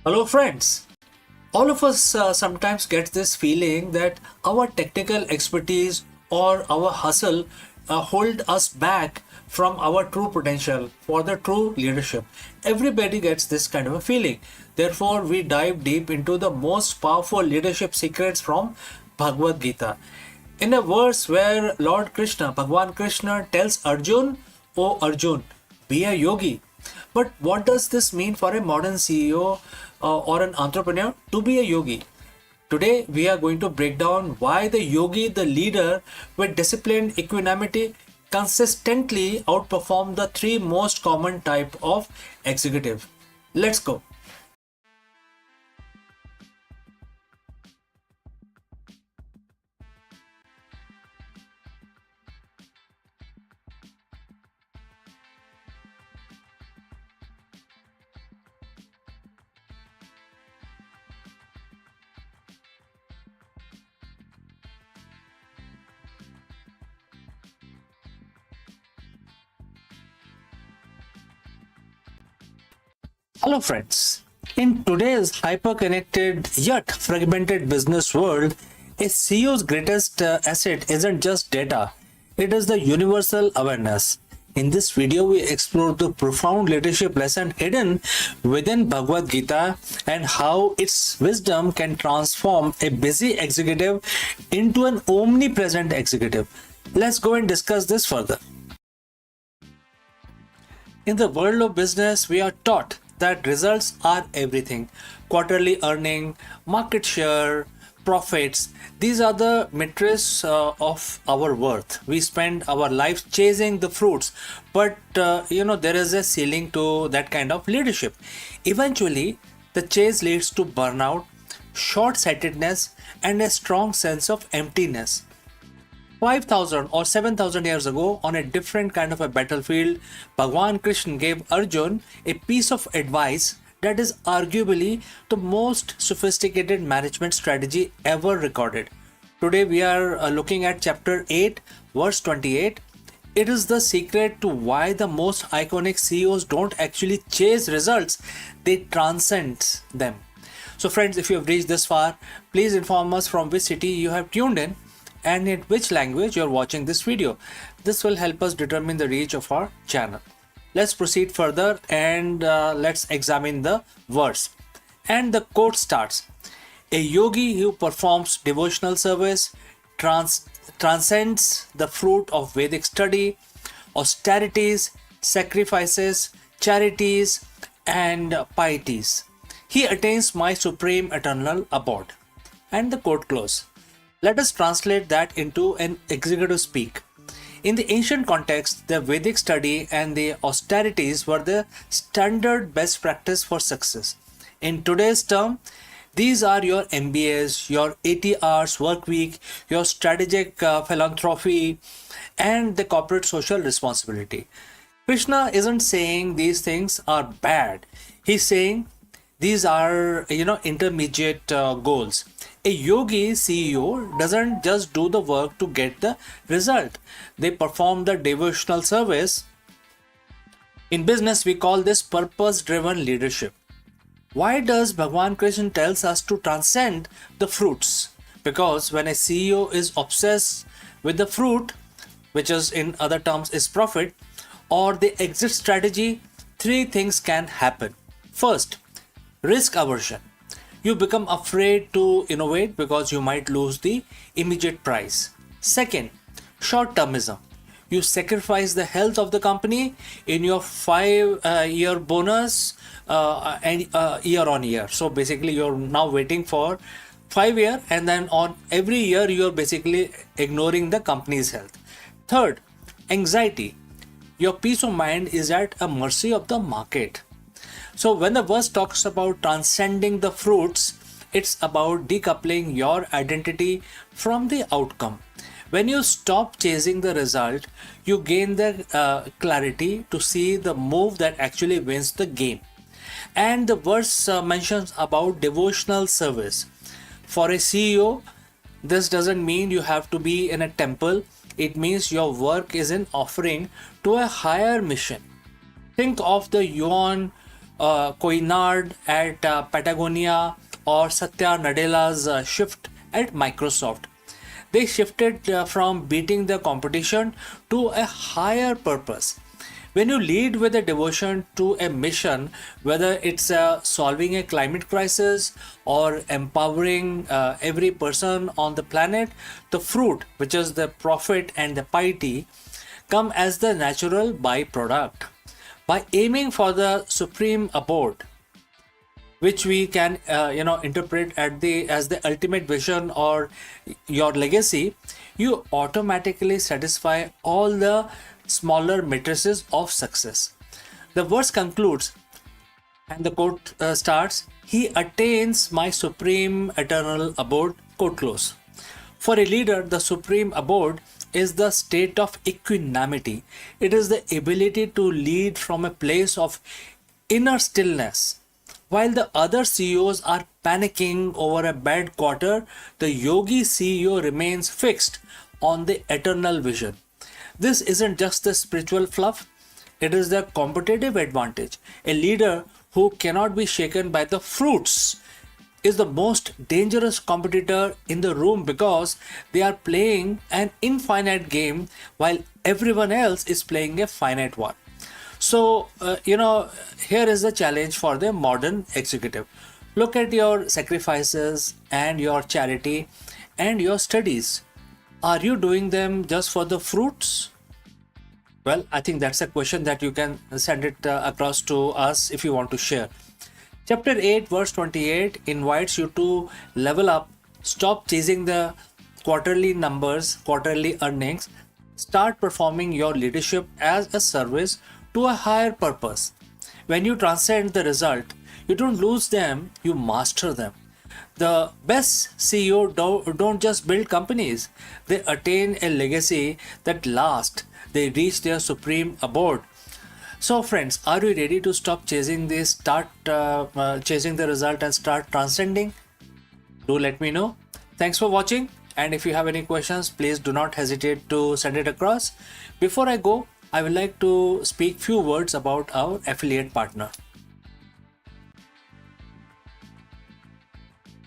Hello, friends. All of us sometimes get this feeling that our technical expertise or our hustle hold us back from our true potential for the true leadership. Everybody gets this kind of a feeling. Therefore, we dive deep into the most powerful leadership secrets from Bhagavad Gita. In a verse where Lord Krishna, Bhagwan Krishna, tells Arjun, "O Arjun, be a yogi." But what does this mean for a modern CEO or an entrepreneur to be a yogi? Today, we are going to break down why the yogi, the leader with disciplined equanimity, consistently outperform the three most common type of executive. Let's go. Hello, friends. In today's hyper-connected yet fragmented business world, a CEO's greatest asset isn't just data, it is the universal awareness. In this video, we explore the profound leadership lesson hidden within Bhagavad Gita and how its wisdom can transform a busy executive into an omnipresent executive. Let's go and discuss this further. In the world of business, we are taught that results are everything. Quarterly earning, market share, profits, these are the metrics of our worth. We spend our life chasing the fruits, but there is a ceiling to that kind of leadership. Eventually, the chase leads to burnout, short-sightedness, and a strong sense of emptiness. 5,000 or 7,000 years ago, on a different kind of a battlefield, Bhagwan Krishna gave Arjun a piece of advice that is arguably the most sophisticated management strategy ever recorded. Today, we are looking at chapter 8, verse 28. It is the secret to why the most iconic CEOs don't actually chase results, they transcend them. So, friends, if you have reached this far, please inform us from which city you have tuned in and in which language you're watching this video. This will help us determine the reach of our channel. Let's proceed further and let's examine the verse. And the quote starts: "A yogi who performs devotional service transcends the fruit of Vedic study, austerities, sacrifices, charities, and pieties. He attains my supreme eternal abode." And the quote close. Let us translate that into an executive speak. In the ancient context, the Vedic study and the austerities were the standard best practice for success. In today's term, these are your MBAs, your 80 hours work week, your strategic philanthropy, and the corporate social responsibility. Krishna isn't saying these things are bad. He's saying these are, intermediate goals. A yogi CEO doesn't just do the work to get the result. They perform the devotional service. In business, we call this purpose-driven leadership. Why does Bhagwan Krishna tells us to transcend the fruits? Because when a CEO is obsessed with the fruit, which is in other terms is profit, or the exit strategy, three things can happen. First, risk aversion. You become afraid to innovate because you might lose the immediate prize. Second, short-termism. You sacrifice the health of the company in your 5-year bonus and year on year. So basically, you're now waiting for 5 years, and then on every year you're basically ignoring the company's health. Third, anxiety. Your peace of mind is at a mercy of the market. So when the verse talks about transcending the fruits, it's about decoupling your identity from the outcome. When you stop chasing the result, you gain the clarity to see the move that actually wins the game. And the verse mentions about devotional service. For a CEO, this doesn't mean you have to be in a temple. It means your work is an offering to a higher mission. Think of the yuan Koinard at Patagonia, or Satya Nadella's shift at Microsoft. They shifted from beating the competition to a higher purpose. When you lead with a devotion to a mission, whether it's solving a climate crisis or empowering every person on the planet, the fruit, which is the profit and the piety, come as the natural byproduct. By aiming for the supreme abode, which we can interpret at the as the ultimate vision or your legacy, you automatically satisfy all the smaller matrices of success. The verse concludes, and the quote starts, he attains my supreme eternal abode, quote close. For a leader, the supreme abode is the state of equanimity. It is the ability to lead from a place of inner stillness. While the other CEOs are panicking over a bad quarter, the yogi CEO remains fixed on the eternal vision. This isn't just the spiritual fluff, it is the competitive advantage. A leader who cannot be shaken by the fruits is the most dangerous competitor in the room, because they are playing an infinite game while everyone else is playing a finite one. So, here is the challenge for the modern executive. Look at your sacrifices and your charity and your studies. Are you doing them just for the fruits? Well, I think that's a question that you can send it across to us if you want to share. Chapter 8, verse 28 invites you to level up, stop chasing the quarterly numbers, quarterly earnings, start performing your leadership as a service to a higher purpose. When you transcend the result, you don't lose them, you master them. The best CEO don't just build companies, they attain a legacy that lasts. They reach their supreme abode. So friends, are you ready to stop chasing this, start chasing the result and start transcending? Do let me know. Thanks for watching, and if you have any questions, please do not hesitate to send it across. Before I go, I would like to speak few words about our affiliate partner.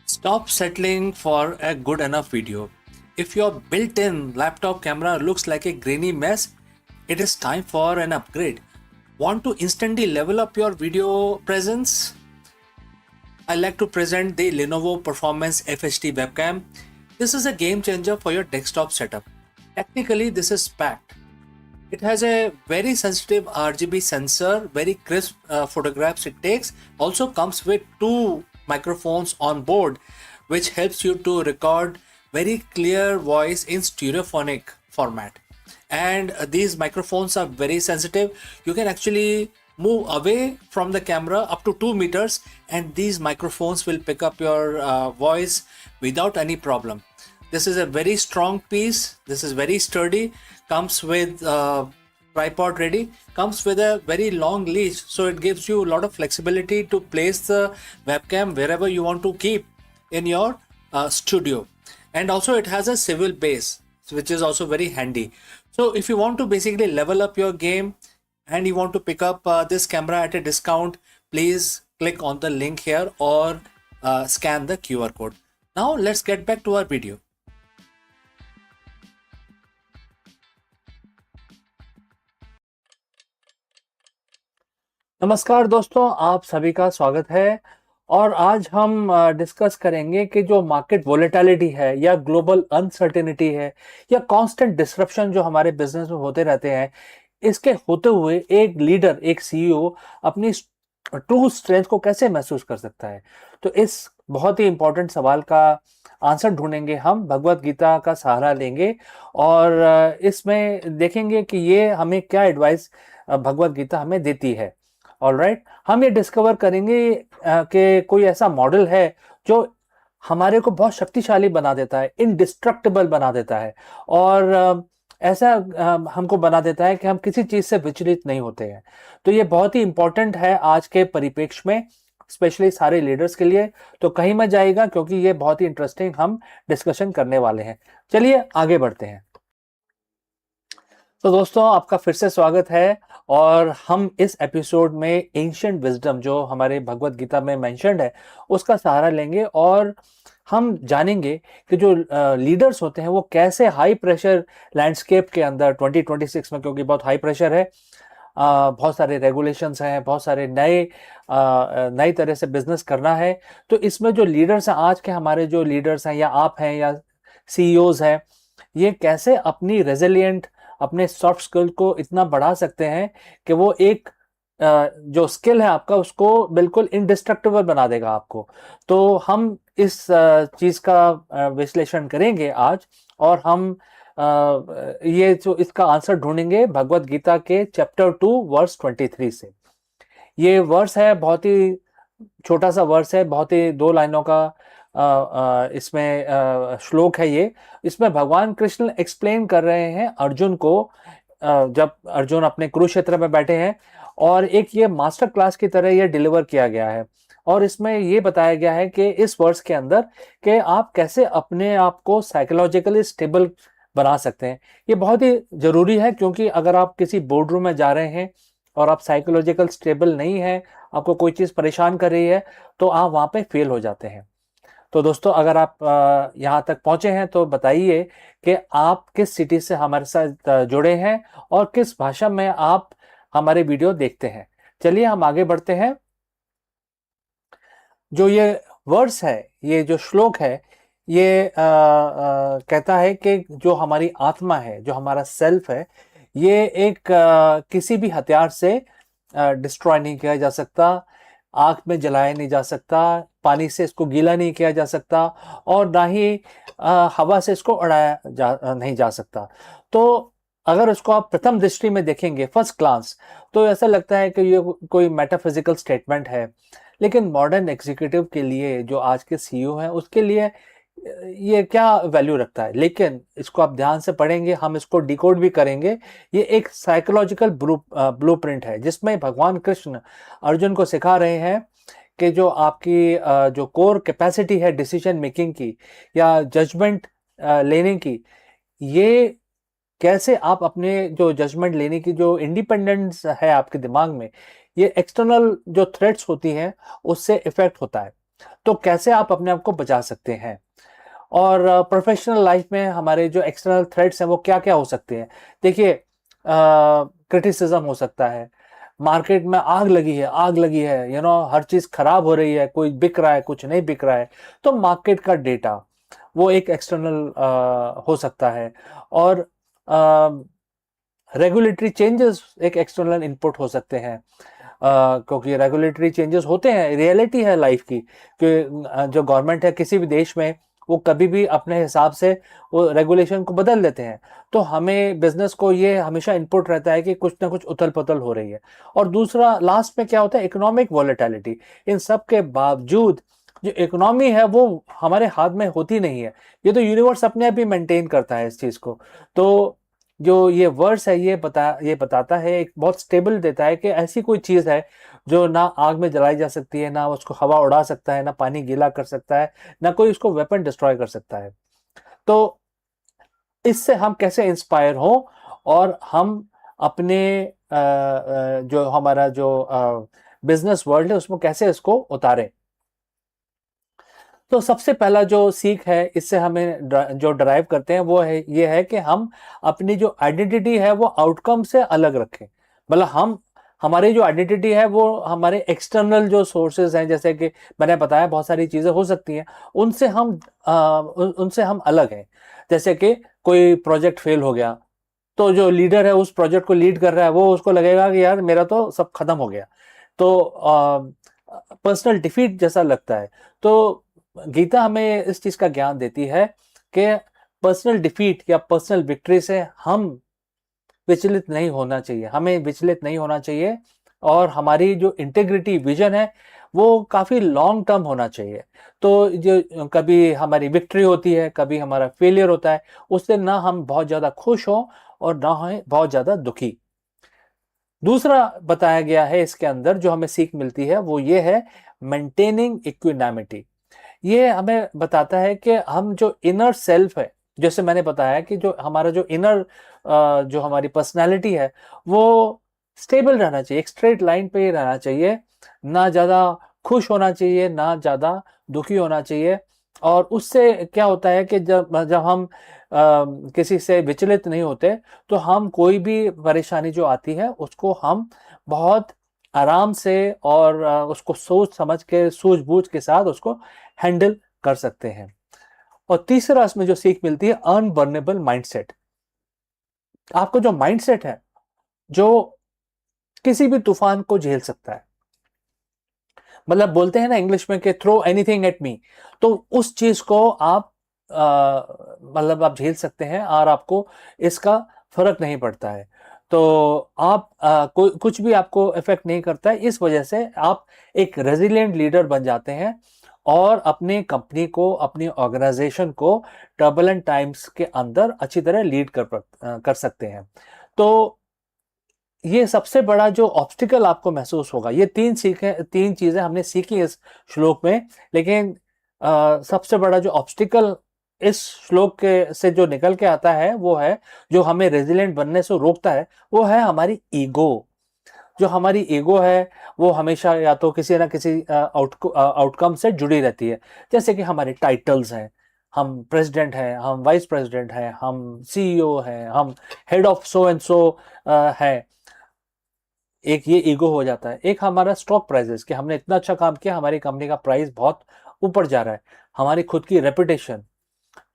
Stop settling for a good enough video. If your built-in laptop camera looks like a grainy mess, it is time for an upgrade. Want to instantly level up your video presence? I like to present the Lenovo Performance FHD webcam. This is a game changer for your desktop setup. Technically, this is packed. It has a very sensitive RGB sensor, very crisp photographs it takes. Also comes with 2 microphones on board, which helps you to record very clear voice in stereophonic format. And these microphones are very sensitive. You can actually move away from the camera up to 2 meters, and these microphones will pick up your voice without any problem. This is a very strong piece. This is very sturdy. Comes with tripod ready. Comes with a very long leash, so it gives you a lot of flexibility to place the webcam wherever you want to keep in your studio. And also it has a swivel base, which is also very handy. So if you want to basically level up your game and you want to pick up this camera at a discount, please click on the link here or scan the QR code. Now let's get back to our video. नमस्कार दोस्तों, आप सभी का स्वागत है। और आज हम डिस्कस करेंगे कि जो मार्केट वोलेटिलिटी है या ग्लोबल अनसर्टेनिटी है या कांस्टेंट डिसरप्शन जो हमारे बिजनेस में होते रहते हैं, इसके होते हुए एक लीडर, एक सीईओ अपनी ट्रू स्ट्रेंथ को कैसे महसूस कर सकता है। तो इस बहुत ही इंपॉर्टेंट सवाल का आंसर ढूंढेंगे हम, भगवत गीता का सहारा लेंगे और इसमें देखेंगे कि ये हमें क्या एडवाइस भगवत गीता हमें देती है। ऑलराइट, हम ये डिस्कवर करेंगे कि कोई ऐसा मॉडल है जो हमारे को बहुत शक्तिशाली बना देता है, इनडिस्ट्रक्टिबल बना देता है और ऐसा हमको बना देता है कि हम किसी चीज से विचलित नहीं होते हैं। तो ये बहुत ही इंपॉर्टेंट है आज के परिप्रेक्ष्य में, स्पेशली सारे लीडर्स के लिए। तो कहीं मत जाइएगा क्योंकि ये बहुत ही इंटरेस्टिंग हम डिस्कशन करने वाले हैं। चलिए आगे बढ़ते हैं। तो दोस्तों, आपका फिर से स्वागत है और हम इस एपिसोड में एंशिएंट विजडम जो हमारे भगवत गीता में मेंशन्ड है उसका सहारा लेंगे और हम जानेंगे कि जो लीडर्स होते हैं वो कैसे हाई प्रेशर लैंडस्केप के अंदर 2026 में, क्योंकि बहुत हाई प्रेशर है, बहुत सारे रेगुलेशंस हैं, बहुत सारे नई तरह से बिजनेस करना है। तो इसमें जो लीडर्स हैं, आज के हमारे जो लीडर्स हैं या आप हैं या सीईओज हैं, ये कैसे अपनी रेजिलिएंट अपने सॉफ्ट स्किल को इतना बढ़ा सकते हैं कि वो एक जो स्किल है आपका उसको बिल्कुल इंडिस्ट्रक्टिबल बना देगा आपको। तो हम इस चीज का विश्लेषण करेंगे आज, और हम ये जो इसका आंसर ढूंढेंगे भगवत गीता के चैप्टर 2 वर्स 23 से। ये वर्स है, बहुत ही छोटा सा वर्स है, बहुत ही 2 लाइनों का इसमें श्लोक है ये। इसमें भगवान कृष्ण एक्सप्लेन कर रहे हैं अर्जुन को, जब अर्जुन अपने कुरुक्षेत्र में बैठे हैं, और एक ये मास्टर क्लास की तरह ये डिलीवर किया गया है। और इसमें ये बताया गया है कि इस वर्स के अंदर कि आप कैसे अपने आप को साइकोलॉजिकली स्टेबल बना सकते हैं। ये बहुत ही जरूरी है, क्योंकि अगर आप किसी बोर्डरूम में जा रहे हैं और आप साइकोलॉजिकल स्टेबल नहीं है, आपको कोई चीज परेशान कर रही है, तो आप वहां पे फेल हो जाते हैं। तो दोस्तों, अगर आप यहाँ तक पहुंचे हैं तो बताइए कि आप किस सिटी से हमारे साथ जुड़े हैं और किस भाषा में आप हमारे वीडियो देखते हैं। चलिए हम आगे बढ़ते हैं। जो ये वर्ड्स है, ये जो श्लोक है, ये कहता है कि जो हमारी आत्मा है, जो हमारा सेल्फ है, ये एक किसी भी हथियार से डिस्ट्रॉय नहीं किया जा सकता, आग में जलाया नहीं जा सकता, पानी से इसको गीला नहीं किया जा सकता, और ना ही हवा से इसको उड़ाया नहीं जा सकता। तो अगर इसको आप प्रथम दृष्टि में देखेंगे, फर्स्ट ग्लांस, तो ऐसा लगता है कि ये कोई मेटाफिजिकल स्टेटमेंट है। लेकिन मॉडर्न एग्जीक्यूटिव के लिए, जो आज के सीईओ हैं, उसके लिए ये क्या वैल्यू रखता है। लेकिन इसको आप ध्यान से पढ़ेंगे, हम इसको डिकोड भी करेंगे। ये एक साइकोलॉजिकल ब्लूप्रिंट है, जिसमें भगवान कृष्ण अर्जुन को सिखा रहे हैं कि जो आपकी जो कोर कैपेसिटी है डिसीजन मेकिंग की या जजमेंट लेने की, ये कैसे आप अपने जो जजमेंट लेने की जो इंडिपेंडेंस है आपके दिमाग में, ये एक्सटर्नल जो थ्रेट्स होती हैं उससे इफेक्ट होता है। तो कैसे आप अपने आप को बचा सकते हैं, और प्रोफेशनल लाइफ में हमारे जो एक्सटर्नल थ्रेट्स हैं वो क्या क्या हो सकते हैं। देखिए, क्रिटिसिज्म हो सकता है, मार्केट में आग लगी है, आग लगी है, हर चीज खराब हो रही है, कोई बिक रहा है, कुछ नहीं बिक रहा है, तो मार्केट का डेटा वो एक एक्सटर्नल हो सकता है। और रेगुलेटरी चेंजेस एक एक्सटर्नल इनपुट हो सकते हैं, क्योंकि रेगुलेटरी चेंजेस होते हैं, रियलिटी है लाइफ की कि जो गवर्नमेंट है किसी भी देश में, वो कभी भी अपने हिसाब से वो रेगुलेशन को बदल देते हैं। तो हमें बिजनेस को ये हमेशा इनपुट रहता है कि कुछ ना कुछ उथल पुथल हो रही है। और दूसरा लास्ट में क्या होता है, इकोनॉमिक वॉलेटिलिटी। इन सब के बावजूद जो इकोनॉमी है वो हमारे हाथ में होती नहीं है, ये तो यूनिवर्स अपने आप ही मेंटेन करता है इस चीज को। तो जो ये वर्ड्स है, ये बताता है, एक बहुत स्टेबल देता है कि ऐसी कोई चीज है जो ना आग में जलाई जा सकती है, ना उसको हवा उड़ा सकता है, ना पानी गीला कर सकता है, ना कोई उसको वेपन डिस्ट्रॉय कर सकता है। तो इससे हम कैसे इंस्पायर हो और हम अपने जो हमारा जो बिजनेस वर्ल्ड है उसमें कैसे इसको उतारें। तो सबसे पहला जो सीख है, इससे हमें जो ड्राइव करते हैं वो है ये है कि हम अपनी जो आइडेंटिटी है वो आउटकम से अलग रखें। मतलब हमारी जो आइडेंटिटी है वो हमारे एक्सटर्नल जो सोर्सेज हैं, जैसे कि मैंने बताया बहुत सारी चीजें हो सकती हैं, उनसे हम अलग हैं। जैसे कि कोई प्रोजेक्ट फेल हो गया, तो जो लीडर है उस प्रोजेक्ट को लीड कर रहा है, वो उसको लगेगा कि यार मेरा तो सब खत्म हो गया, तो पर्सनल डिफीट जैसा लगता है। तो गीता हमें इस चीज का ज्ञान देती है कि पर्सनल डिफीट या पर्सनल विक्ट्री से हम विचलित नहीं होना चाहिए, हमें विचलित नहीं होना चाहिए। और हमारी जो इंटेग्रिटी विजन है वो काफी लॉन्ग टर्म होना चाहिए। तो जो कभी हमारी विक्ट्री होती है, कभी हमारा फेलियर होता है, उससे ना हम बहुत ज्यादा खुश हो और ना हो बहुत ज्यादा दुखी। दूसरा बताया गया है इसके अंदर जो हमें सीख मिलती है वो ये है, मेंटेनिंग इक्विनामिटी। ये हमें बताता है कि हम जो इनर सेल्फ है, जैसे मैंने बताया कि जो हमारा जो इनर जो हमारी पर्सनालिटी है वो स्टेबल रहना चाहिए, एक स्ट्रेट लाइन पे ही रहना चाहिए, ना ज़्यादा खुश होना चाहिए ना ज़्यादा दुखी होना चाहिए। और उससे क्या होता है कि जब जब हम किसी से विचलित नहीं होते, तो हम कोई भी परेशानी जो आती है उसको हम बहुत आराम से और उसको सोच समझ के सूझबूझ के साथ उसको हैंडल कर सकते हैं। और तीसरा इसमें जो सीख मिलती है, अनबर्नेबल माइंडसेट। आपको जो माइंडसेट है जो किसी भी तूफान को झेल सकता है, मतलब बोलते हैं ना इंग्लिश में कि थ्रो एनीथिंग एट मी, तो उस चीज को आप मतलब आप झेल सकते हैं और आपको इसका फर्क नहीं पड़ता है। तो आप कुछ भी आपको इफेक्ट नहीं करता है, इस वजह से आप एक रेजिलिएंट लीडर बन जाते हैं और अपनी कंपनी को, अपनी ऑर्गेनाइजेशन को टर्बुलेंट टाइम्स के अंदर अच्छी तरह लीड कर सकते हैं। तो ये सबसे बड़ा जो ऑब्स्टिकल आपको महसूस होगा, ये तीन चीजें हमने सीखी इस श्लोक में, लेकिन सबसे बड़ा जो ऑब्स्टिकल इस श्लोक के से जो निकल के आता है वो है, जो हमें रेजिलिएंट बनने से रोकता है, वो है हमारी ईगो। जो हमारी ईगो है वो हमेशा या तो किसी ना किसी आउटकम से जुड़ी रहती है। जैसे कि हमारे टाइटल्स हैं, हम प्रेसिडेंट हैं, हम वाइस प्रेसिडेंट हैं, हम सीईओ हैं, हम head of so and so है। एक ये ईगो हो जाता है। एक हमारा स्टॉक प्राइसेस, कि हमने इतना अच्छा काम किया, हमारी कंपनी का प्राइस बहुत ऊपर जा रहा है, हमारी खुद की रेपुटेशन।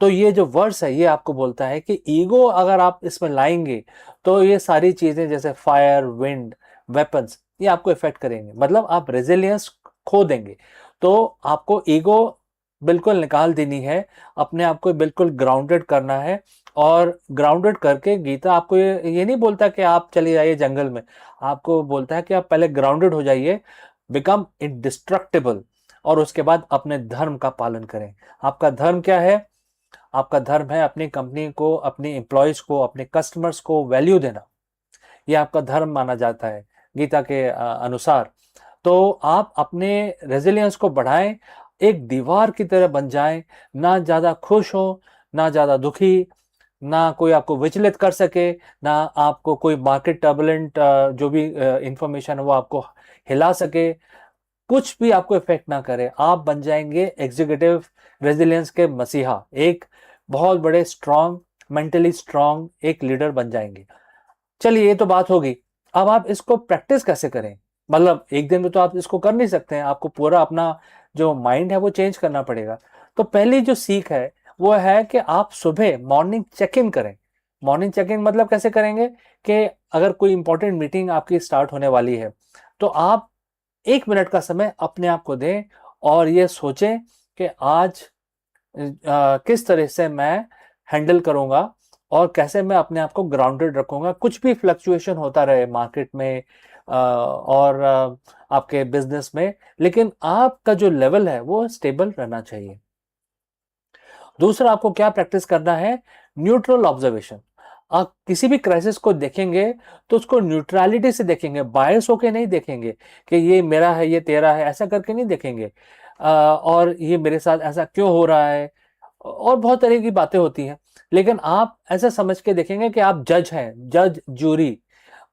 तो ये जो वर्ड्स है ये आपको बोलता है कि ईगो अगर आप इसमें लाएंगे तो ये सारी चीजें जैसे फायर, विंड, वेपन्स, ये आपको इफेक्ट करेंगे, मतलब आप रेजिलियंस खो देंगे। तो आपको ईगो बिल्कुल निकाल देनी है, अपने आप को बिल्कुल ग्राउंडेड करना है। और ग्राउंडेड करके गीता आपको ये नहीं बोलता कि आप चले जाइए जंगल में, आपको बोलता है कि आप पहले ग्राउंडेड हो जाइए, बिकम इंडिस्ट्रक्टिबल, और उसके बाद अपने धर्म का पालन करें। आपका धर्म क्या है? आपका धर्म है अपनी कंपनी को, अपने एम्प्लॉयज को, अपने कस्टमर्स को वैल्यू देना। ये आपका धर्म माना जाता है गीता के अनुसार। तो आप अपने रेजिलियंस को बढ़ाएं, एक दीवार की तरह बन जाएं, ना ज्यादा खुश हो ना ज्यादा दुखी, ना कोई आपको विचलित कर सके, ना आपको कोई मार्केट टर्बुलेंट जो भी इंफॉर्मेशन है वो आपको हिला सके, कुछ भी आपको इफेक्ट ना करे। आप बन जाएंगे एग्जीक्यूटिव रेजिलियंस के मसीहा, एक बहुत बड़े स्ट्रांग, मेंटली स्ट्रांग एक लीडर बन जाएंगे। चलिए ये तो बात होगी, अब आप इसको प्रैक्टिस कैसे करें? मतलब एक दिन में तो आप इसको कर नहीं सकते हैं, आपको पूरा अपना जो माइंड है वो चेंज करना पड़ेगा। तो पहली जो सीख है वो है कि आप सुबह मॉर्निंग चेक इन करें। मॉर्निंग चेक इन मतलब कैसे करेंगे कि अगर कोई इंपॉर्टेंट मीटिंग आपकी स्टार्ट होने वाली है, तो आप 1 मिनट का समय अपने आप को दें और ये सोचें कि आज किस तरह से मैं हैंडल करूंगा और कैसे मैं अपने आप को ग्राउंडेड रखूंगा, कुछ भी फ्लक्चुएशन होता रहे मार्केट में और आपके बिजनेस में, लेकिन आपका जो लेवल है वो स्टेबल रहना चाहिए। दूसरा आपको क्या प्रैक्टिस करना है? Neutral observation. आप किसी भी क्राइसिस को देखेंगे तो उसको न्यूट्रलिटी से देखेंगे, बायस होके नहीं देखेंगे कि ये मेरा है ये तेरा है, ऐसा करके नहीं देखेंगे। और ये मेरे साथ ऐसा क्यों हो रहा है, और बहुत तरह की बातें होती हैं, लेकिन आप ऐसा समझ के देखेंगे कि आप जज हैं, जज जूरी,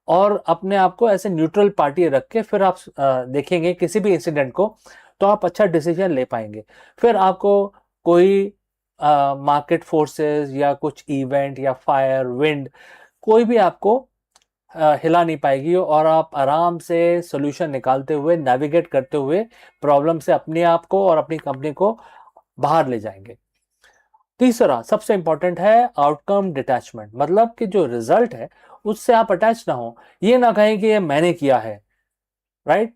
और अपने आप को ऐसे न्यूट्रल पार्टी रख के फिर आप देखेंगे किसी भी इंसिडेंट को, तो आप अच्छा डिसीजन ले पाएंगे। फिर आपको कोई मार्केट फोर्सेस या कुछ इवेंट या फायर, विंड, कोई भी आपको हिला नहीं पाएगी, और आप आराम से सोल्यूशन निकालते हुए, नेविगेट करते हुए प्रॉब्लम से अपने आप को और अपनी कंपनी को बाहर ले जाएंगे। तीसरा सबसे इंपॉर्टेंट है आउटकम डिटैचमेंट, मतलब कि जो रिजल्ट है उससे आप अटैच ना हो, ये ना कहें कि ये मैंने किया है। राइट?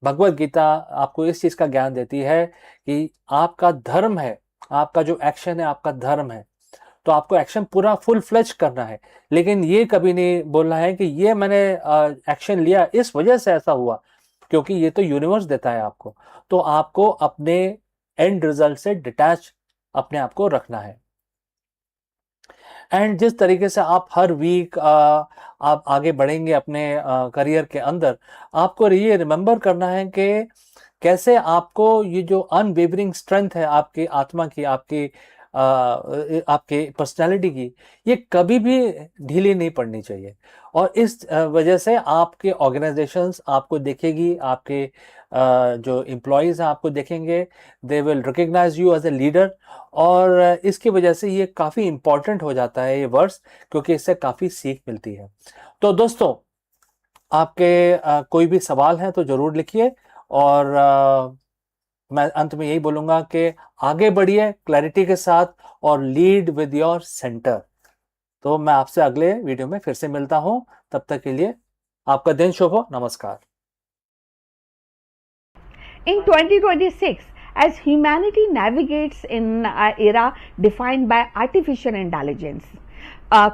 भगवत गीता आपको इस चीज का ज्ञान देती है कि आपका धर्म है, आपका जो एक्शन है आपका धर्म है, तो आपको एक्शन पूरा फुल फ्लेज करना है। लेकिन ये कभी नहीं बोलना है कि ये मैंने एक्शन लिया इस वजह से ऐसा हुआ, क्योंकि ये तो यूनिवर्स देता है आपको। तो आपको अपने एंड रिजल्ट से डिटैच अपने आप को रखना है। एंड जिस तरीके से आप हर वीक आप आगे बढ़ेंगे अपने करियर के अंदर, आपको ये रिमेंबर करना है कि कैसे आपको ये जो अनवेवरिंग स्ट्रेंथ है आपकी आत्मा की, आपकी आपके पर्सनालिटी की, ये कभी भी ढीली नहीं पड़नी चाहिए। और इस वजह से आपके ऑर्गेनाइजेशंस आपको देखेगी, आपके जो एम्प्लॉयज़ हैं आपको देखेंगे, they will recognise you as a leader. और इसकी वजह से ये काफ़ी इम्पॉर्टेंट हो जाता है ये वर्ड्स, क्योंकि इससे काफ़ी सीख मिलती है। तो दोस्तों, आपके कोई भी सवाल हैं तो ज़रूर लिखिए। और मैं अंत में यही बोलूँगा कि आगे बढ़िए क्लैरिटी के साथ और लीड विद योर सेंटर। तो मैं आपसे अगले वीडियो में फिर से मिलता हूँ। तब तक के लिए आपका दिन शुभ हो। नमस्कार। In 2026, as humanity navigates in an era defined by artificial intelligence,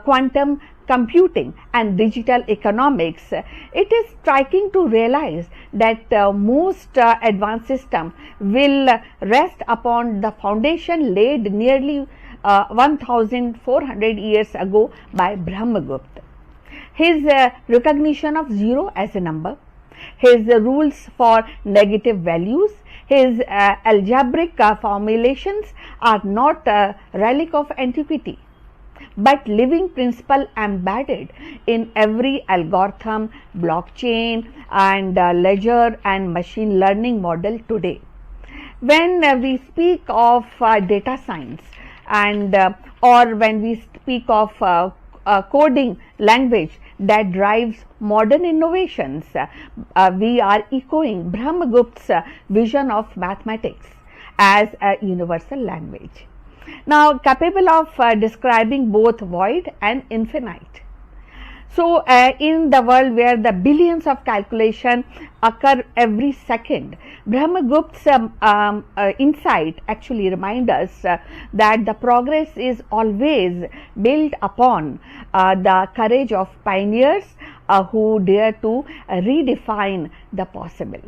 quantum computing, and digital economics, it is striking to realize that most advanced systems will rest upon the foundation laid nearly 1400 years ago by Brahmagupta. His recognition of zero as a number, his rules for negative values, his algebraic formulations are not a relic of antiquity, but living principle embedded in every algorithm, blockchain, and ledger and machine learning model today. When we speak of data science and or when we speak of coding language that drives modern innovations, we are echoing Brahmagupta's vision of mathematics as a universal language, now capable of describing both void and infinite. So, in the world where the billions of calculations occur every second, Brahmagupta's insight actually reminds us that the progress is always built upon the courage of pioneers who dare to redefine the possible.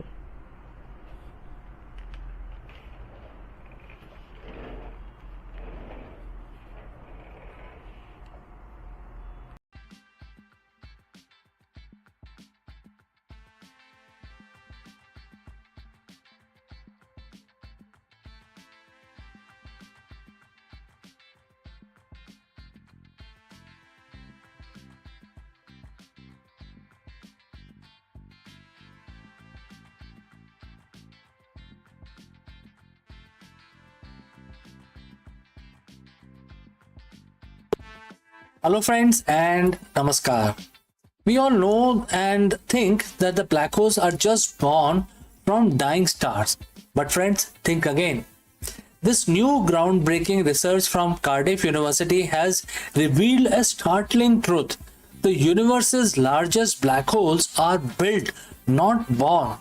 Hello friends and namaskar. We all know and think that the black holes are just born from dying stars. But friends, think again. This new groundbreaking research from Cardiff University has revealed a startling truth. The universe's largest black holes are built, not born.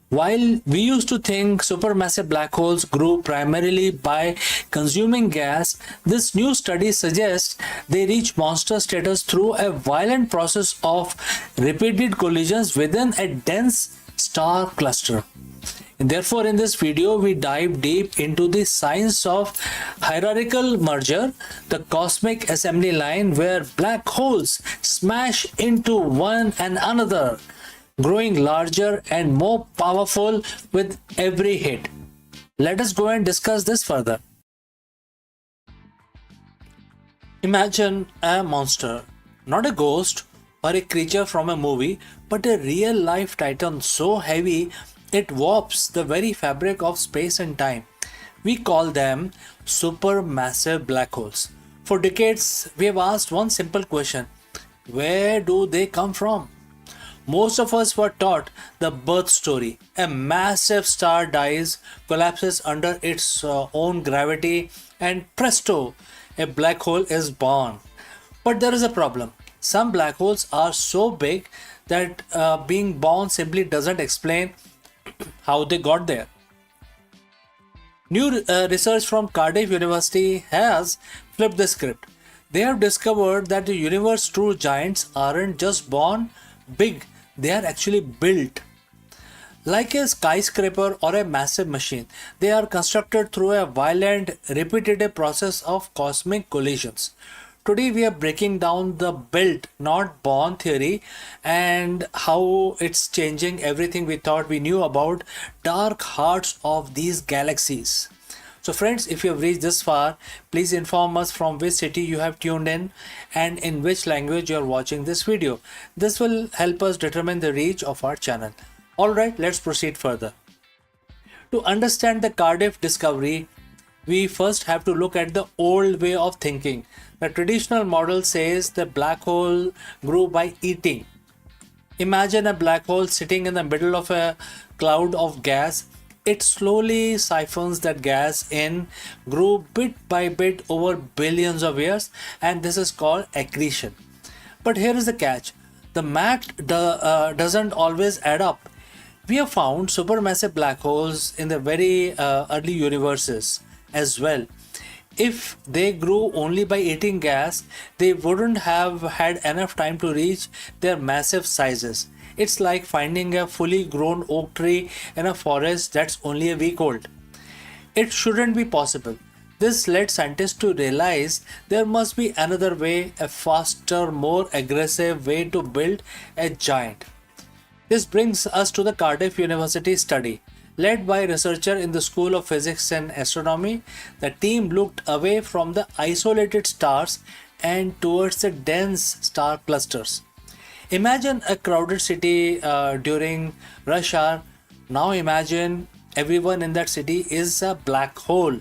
While we used to think supermassive black holes grew primarily by consuming gas, this new study suggests they reach monster status through a violent process of repeated collisions within a dense star cluster. Therefore, in this video, we dive deep into the science of hierarchical merger, the cosmic assembly line where black holes smash into one and another, growing larger and more powerful with every hit. Let us go and discuss this further. Imagine a monster, not a ghost or a creature from a movie, but a real life titan so heavy it warps the very fabric of space and time. We call them supermassive black holes. For decades, we have asked one simple question: where do they come from? Most of us were taught the birth story. A massive star dies, collapses under its own gravity, and presto, a black hole is born. But there is a problem. Some black holes are so big that being born simply doesn't explain how they got there. New research from Cardiff University has flipped the script. They have discovered that the universe's true giants aren't just born big, they are actually built. Like a skyscraper or a massive machine, they are constructed through a violent, repetitive process of cosmic collisions. Today, we are breaking down the built, not born theory and how it's changing everything we thought we knew about dark hearts of these galaxies. So friends, if you have reached this far, please inform us from which city you have tuned in and in which language you are watching this video. This will help us determine the reach of our channel. Alright, let's proceed further. To understand the Cardiff discovery, we first have to look at the old way of thinking. The traditional model says the black hole grew by eating. Imagine a black hole sitting in the middle of a cloud of gas. It slowly siphons that gas in, grew bit by bit over billions of years, and this is called accretion. But here is the catch. The math doesn't always add up. We have found supermassive black holes in the very early universes as well. If they grew only by eating gas, they wouldn't have had enough time to reach their massive sizes. It's like finding a fully grown oak tree in a forest that's only a week old. It shouldn't be possible. This led scientists to realize there must be another way, a faster, more aggressive way to build a giant. This brings us to the Cardiff University study. Led by a researcher in the School of Physics and Astronomy, the team looked away from the isolated stars and towards the dense star clusters. Imagine a crowded city during rush hour. Now imagine everyone in that city is a black hole.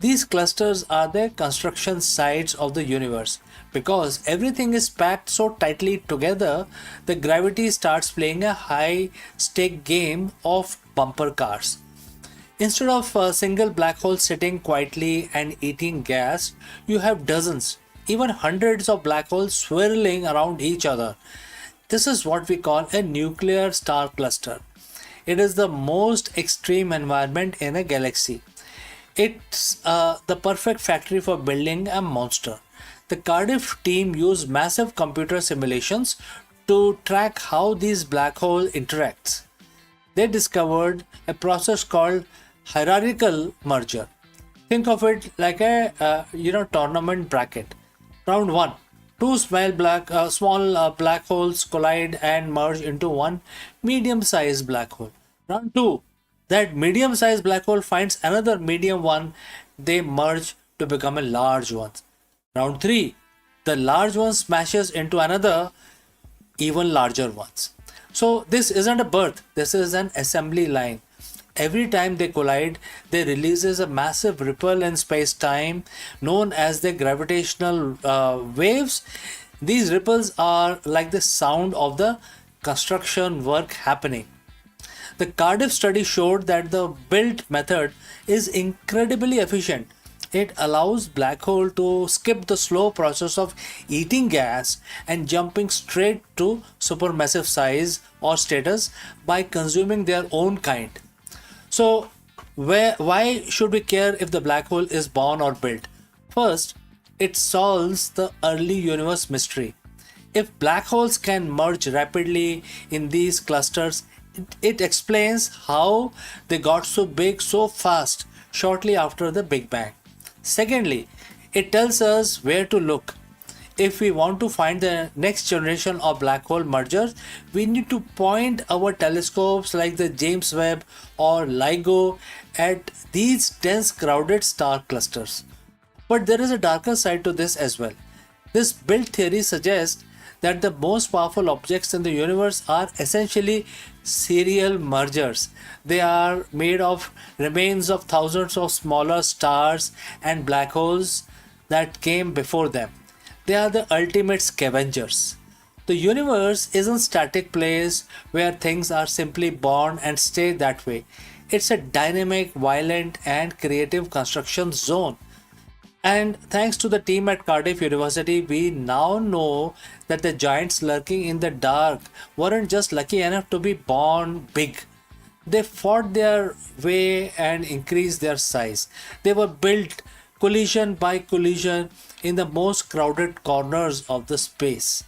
These clusters are the construction sites of the universe. Because everything is packed so tightly together, the gravity starts playing a high stake game of bumper cars. Instead of a single black hole sitting quietly and eating gas, you have dozens, even hundreds of black holes swirling around each other. This is what we call a nuclear star cluster. It is the most extreme environment in a galaxy. It's the perfect factory for building a monster. The Cardiff team used massive computer simulations to track how these black hole interacts. They discovered a process called hierarchical merger. Think of it like a tournament bracket. Round 1. Two small black holes collide and merge into one medium-sized black hole. Round 2. That medium-sized black hole finds another medium one. They merge to become a large one. Round 3. The large one smashes into another even larger ones. So this isn't a birth. This is an assembly line. Every time they collide, they releases a massive ripple in space-time known as the gravitational waves. These ripples are like the sound of the construction work happening. The Cardiff study showed that the built method is incredibly efficient. It allows black hole to skip the slow process of eating gas and jumping straight to supermassive size or status by consuming their own kind. So, why should we care if the black hole is born or built? First, it solves the early universe mystery. If black holes can merge rapidly in these clusters, it explains how they got so big so fast shortly after the Big Bang. Secondly, it tells us where to look. If we want to find the next generation of black hole mergers, we need to point our telescopes like the James Webb or LIGO at these dense crowded star clusters. But there is a darker side to this as well. This build theory suggests that the most powerful objects in the universe are essentially serial mergers. They are made of remains of thousands of smaller stars and black holes that came before them. They are the ultimate scavengers. The universe isn't a static place where things are simply born and stay that way. It's a dynamic, violent, and creative construction zone. And thanks to the team at Cardiff University, we now know that the giants lurking in the dark weren't just lucky enough to be born big. They fought their way and increased their size. They were built collision by collision in the most crowded corners of the space.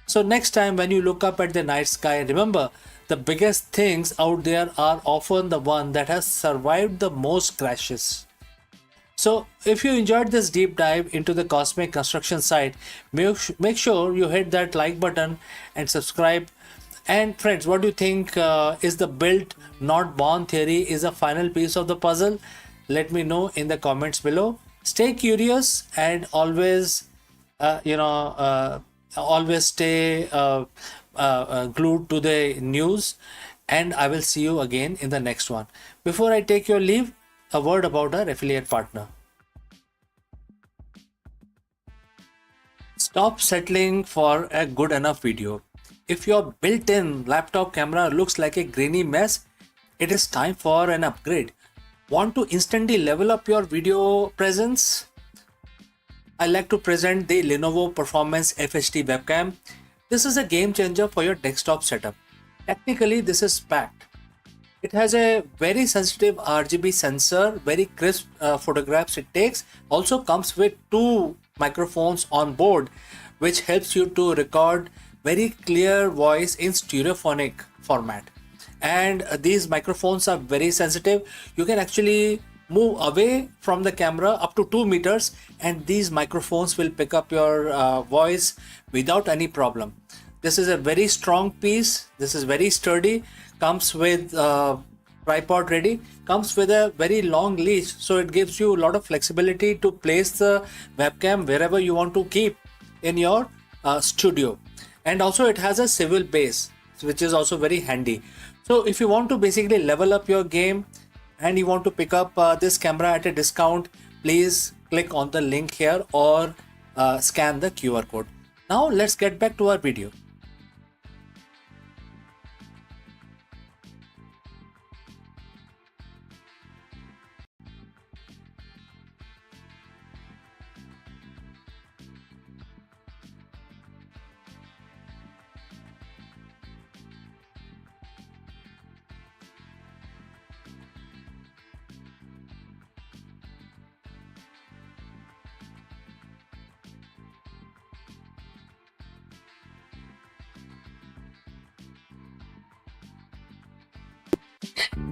So next time when you look up at the night sky, remember the biggest things out there are often the one that has survived the most crashes. So if you enjoyed this deep dive into the cosmic construction site, make sure you hit that like button and subscribe. And friends, what do you think is the built not born theory is a final piece of the puzzle? let me know in the comments below. Stay curious and always, always stay glued to the news. And I will see you again in the next one. Before I take your leave, a word about our affiliate partner. Stop settling for a good enough video. If your built-in laptop camera looks like a grainy mess, it is time for an upgrade. Want to instantly level up your video presence? I like to present the Lenovo Performance FHD webcam. This is a game changer for your desktop setup. Technically, this is packed. It has a very sensitive RGB sensor, very crisp photographs it takes. Also comes with 2 microphones on board, which helps you to record very clear voice in stereophonic format. And these microphones are very sensitive. You can actually move away from the camera up to 2 meters and these microphones will pick up your voice without any problem. This is a very strong piece. This is very sturdy. Comes with tripod ready. Comes with a very long leash, so it gives you a lot of flexibility to place the webcam wherever you want to keep in your studio. And also it has a swivel base, which is also very handy. So if you want to basically level up your game and you want to pick up this camera at a discount, please click on the link here or scan the QR code. Now let's get back to our video.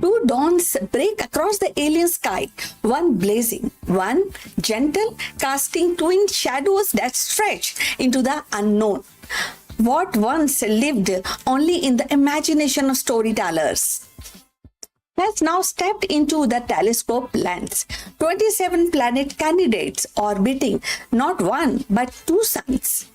Two dawns break across the alien sky, one blazing, one gentle, casting twin shadows that stretch into the unknown. What once lived only in the imagination of storytellers has now stepped into the telescope lens. 27 planet candidates orbiting not one but 2 suns.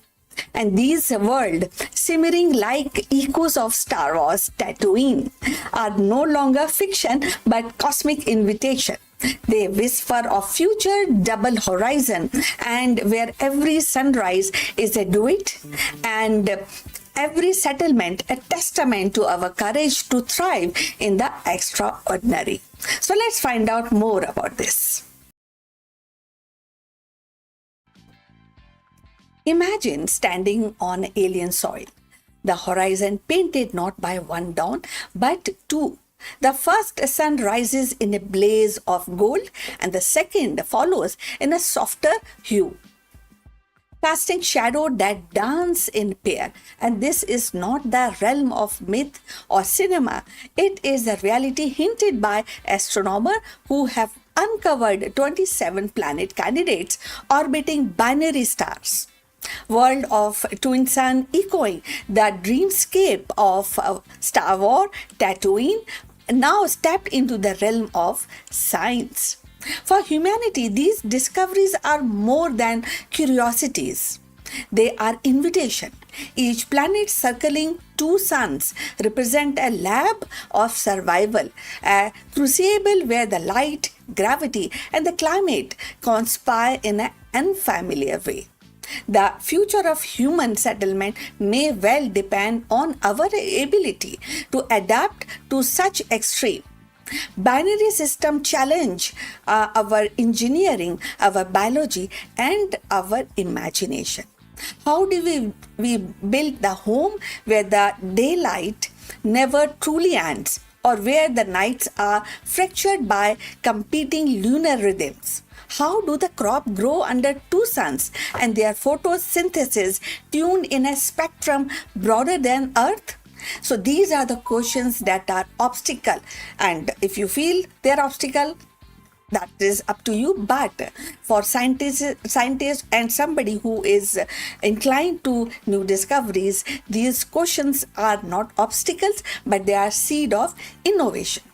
And these worlds, simmering like echoes of Star Wars Tatooine, are no longer fiction but cosmic invitation. They whisper of future double horizon, and where every sunrise is a duet, and every settlement a testament to our courage to thrive in the extraordinary. So let's find out more about this. Imagine standing on alien soil, the horizon painted not by one dawn, but 2. The first sun rises in a blaze of gold, and the second follows in a softer hue, casting shadow that dance in pair. And this is not the realm of myth or cinema. It is a reality hinted by astronomers who have uncovered 27 planet candidates orbiting binary stars. World of twin sun echoing the dreamscape of Star Wars Tatooine now stepped into the realm of science. For humanity, these discoveries are more than curiosities. They are invitation. Each planet circling 2 suns represent a lab of survival, a crucible where the light, gravity, and the climate conspire in an unfamiliar way. The future of human settlement may well depend on our ability to adapt to such extreme. Binary system challenge our engineering, our biology, and our imagination. How do we build the home where the daylight never truly ends, or where the nights are fractured by competing lunar rhythms? How do the crop grow under 2 suns and their photosynthesis tuned in a spectrum broader than Earth? So these are the questions that are obstacle, and if you feel they're obstacle, that is up to you. But for scientists and somebody who is inclined to new discoveries, these questions are not obstacles, but they are seed of innovation.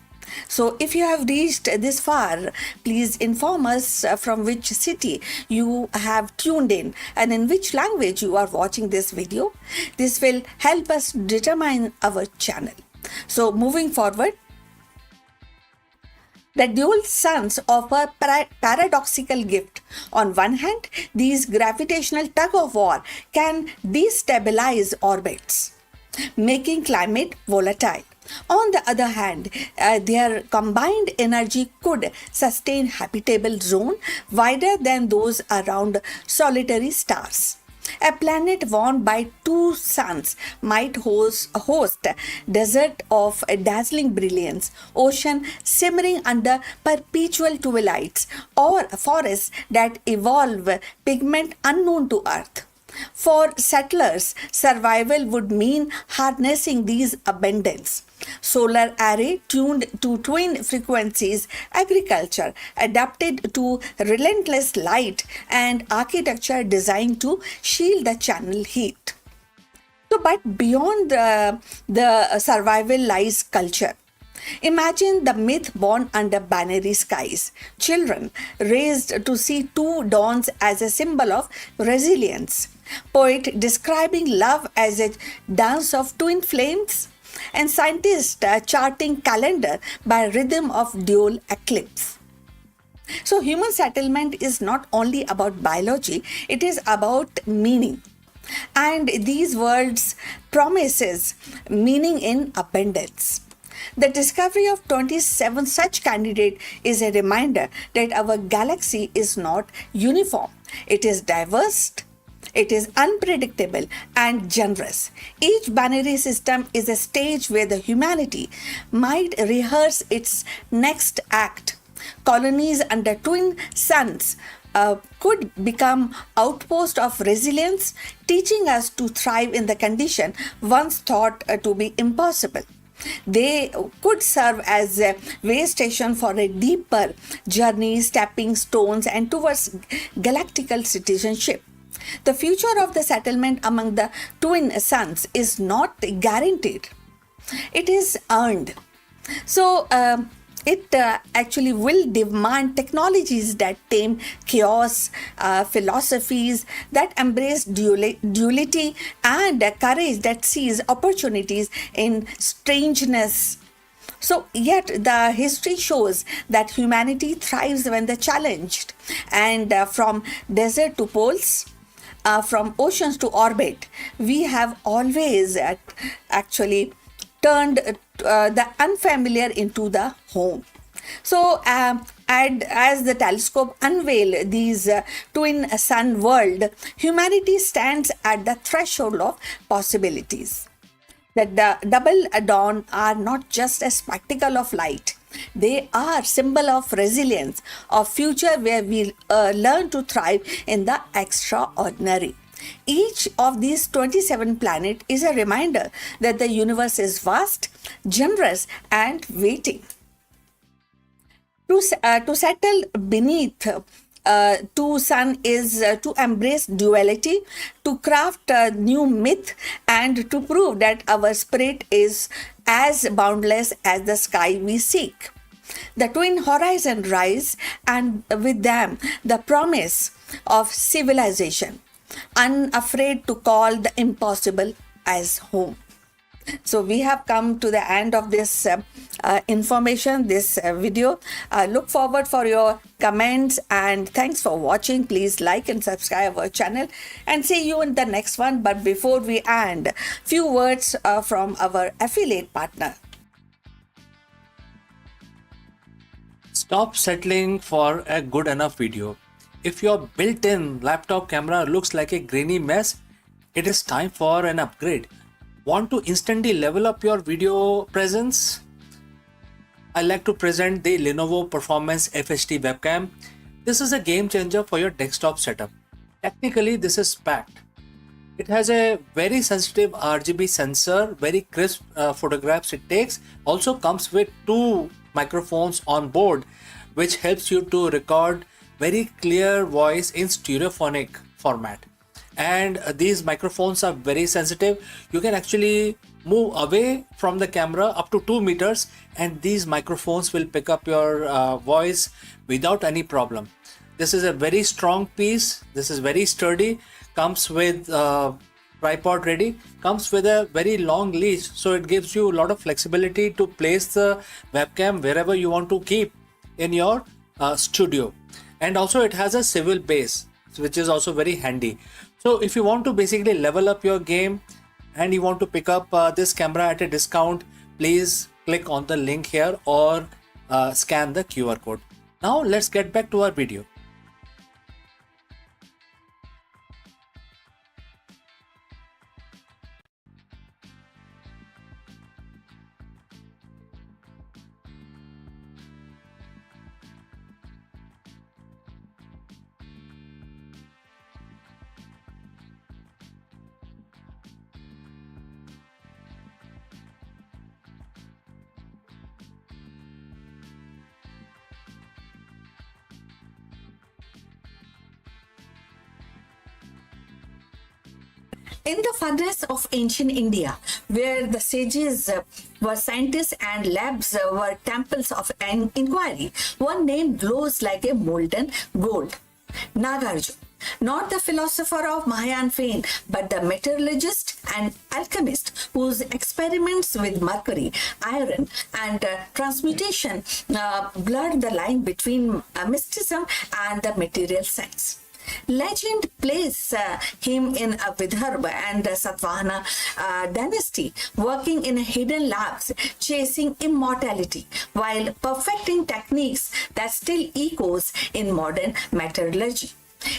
So, if you have reached this far, please inform us from which city you have tuned in and in which language you are watching this video. This will help us determine our channel. So, moving forward, the dual suns offer paradoxical gift. On one hand, these gravitational tug of war can destabilize orbits, making climate volatile. On the other hand, their combined energy could sustain habitable zone wider than those around solitary stars. A planet warmed by two suns might host desert of dazzling brilliance, ocean simmering under perpetual twilights, or forests that evolve pigment unknown to Earth. For settlers, survival would mean harnessing these abundance. Solar array tuned to twin frequencies, agriculture adapted to relentless light, and architecture designed to shield the channel heat. So, but beyond the survival lies culture. Imagine the myth born under binary skies. Children raised to see two dawns as a symbol of resilience. Poet describing love as a dance of twin flames. And scientists charting calendar by rhythm of dual eclipse. So human settlement is not only about biology, it is about meaning. And these words promises meaning in abundance. The discovery of 27 such candidates is a reminder that our galaxy is not uniform. It is diverse, it is unpredictable and generous. Each binary system is a stage where the humanity might rehearse its next act. Colonies under twin suns could become outposts of resilience, teaching us to thrive in the condition once thought to be impossible. They could serve as a way station for a deeper journey, stepping stones and towards galactical citizenship. The future of the settlement among the twin suns is not guaranteed. It is earned. So, it actually will demand technologies that tame chaos, philosophies that embrace duality, and courage that sees opportunities in strangeness. So, yet the history shows that humanity thrives when they're challenged, and from desert to poles, from oceans to orbit, we have always actually turned the unfamiliar into the home. So, and as the telescope unveil these twin sun world, humanity stands at the threshold of possibilities. The double dawn are not just a spectacle of light. They are symbol of resilience, of future where we learn to thrive in the extraordinary. Each of these 27 planets is a reminder that the universe is vast, generous, and waiting. To settle beneath two sun is to embrace duality, to craft a new myth, and to prove that our spirit is as boundless as the sky we seek. The twin horizon rise, and with them the promise of civilization, unafraid to call the impossible as home. So we have come to the end of this information, this video. Look forward for your comments, and thanks for watching. Please like and subscribe our channel, and see you in the next one. But before we end, few words from our affiliate partner. Stop settling for a good enough video. If your built-in laptop camera looks like a grainy mess, it is time for an upgrade. Want to instantly level up your video presence? I like to present the Lenovo Performance FHD webcam. This is a game changer for your desktop setup. Technically, this is packed. It has a very sensitive RGB sensor, very crisp photographs it takes. Also comes with two microphones on board, which helps you to record very clear voice in stereophonic format. And these microphones are very sensitive. You can actually move away from the camera up to 2 meters, and these microphones will pick up your voice without any problem. This is a very strong piece. This is very sturdy. Comes with tripod ready. Comes with a very long leash, so it gives you a lot of flexibility to place the webcam wherever you want to keep in your studio. And also it has a swivel base, which is also very handy. So if you want to basically level up your game and you want to pick up this camera at a discount, please click on the link here or scan the QR code. Now let's get back to our video. In the furnace of ancient India, where the sages were scientists and labs were temples of an inquiry, one name glows like a molten gold: Nagarjuna. Not the philosopher of Mahayan fame, but the metallurgist and alchemist whose experiments with mercury, iron, and transmutation blurred the line between mysticism and the material science. Legend places him in a Vidarbha and Satvahana dynasty, working in hidden labs, chasing immortality, while perfecting techniques that still echoes in modern metallurgy.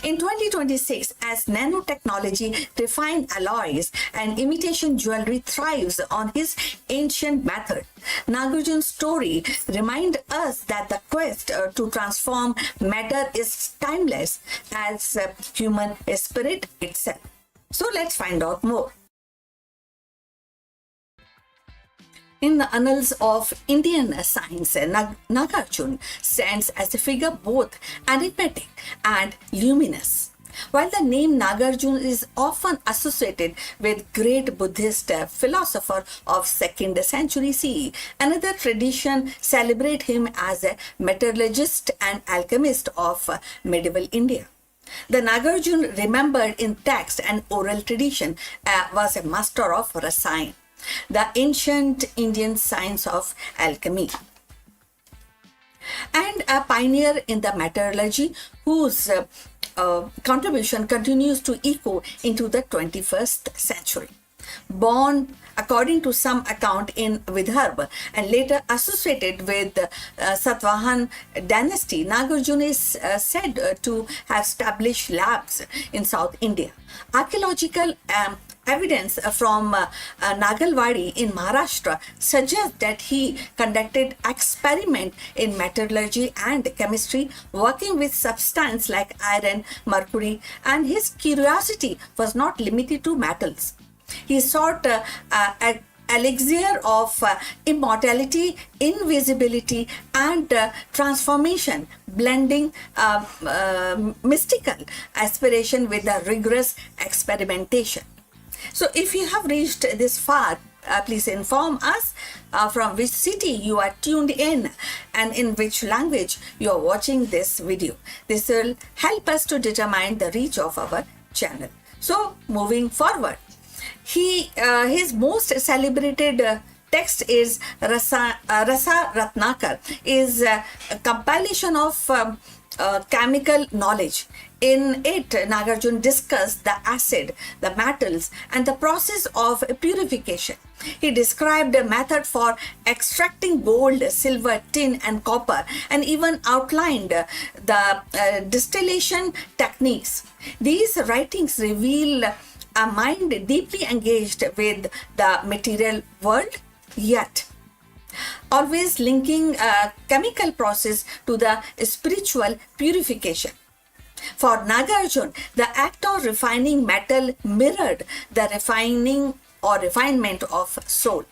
In 2026, as nanotechnology, refined alloys, and imitation jewelry thrives on his ancient method, Nagarjuna's story reminds us that the quest to transform matter is timeless as human spirit itself. So let's find out more. In the annals of Indian science, Nagarjuna stands as a figure both enigmatic and luminous. While the name Nagarjuna is often associated with great Buddhist philosopher of 2nd century CE, another tradition celebrates him as a metallurgist and alchemist of medieval India. The Nagarjuna, remembered in text and oral tradition, was a master of rasayan, the ancient Indian science of alchemy, and a pioneer in the metallurgy whose contribution continues to echo into the 21st century. Born, according to some account, in Vidarbha and later associated with Satvahan dynasty, Nagarjuna is said to have established labs in South India. Archaeological evidence from Nagalwadi in Maharashtra suggests that he conducted experiment in metallurgy and chemistry, working with substances like iron, mercury, and his curiosity was not limited to metals. He sought an elixir of immortality, invisibility, and transformation, blending mystical aspiration with a rigorous experimentation. So if you have reached this far, please inform us from which city you are tuned in and in which language you are watching this video. This will help us to determine the reach of our channel. So moving forward, his most celebrated text is Rasa Ratnakar, is a compilation of chemical knowledge. In it, Nagarjuna discussed the acid, the metals, and the process of purification. He described a method for extracting gold, silver, tin, and copper, and even outlined the distillation techniques. These writings reveal a mind deeply engaged with the material world, yet always linking a chemical process to the spiritual purification. For Nagarjuna, the act of refining metal mirrored the refining or refinement of soul.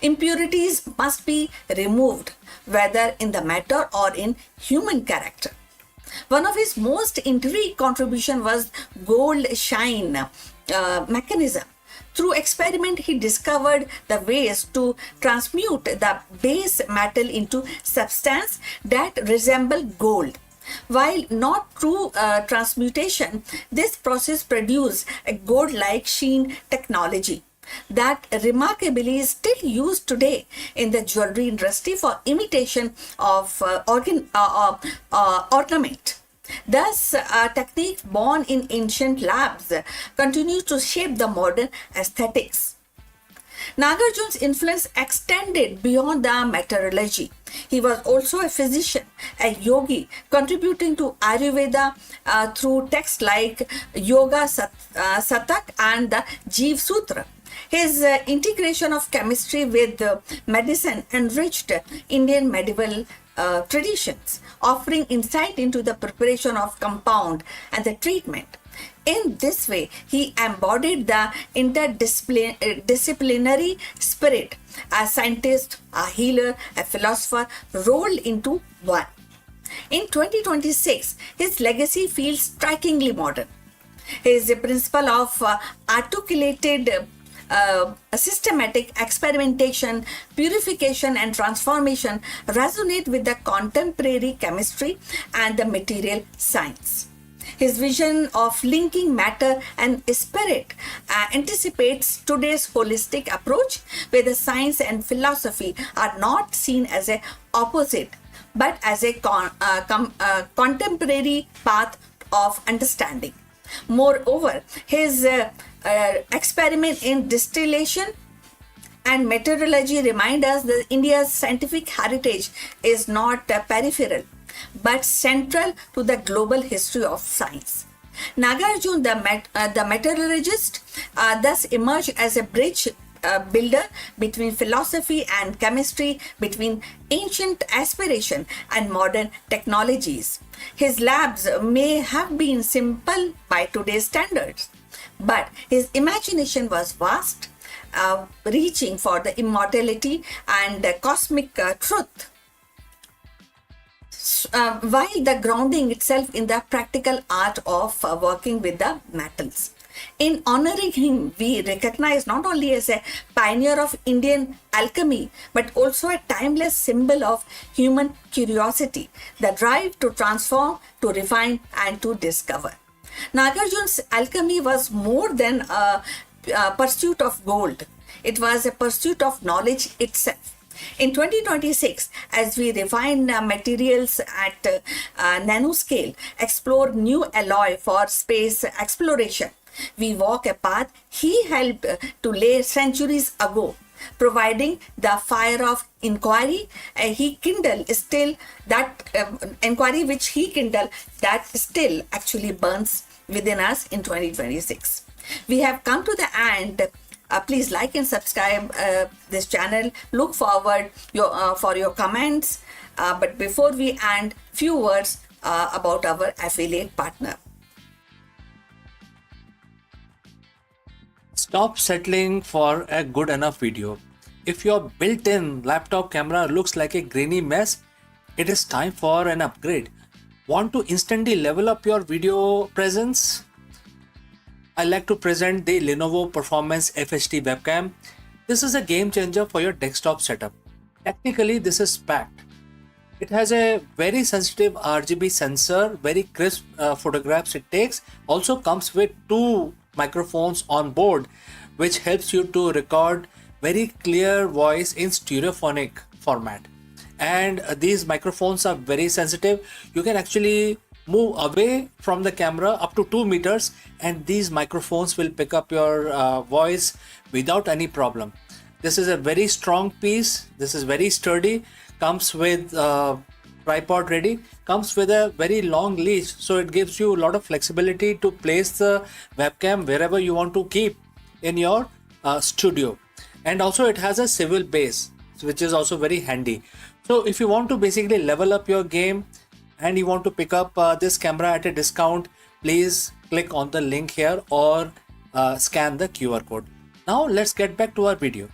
Impurities must be removed, whether in the matter or in human character. One of his most intriguing contributions was gold shine mechanism, Through experiment, he discovered the ways to transmute the base metal into substance that resemble gold. While not true transmutation, this process produced a gold-like sheen technology that remarkably is still used today in the jewelry industry for imitation of ornament. Thus, a technique born in ancient labs continues to shape the modern aesthetics. Nagarjuna's influence extended beyond the metallurgy. He was also a physician, a yogi, contributing to Ayurveda through texts like Yoga Satak and the Jeev Sutra. His integration of chemistry with medicine enriched Indian medieval traditions, offering insight into the preparation of compound and the treatment. In this way, he embodied the interdisciplinary spirit, a scientist, a healer, a philosopher, rolled into one. In 2026, his legacy feels strikingly modern. His principle of articulated systematic experimentation, purification, and transformation resonate with the contemporary chemistry and the material science. His vision of linking matter and spirit anticipates today's holistic approach, where the science and philosophy are not seen as an opposite, but as a contemporary path of understanding. Moreover, his experiment in distillation and metallurgy remind us that India's scientific heritage is not peripheral, but central to the global history of science. Nagarjuna, the metallurgist, thus emerged as a bridge builder between philosophy and chemistry, between ancient aspiration and modern technologies. His labs may have been simple by today's standards, but his imagination was vast, reaching for the immortality and the cosmic truth, while the grounding itself in the practical art of working with the metals. In honoring him, we recognize not only as a pioneer of Indian alchemy, but also a timeless symbol of human curiosity, the drive to transform, to refine, and to discover. Nagarjuna's alchemy was more than a pursuit of gold. It was a pursuit of knowledge itself. In 2026, as we refine materials at nanoscale, explore new alloy for space exploration, we walk a path he helped to lay centuries ago, providing the fire of inquiry he kindled still that inquiry which he kindled that still actually burns within us in 2026. We have come to the end. Please like and subscribe this channel. Look forward for your comments. But before we end, few words about our affiliate partner. Stop settling for a good enough video. If your built-in laptop camera looks like a grainy mess, it is time for an upgrade. Want to instantly level up your video presence? I like to present the Lenovo Performance FHD webcam. This is a game changer for your desktop setup. Technically, this is packed. It has a very sensitive RGB sensor, very crisp photographs it takes. Also comes with 2 microphones on board, which helps you to record very clear voice in stereophonic format. And these microphones are very sensitive. You can actually move away from the camera up to 2 meters and these microphones will pick up your voice without any problem. This is a very strong piece. This is very sturdy. Comes with tripod ready. Comes with a very long leash, so it gives you a lot of flexibility to place the webcam wherever you want to keep in your studio. And also it has a swivel base, which is also very handy. So if you want to basically level up your game and you want to pick up this camera at a discount, please click on the link here or scan the QR code. Now let's get back to our video.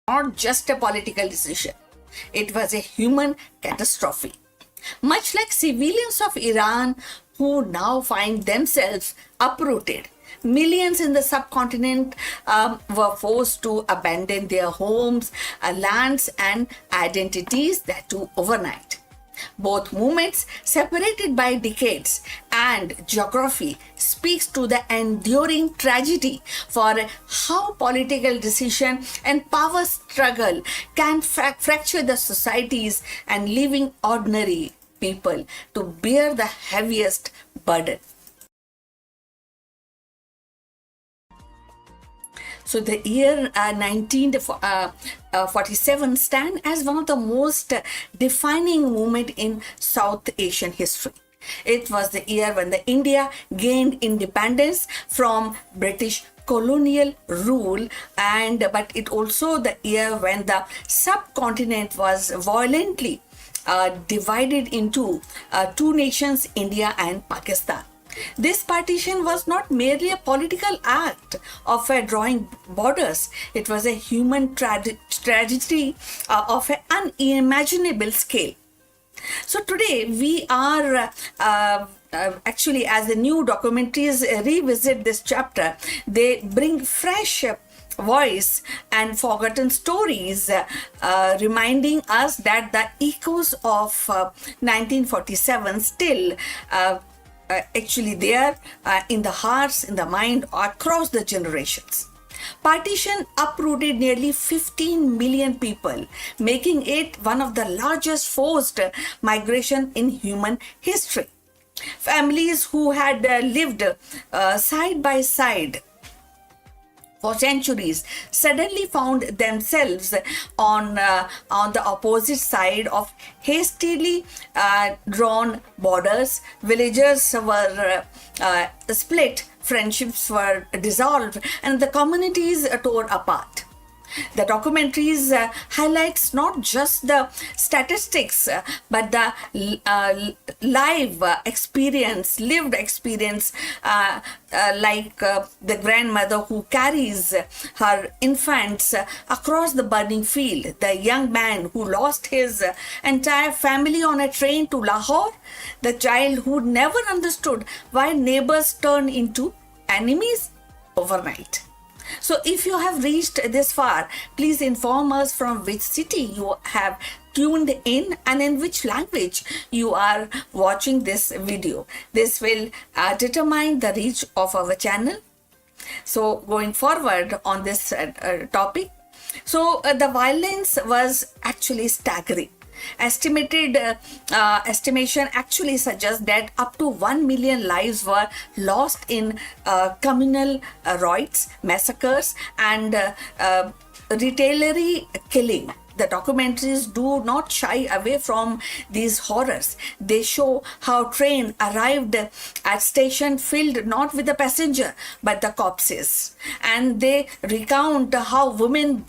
Not just a political decision, it was a human catastrophe. much like civilians of Iran who now find themselves uprooted. Millions in the subcontinent were forced to abandon their homes, lands, and identities, that too overnight. Both movements, separated by decades and geography, speaks to the enduring tragedy for how political decision and power struggle can fracture the societies and leaving ordinary people to bear the heaviest burden. So the year 1947 stands as one of the most defining moments in South Asian history. It was the year when the India gained independence from British colonial rule, but it also the year when the subcontinent was violently divided into two nations, India and Pakistan. This partition was not merely a political act of drawing borders. It was a human tragedy of an unimaginable scale. So today we are actually, as the new documentaries revisit this chapter, they bring fresh voice and forgotten stories, reminding us that the echoes of 1947 still actually there in the hearts, in the mind, across the generations. Partition uprooted nearly 15 million people, making it one of the largest forced migration in human history. Families who had lived side by side for centuries suddenly found themselves on the opposite side of hastily drawn borders. Villages were split, friendships were dissolved, and the communities tore apart. The documentaries highlights not just the statistics, but the lived experience, like the grandmother who carries her infants across the burning field, the young man who lost his entire family on a train to Lahore, the child who never understood why neighbors turn into enemies overnight. So if you have reached this far, please inform us from which city you have tuned in and in which language you are watching this video. This will determine the reach of our channel. So going forward on this topic, so the violence was actually staggering. Estimation actually suggests that up to 1 million lives were lost in communal riots, massacres, and retaliatory killing. The documentaries do not shy away from these horrors. They show how train arrived at station filled not with the passenger but the corpses, and they recount how women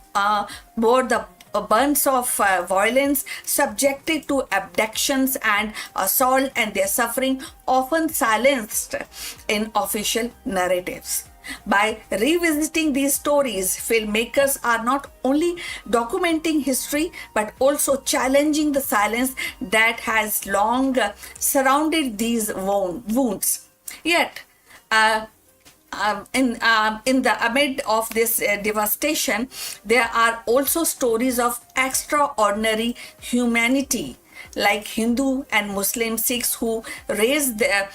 bore the burns of violence, subjected to abductions and assault, and their suffering often silenced in official narratives. By revisiting these stories, filmmakers are not only documenting history but also challenging the silence that has long surrounded these wounds. Yet, in the amid of this devastation, there are also stories of extraordinary humanity, like Hindu and Muslim Sikhs who risk their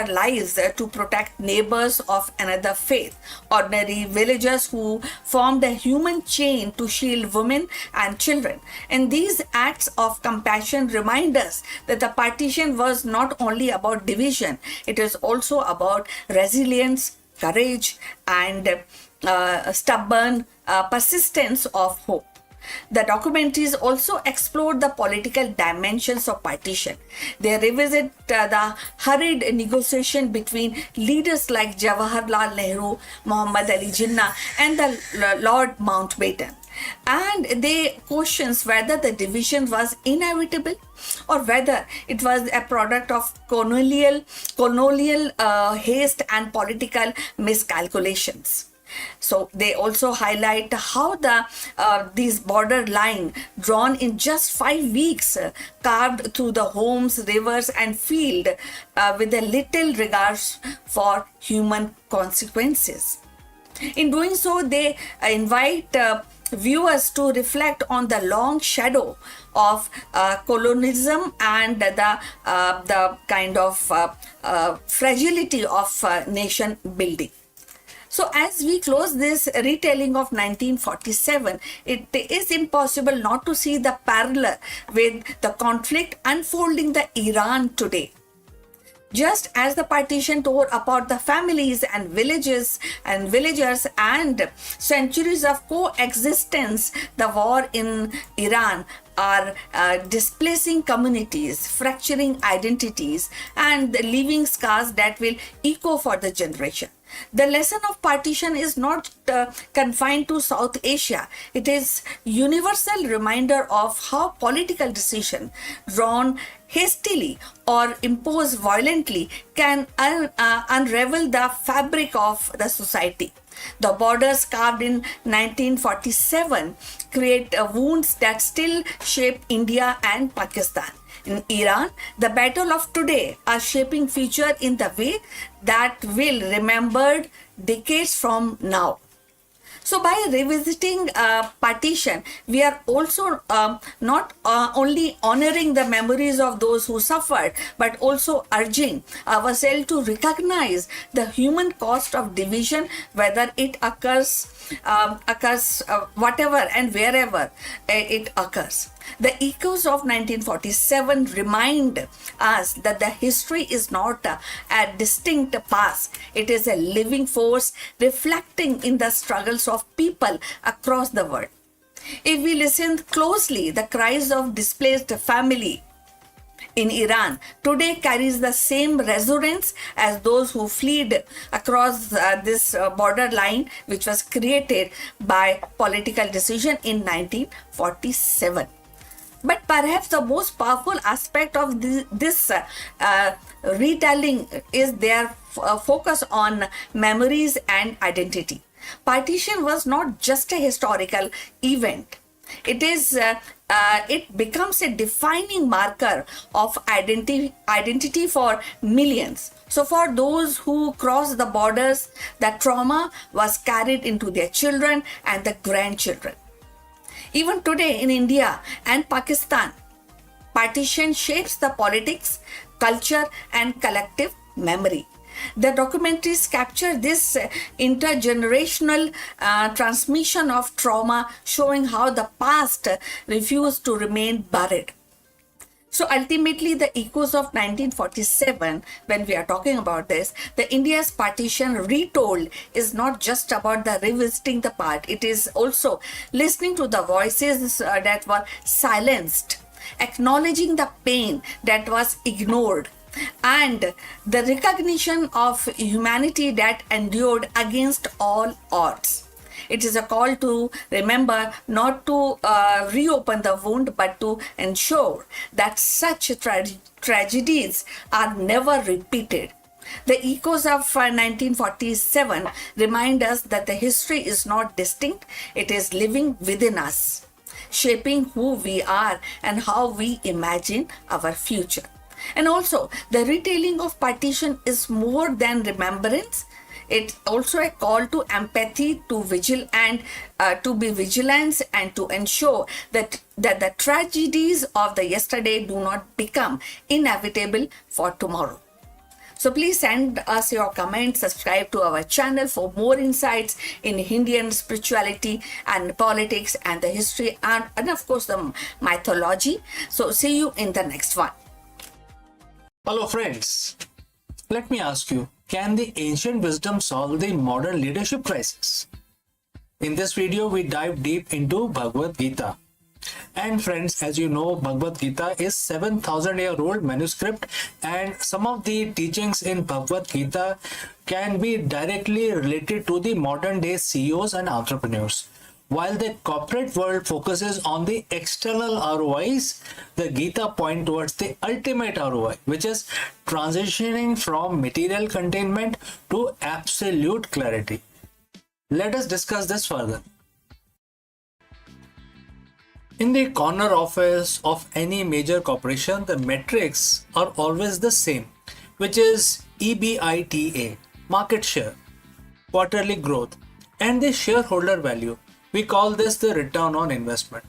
lives to protect neighbors of another faith, ordinary villagers who formed a human chain to shield women and children. And these acts of compassion remind us that the partition was not only about division, it is also about resilience, courage, and stubborn persistence of hope. The documentaries also explore the political dimensions of partition. They revisit the hurried negotiation between leaders like Jawaharlal Nehru, Muhammad Ali Jinnah, and the Lord Mountbatten. And they questions whether the division was inevitable or whether it was a product of colonial haste and political miscalculations. So they also highlight how these border line drawn in just 5 weeks, carved through the homes, rivers, and field, with a little regards for human consequences. In doing so, they invite viewers to reflect on the long shadow of colonialism and the kind of fragility of nation building. So as we close this retelling of 1947, it is impossible not to see the parallel with the conflict unfolding in Iran today. Just as the partition tore apart the families and villages and villagers and centuries of coexistence, the war in Iran are displacing communities, fracturing identities, and leaving scars that will echo for the generation. The lesson of partition is not confined to South Asia. It is universal reminder of how political decision drawn hastily or imposed violently can unravel the fabric of the society. The borders carved in 1947 create wounds that still shape India and Pakistan. In Iran, the battle of today are shaping future in the way that will remembered decades from now. So by revisiting partition, we are also not only honoring the memories of those who suffered, but also urging ourselves to recognize the human cost of division, whether it occurs whatever and wherever it occurs. The echoes of 1947 remind us that the history is not a distinct past. It is a living force reflecting in the struggles of people across the world. If we listen closely, the cries of displaced family in Iran today carries the same resonance as those who fled across this border line, which was created by political decision in 1947. But perhaps the most powerful aspect of this retelling is their focus on memories and identity. Partition was not just a historical event. It becomes a defining marker of identity for millions. So for those who cross the borders, the trauma was carried into their children and the grandchildren. Even today in India and Pakistan, partition shapes the politics, culture, and collective memory. The documentaries capture this intergenerational transmission of trauma, showing how the past refused to remain buried. So ultimately, the echoes of 1947, when we are talking about this, the India's partition retold is not just about the revisiting the part. It is also listening to the voices that were silenced, acknowledging the pain that was ignored, and the recognition of humanity that endured against all odds. It is a call to remember, not to reopen the wound, but to ensure that such tragedies are never repeated. The echoes of 1947 remind us that the history is not distinct, it is living within us, shaping who we are and how we imagine our future. And also, the retelling of partition is more than remembrance. It's also a call to empathy, to be vigilant, and to ensure that the tragedies of the yesterday do not become inevitable for tomorrow. So please send us your comments, subscribe to our channel for more insights in Indian spirituality and politics and the history and of course the mythology. So see you in the next one. Hello friends, let me ask you, can the ancient wisdom solve the modern leadership crisis? In this video, we dive deep into Bhagavad Gita. And friends, as you know, Bhagavad Gita is 7,000-year-old manuscript, and some of the teachings in Bhagavad Gita can be directly related to the modern day CEOs and entrepreneurs. While the corporate world focuses on the external ROIs, the Gita point towards the ultimate ROI, which is transitioning from material containment to absolute clarity. Let us discuss this further. In the corner office of any major corporation, the metrics are always the same, which is EBITDA, market share, quarterly growth, and the shareholder value. We call this the return on investment.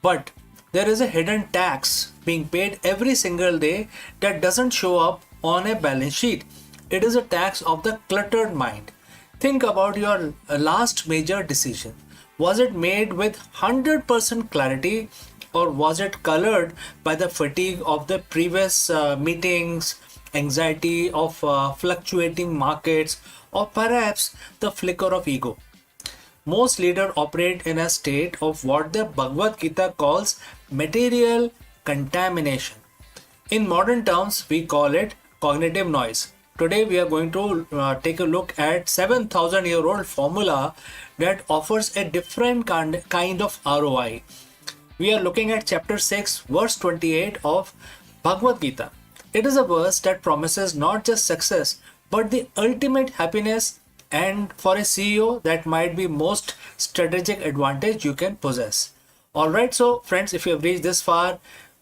But there is a hidden tax being paid every single day that doesn't show up on a balance sheet. It is a tax of the cluttered mind. Think about your last major decision. Was it made with 100% clarity, or was it colored by the fatigue of the previous meetings, anxiety of fluctuating markets, or perhaps the flicker of ego? Most leaders operate in a state of what the Bhagavad Gita calls material contamination. In modern terms, we call it cognitive noise. Today, we are going to take a look at 7,000-year-old formula that offers a different kind of ROI. We are looking at chapter 6, verse 28 of Bhagavad Gita. It is a verse that promises not just success, but the ultimate happiness, and for a CEO, that might be most strategic advantage you can possess. Alright, so friends, if you have reached this far,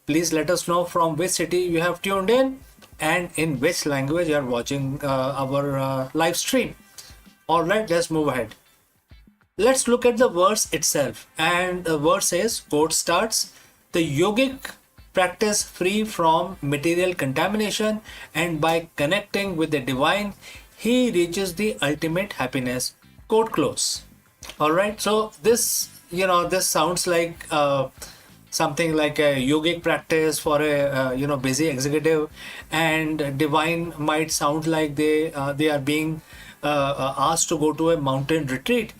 please let us know from which city you have tuned in and in which language you are watching our live stream. Alright, let's move ahead. Let's look at the verse itself. And the verse says, quote starts, the yogic practice free from material contamination, and by connecting with the divine, he reaches the ultimate happiness. Quote close. Alright, so this, this sounds like something like a yogic practice for a busy executive, and divine might sound like they are being asked to go to a mountain retreat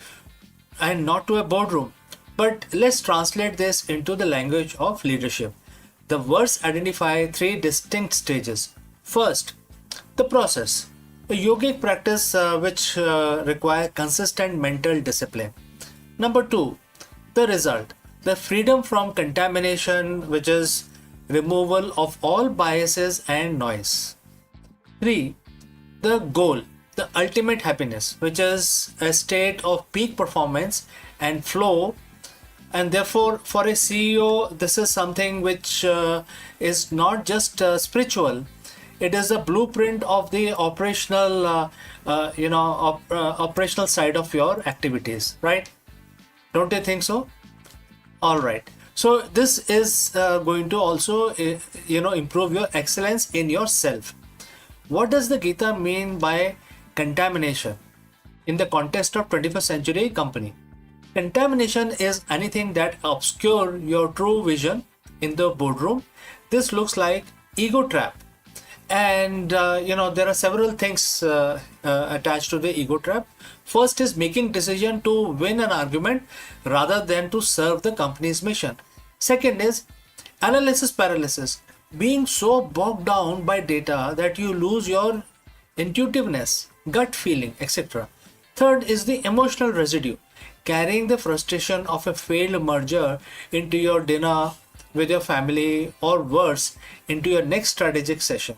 and not to a boardroom. But let's translate this into the language of leadership. The verse identifies three distinct stages. First, the process, a yogic practice which requires consistent mental discipline. Number two, the result, the freedom from contamination, which is removal of all biases and noise. 3. The goal, the ultimate happiness, which is a state of peak performance and flow. And therefore, for a CEO, this is something which is not just spiritual. It is a blueprint of the operational, operational side of your activities, right? Don't you think so? All right. So this is going to also, improve your excellence in yourself. What does the Gita mean by contamination in the context of 21st century company? Contamination is anything that obscure your true vision in the boardroom. This looks like ego trap. And there are several things attached to the ego trap. First is making decision to win an argument rather than to serve the company's mission. Second is analysis paralysis, being so bogged down by data that you lose your intuitiveness, gut feeling, etc. Third is the emotional residue, carrying the frustration of a failed merger into your dinner with your family, or worse, into your next strategic session.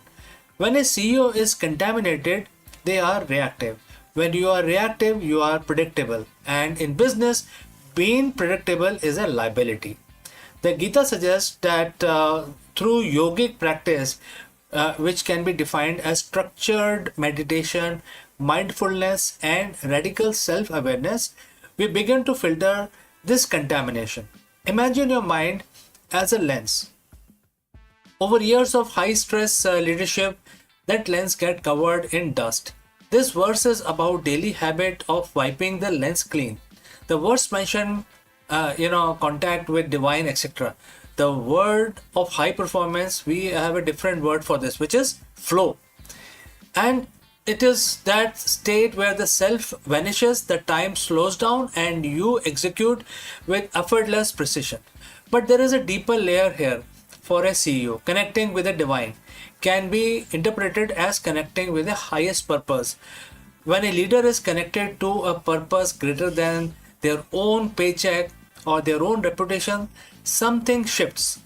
When a CEO is contaminated, they are reactive. When you are reactive, you are predictable. And in business, being predictable is a liability. The Gita suggests that through yogic practice, which can be defined as structured meditation, mindfulness, and radical self-awareness, we begin to filter this contamination. Imagine your mind as a lens. Over years of high-stress leadership, that lens gets covered in dust. This verse is about daily habit of wiping the lens clean. The verse mentioned, contact with divine, etc. The word of high performance, we have a different word for this, which is flow. And it is that state where the self vanishes, the time slows down, and you execute with effortless precision. But there is a deeper layer here. For a CEO, connecting with the divine can be interpreted as connecting with the highest purpose. When a leader is connected to a purpose greater than their own paycheck or their own reputation, something shifts.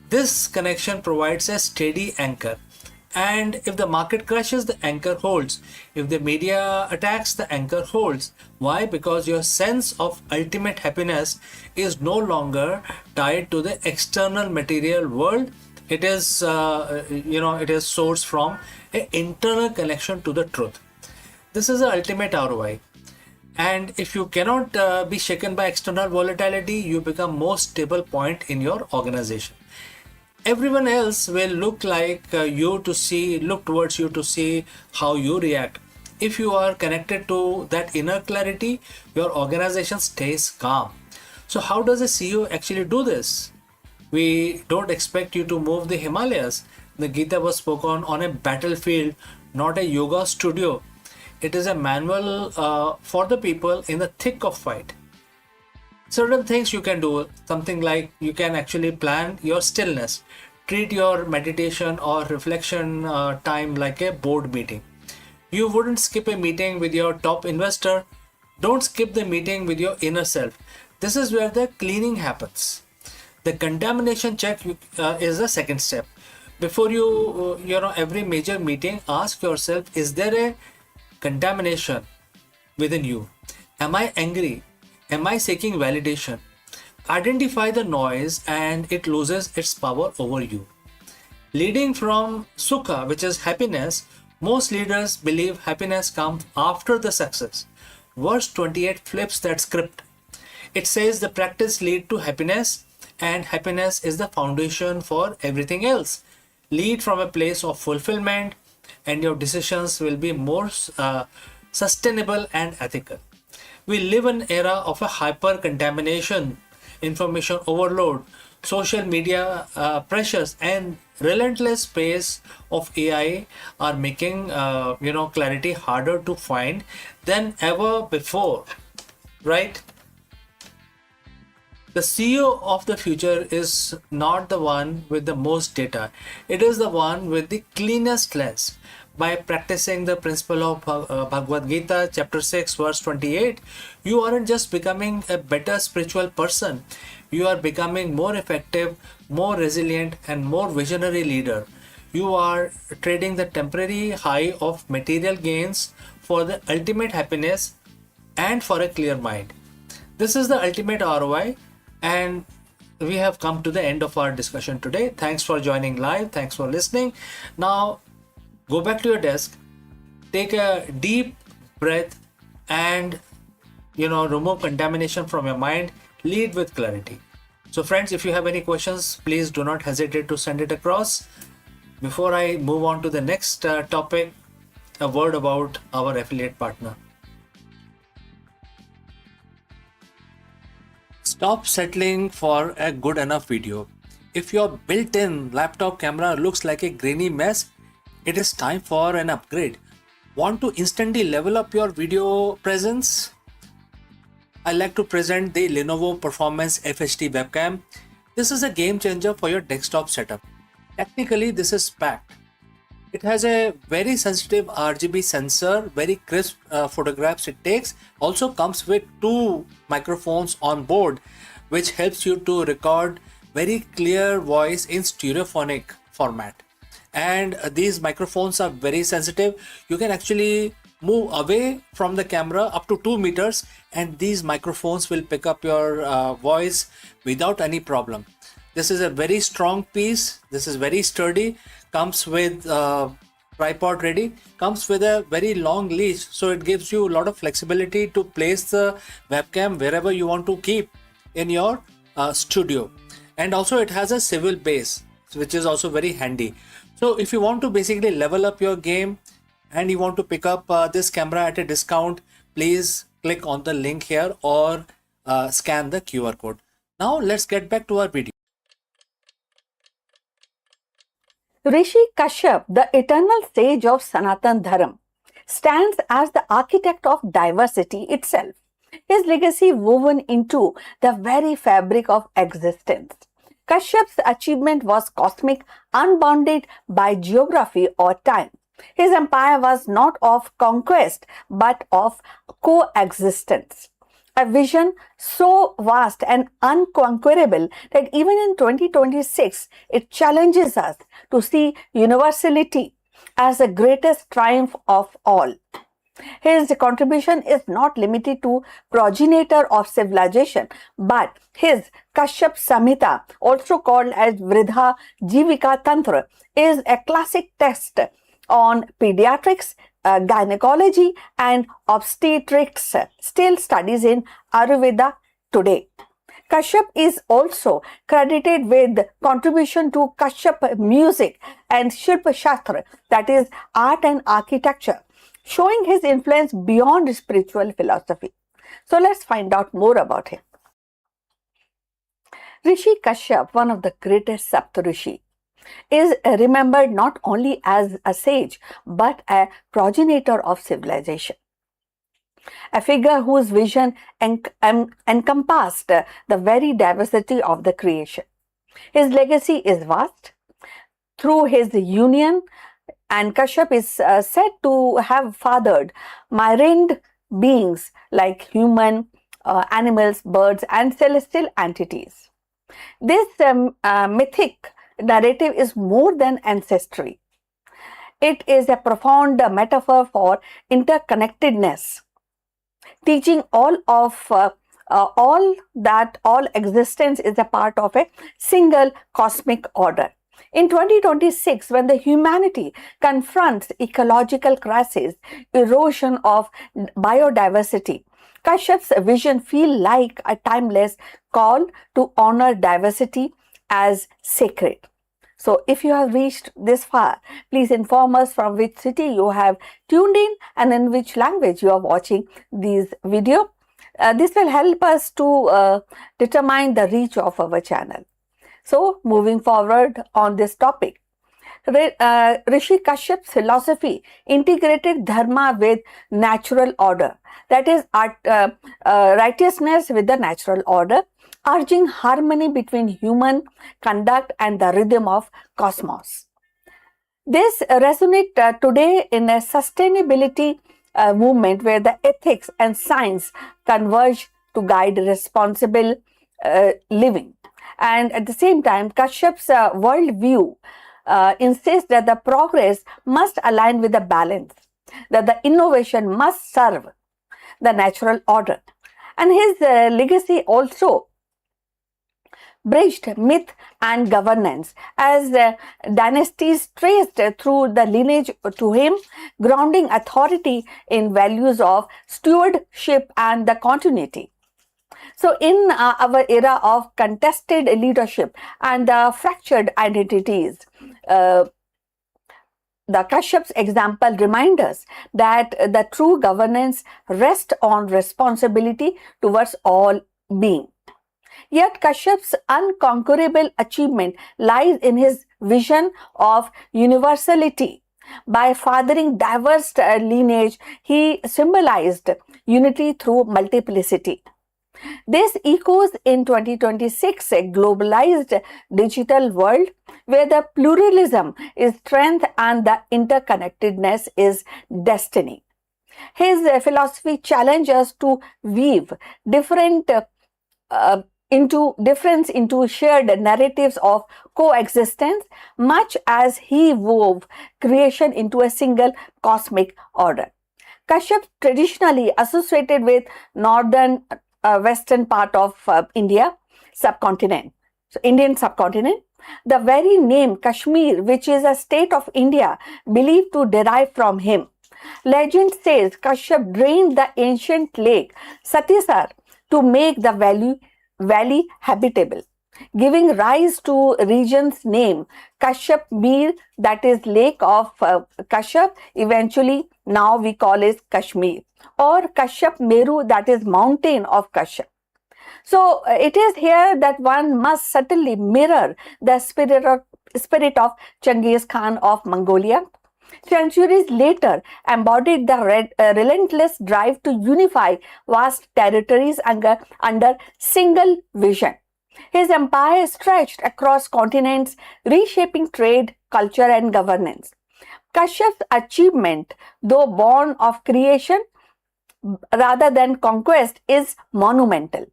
This connection provides a steady anchor. And if the market crashes, the anchor holds. If the media attacks, the anchor holds. Why? Because your sense of ultimate happiness is no longer tied to the external material world. It is, it is sourced from an internal connection to the truth. This is the ultimate ROI. And if you cannot be shaken by external volatility, you become most stable point in your organization. Everyone else will look towards you to see how you react. If you are connected to that inner clarity, your organization stays calm. So how does a CEO actually do this? We don't expect you to move the Himalayas. The Gita was spoken on a battlefield, not a yoga studio. It is a manual for the people in the thick of fight. Certain things you can do, something like you can actually plan your stillness. Treat your meditation or reflection time like a board meeting. You wouldn't skip a meeting with your top investor. Don't skip the meeting with your inner self. This is where the cleaning happens. The contamination check is the second step. Before every major meeting, ask yourself, is there a contamination within you? Am I angry? Am I seeking validation? Identify the noise and it loses its power over you. Leading from sukha, which is happiness, most leaders believe happiness comes after the success. Verse 28 flips that script. It says the practice leads to happiness, and happiness is the foundation for everything else. Lead from a place of fulfillment, and your decisions will be more sustainable and ethical. We live in an era of a hyper contamination, information overload, social media pressures, and relentless pace of AI are making clarity harder to find than ever before, right? The CEO of the future is not the one with the most data. It is the one with the cleanest lens. By practicing the principle of Bhagavad Gita, chapter 6, verse 28, you aren't just becoming a better spiritual person. You are becoming more effective, more resilient, and more visionary leader. You are trading the temporary high of material gains for the ultimate happiness and for a clear mind. This is the ultimate ROI, and we have come to the end of our discussion today. Thanks for joining live. Thanks for listening. Now, go back to your desk, take a deep breath, and remove contamination from your mind. Lead with clarity. So friends, if you have any questions, please do not hesitate to send it across. Before I move on to the next topic, a word about our affiliate partner. Stop settling for a good enough video. If your built-in laptop camera looks like a grainy mess, it is time for an upgrade. Want to instantly level up your video presence? I like to present the Lenovo Performance FHD webcam. This is a game changer for your desktop setup. Technically, this is packed. It has a very sensitive RGB sensor, very crisp photographs it takes. Also comes with 2 microphones on board, which helps you to record very clear voice in stereophonic format. And these microphones are very sensitive. You can actually move away from the camera up to 2 meters, and these microphones will pick up your voice without any problem. This is a very strong piece. This is very sturdy. Comes with tripod ready. Comes with a very long leash, so it gives you a lot of flexibility to place the webcam wherever you want to keep in your studio. And also it has a swivel base, which is also very handy. So if you want to basically level up your game and you want to pick up this camera at a discount, please click on the link here or scan the QR code. Now let's get back to our video. Rishi Kashyap, the eternal sage of Sanatan Dharma, stands as the architect of diversity itself. His legacy woven into the very fabric of existence. Kashyap's achievement was cosmic, unbounded by geography or time. His empire was not of conquest but of coexistence. A vision so vast and unconquerable that even in 2026, it challenges us to see universality as the greatest triumph of all. His contribution is not limited to progenitor of civilization, but his Kashyap Samhita, also called as Vridha Jivika Tantra, is a classic text on pediatrics, gynecology and obstetrics, still studies in Ayurveda today. Kashyap is also credited with contribution to Kashyap music and Shilpa Shastra, that is art and architecture, showing his influence beyond spiritual philosophy. So let's find out more about him. Rishi Kashyap, one of the greatest Saptarishi, is remembered not only as a sage but a progenitor of civilization, a figure whose vision encompassed the very diversity of the creation. His legacy is vast. Through his union, and Kashyap is said to have fathered myriad beings like human, animals, birds and celestial entities. This mythic narrative is more than ancestry. It is a profound metaphor for interconnectedness, teaching all existence is a part of a single cosmic order. In 2026, when the humanity confronts ecological crisis, erosion of biodiversity, Kashyap's vision feels like a timeless call to honor diversity as sacred. So if you have reached this far, please inform us from which city you have tuned in and in which language you are watching this video. This will help us to determine the reach of our channel. So moving forward on this topic, Rishi Kashyap's philosophy integrated dharma with natural order, that is righteousness with the natural order, urging harmony between human conduct and the rhythm of cosmos. This resonates today in a sustainability movement where the ethics and science converge to guide responsible living. And at the same time, Kashyap's worldview insists that the progress must align with the balance, that the innovation must serve the natural order. And his legacy also bridged myth and governance, as dynasties traced through the lineage to him, grounding authority in values of stewardship and the continuity. So in our era of contested leadership and fractured identities, the Kashyap's example reminds us that the true governance rests on responsibility towards all being. Yet Kashyap's unconquerable achievement lies in his vision of universality. By fathering diverse lineage, he symbolized unity through multiplicity. This echoes in 2026, a globalized digital world where the pluralism is strength and the interconnectedness is destiny. His philosophy challenges us to weave difference into shared narratives of coexistence, much as he wove creation into a single cosmic order. Kashyap, traditionally associated with northern western part of Indian subcontinent, the very name Kashmir, which is a state of India, believed to derive from him. Legend says Kashyap drained the ancient lake Satisar to make the valley habitable, giving rise to region's name Kashyap Mir, that is lake of Kashyap, eventually now we call it Kashmir, or Kashyap Meru, that is mountain of Kashyap. So it is here that one must certainly mirror the spirit of Genghis Khan of Mongolia. Centuries later, embodied the relentless drive to unify vast territories under single vision. His empire stretched across continents, reshaping trade, culture, and governance. Kashyap's achievement, though born of creation rather than conquest, is monumental.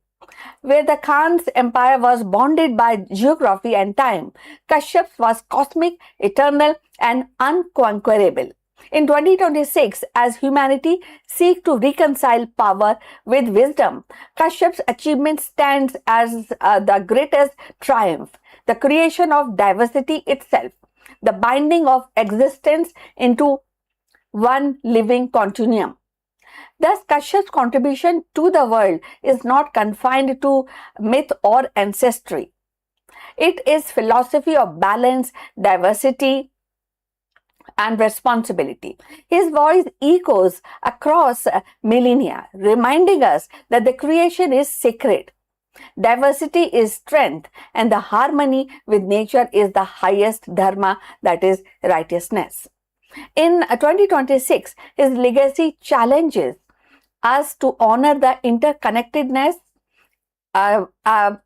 Where the Khan's empire was bounded by geography and time, Kashyap's was cosmic, eternal, and unconquerable. In 2026, as humanity seeks to reconcile power with wisdom, Kashyap's achievement stands as the greatest triumph, the creation of diversity itself, the binding of existence into one living continuum. Thus, Kashyap's contribution to the world is not confined to myth or ancestry. It is philosophy of balance, diversity, and responsibility. His voice echoes across millennia, reminding us that the creation is sacred. Diversity is strength, and the harmony with nature is the highest dharma, that is righteousness. In 2026, his legacy challenges us to honor the interconnectedness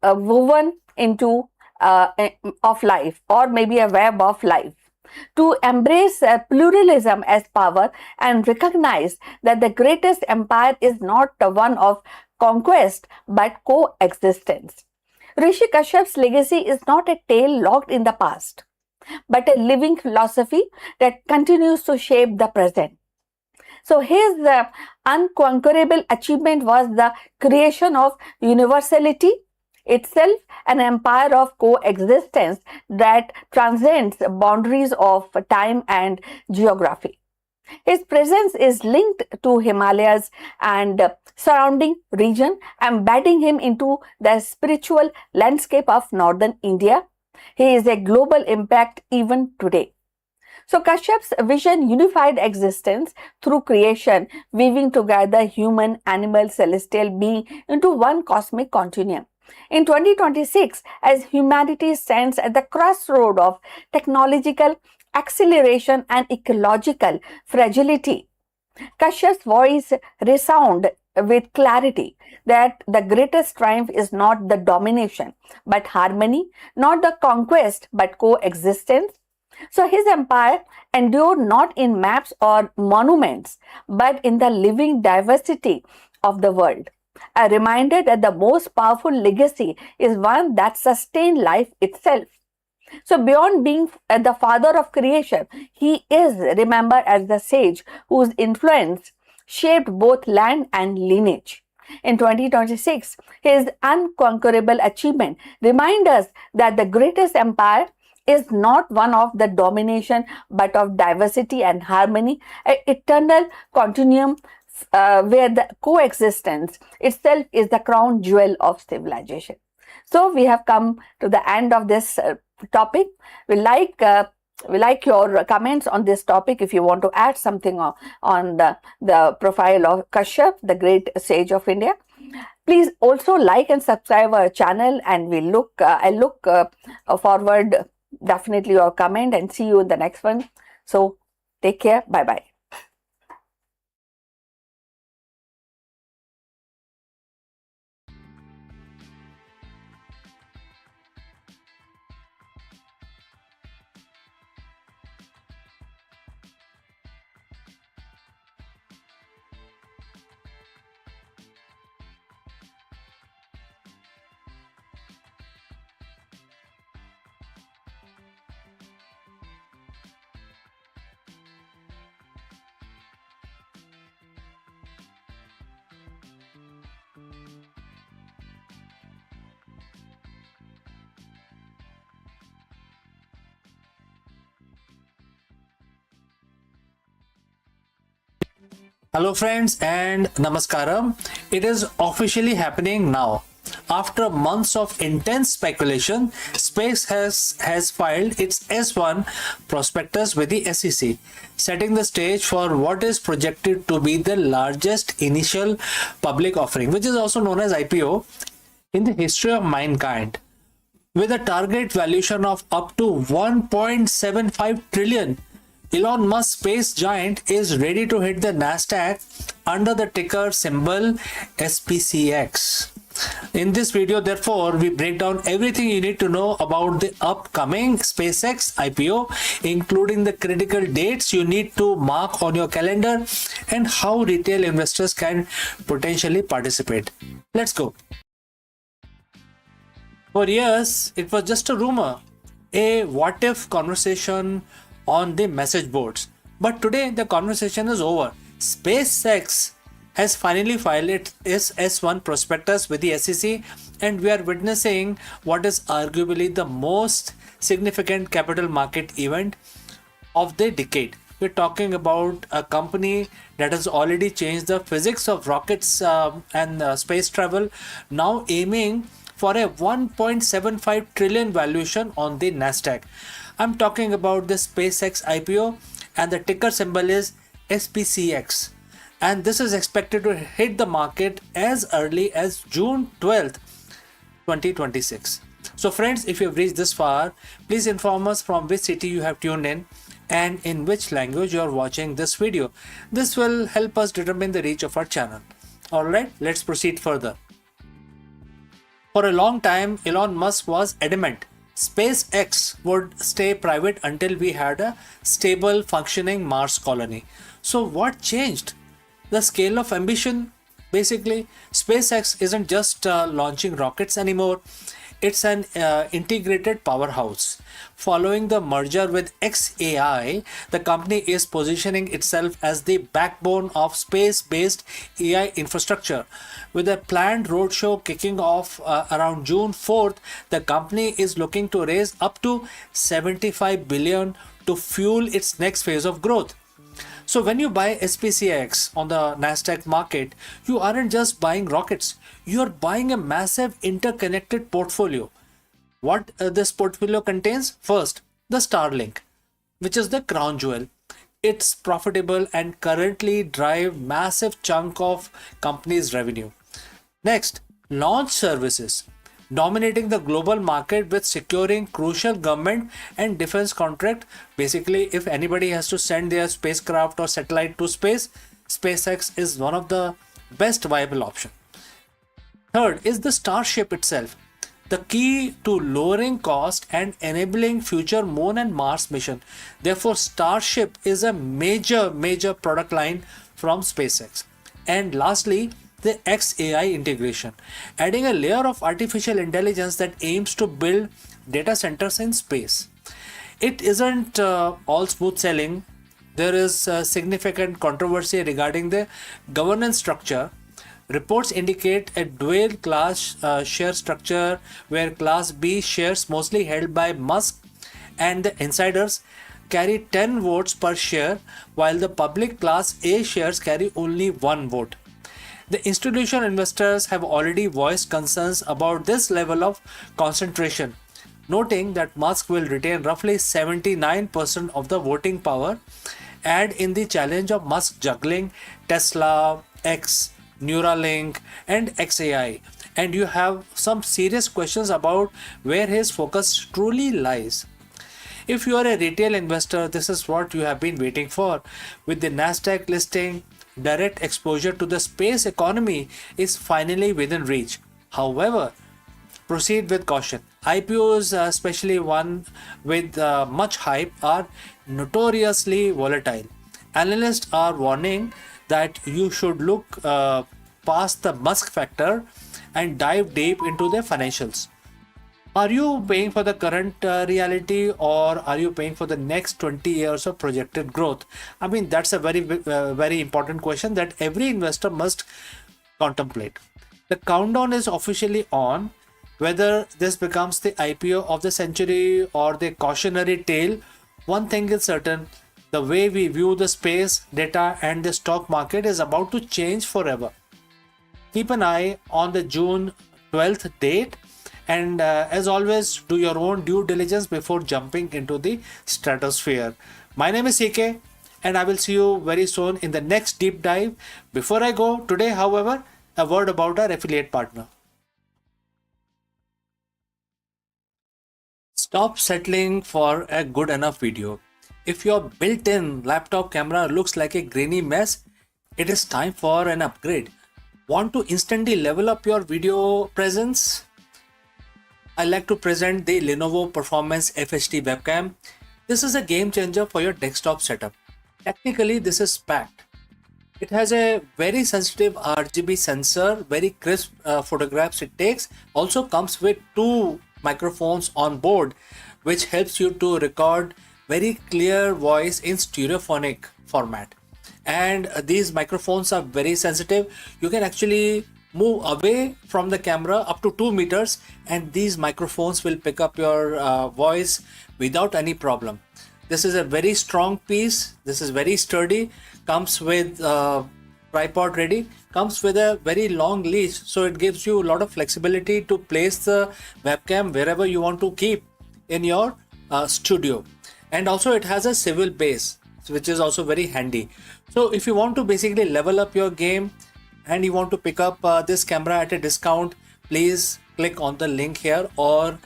woven into of life, or maybe a web of life, to embrace pluralism as power and recognize that the greatest empire is not the one of conquest but coexistence. Rishi Kashyap's legacy is not a tale locked in the past, but a living philosophy that continues to shape the present. So his unconquerable achievement was the creation of universality itself, an empire of coexistence that transcends boundaries of time and geography. His presence is linked to Himalayas and surrounding region, embedding him into the spiritual landscape of northern India. He is a global impact even today. So Kashyap's vision unified existence through creation, weaving together human, animal, celestial being into one cosmic continuum. In 2026, as humanity stands at the crossroad of technological acceleration and ecological fragility, Kashyap's voice resounds with clarity that the greatest triumph is not the domination but harmony, not the conquest but coexistence. So his empire endured not in maps or monuments but in the living diversity of the world. A reminder that the most powerful legacy is one that sustains life itself. So beyond being the father of creation, he is remembered as the sage whose influence shaped both land and lineage. In 2026, his unconquerable achievement reminds us that the greatest empire is not one of the domination but of diversity and harmony, an eternal continuum where the coexistence itself is the crown jewel of civilization. So we have come to the end of this topic. We like your comments on this topic. If you want to add something on the profile of Kashyap, the great sage of India, please also like and subscribe our channel, and I look forward definitely your comment, and see you in the next one. So take care. Bye bye. Hello friends and namaskaram. It is officially happening now. After months of intense speculation, Space has filed its S1 prospectus with the SEC, setting the stage for what is projected to be the largest initial public offering, which is also known as IPO, in the history of mankind. With a target valuation of up to 1.75 trillion, Elon Musk's space giant is ready to hit the Nasdaq under the ticker symbol SPCX. In this video, therefore, we break down everything you need to know about the upcoming SpaceX IPO, including the critical dates you need to mark on your calendar and how retail investors can potentially participate. Let's go. For years, it was just a rumor, a what if conversation on the message boards. But today, the conversation is over. SpaceX has finally filed its S1 prospectus with the SEC, and we are witnessing what is arguably the most significant capital market event of the decade. We're talking about a company that has already changed the physics of rockets and space travel, now aiming for a 1.75 trillion valuation on the Nasdaq. I'm talking about the SpaceX IPO, and the ticker symbol is SPCX. And this is expected to hit the market as early as June 12th, 2026. So friends, if you have reached this far, please inform us from which city you have tuned in and in which language you are watching this video. This will help us determine the reach of our channel. Alright, let's proceed further. For a long time, Elon Musk was adamant SpaceX would stay private until we had a stable, functioning Mars colony. So what changed? The scale of ambition. Basically, SpaceX isn't just launching rockets anymore. It's an integrated powerhouse. Following the merger with XAI, the company is positioning itself as the backbone of space-based AI infrastructure. With a planned roadshow kicking off around June 4th, the company is looking to raise up to 75 billion to fuel its next phase of growth. So when you buy SPCX on the Nasdaq market, you aren't just buying rockets, you're buying a massive interconnected portfolio. What this portfolio contains? First, the Starlink, which is the crown jewel. It's profitable and currently drive massive chunk of company's revenue. Next, launch services, dominating the global market with securing crucial government and defense contract. Basically, if anybody has to send their spacecraft or satellite to space, SpaceX is one of the best viable option. Third is the Starship itself, the key to lowering cost and enabling future Moon and Mars mission. Therefore, Starship is a major product line from SpaceX. And lastly, the XAI integration, adding a layer of artificial intelligence that aims to build data centers in space. It isn't all smooth sailing. There is significant controversy regarding the governance structure. Reports indicate a dual class share structure where Class B shares, mostly held by Musk and the insiders, carry 10 votes per share, while the public Class A shares carry only 1 vote. The institutional investors have already voiced concerns about this level of concentration, noting that Musk will retain roughly 79% of the voting power. Add in the challenge of Musk juggling Tesla, X, Neuralink, and XAI, and you have some serious questions about where his focus truly lies. If you are a retail investor, this is what you have been waiting for. With the Nasdaq listing, direct exposure to the space economy is finally within reach. However, proceed with caution. IPOs, especially one with much hype, are notoriously volatile. Analysts are warning that you should look past the Musk factor and dive deep into their financials. Are you paying for the current reality, or are you paying for the next 20 years of projected growth? I mean, that's a very important question that every investor must contemplate. The countdown is officially on. Whether this becomes the IPO of the century or the cautionary tale, one thing is certain: the way we view the space, data, and the stock market is about to change forever. Keep an eye on the June 12th date. And as always, do your own due diligence before jumping into the stratosphere. My name is CK, and I will see you very soon in the next deep dive. Before I go today, however, a word about our affiliate partner. Stop settling for a good enough video. If your built-in laptop camera looks like a grainy mess, it is time for an upgrade. Want to instantly level up your video presence? I like to present the Lenovo Performance FHD webcam. This is a game changer for your desktop setup. Technically, this is packed. It has a very sensitive RGB sensor, very crisp photographs it takes. Also comes with two microphones on board, which helps you to record very clear voice in stereophonic format. And these microphones are very sensitive. You can actually move away from the camera up to 2 meters, and these microphones will pick up your voice without any problem. This is a very strong piece. This is very sturdy. Comes with tripod ready. Comes with a very long leash, so it gives you a lot of flexibility to place the webcam wherever you want to keep in your studio. And also it has a swivel base, which is also very handy. So if you want to basically level up your game and you want to pick up this camera at a discount, please click on the link here or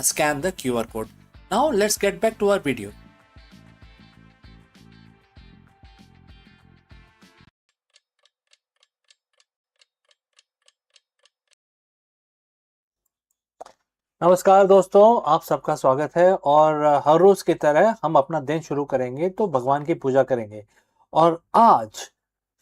scan the QR code. Now let's get back to our video. नमस्कार दोस्तों, आप सबका स्वागत है। और हर रोज की तरह हम अपना दिन शुरू करेंगे तो भगवान की पूजा करेंगे। और आज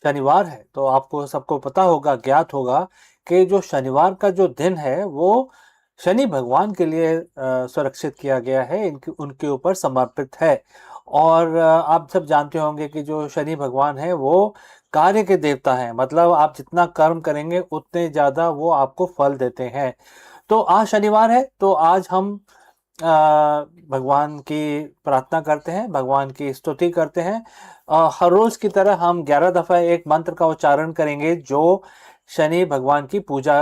शनिवार है, तो आपको सबको पता होगा, ज्ञात होगा कि जो शनिवार का जो दिन है वो शनि भगवान के लिए सुरक्षित किया गया है, उनके ऊपर समर्पित है। और आप सब जानते होंगे कि जो शनि भगवान है वो कार्य के देवता हैं, मतलब आप जितना कर्म करेंगे उतने ज़्यादा वो आपको फल देते हैं। तो आज शनिवार है, तो आज हम भगवान की प्रार्थना करते हैं, भगवान की स्तुति करते हैं। हर रोज की तरह हम 11 दफा एक मंत्र का उच्चारण करेंगे जो शनि भगवान की पूजा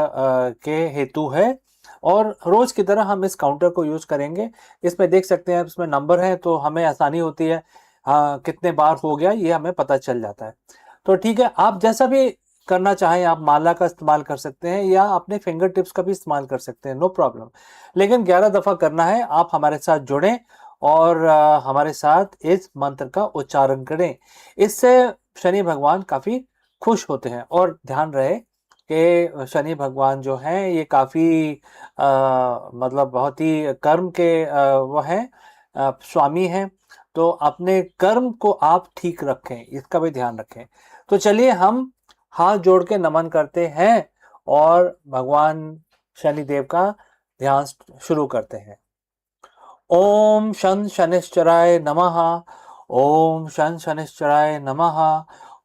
के हेतु है। और रोज की तरह हम इस काउंटर को यूज करेंगे। इसमें देख सकते हैं, इसमें नंबर है, तो हमें आसानी होती है कितने बार हो गया ये हमें पता चल जाता है। तो ठीक है, आप जैसा भी करना चाहें, आप माला का इस्तेमाल कर सकते हैं या अपने फिंगर टिप्स का भी इस्तेमाल कर सकते हैं, नो प्रॉब्लम। लेकिन 11 दफा करना है। आप हमारे साथ जुड़ें और हमारे साथ इस मंत्र का उच्चारण करें। इससे शनि भगवान काफी खुश होते हैं। और ध्यान रहे कि शनि भगवान जो हैं ये काफी मतलब बहुत ही कर्म के वो हैं, स्वामी हैं। तो अपने कर्म को आप ठीक रखें, इसका भी ध्यान रखें। तो चलिए हम हाथ जोड़ के नमन करते हैं और भगवान शनिदेव का ध्यान शुरू करते हैं। ओम शन शनिश्चराय नमः। ओम शन शनिश्चराय नमः।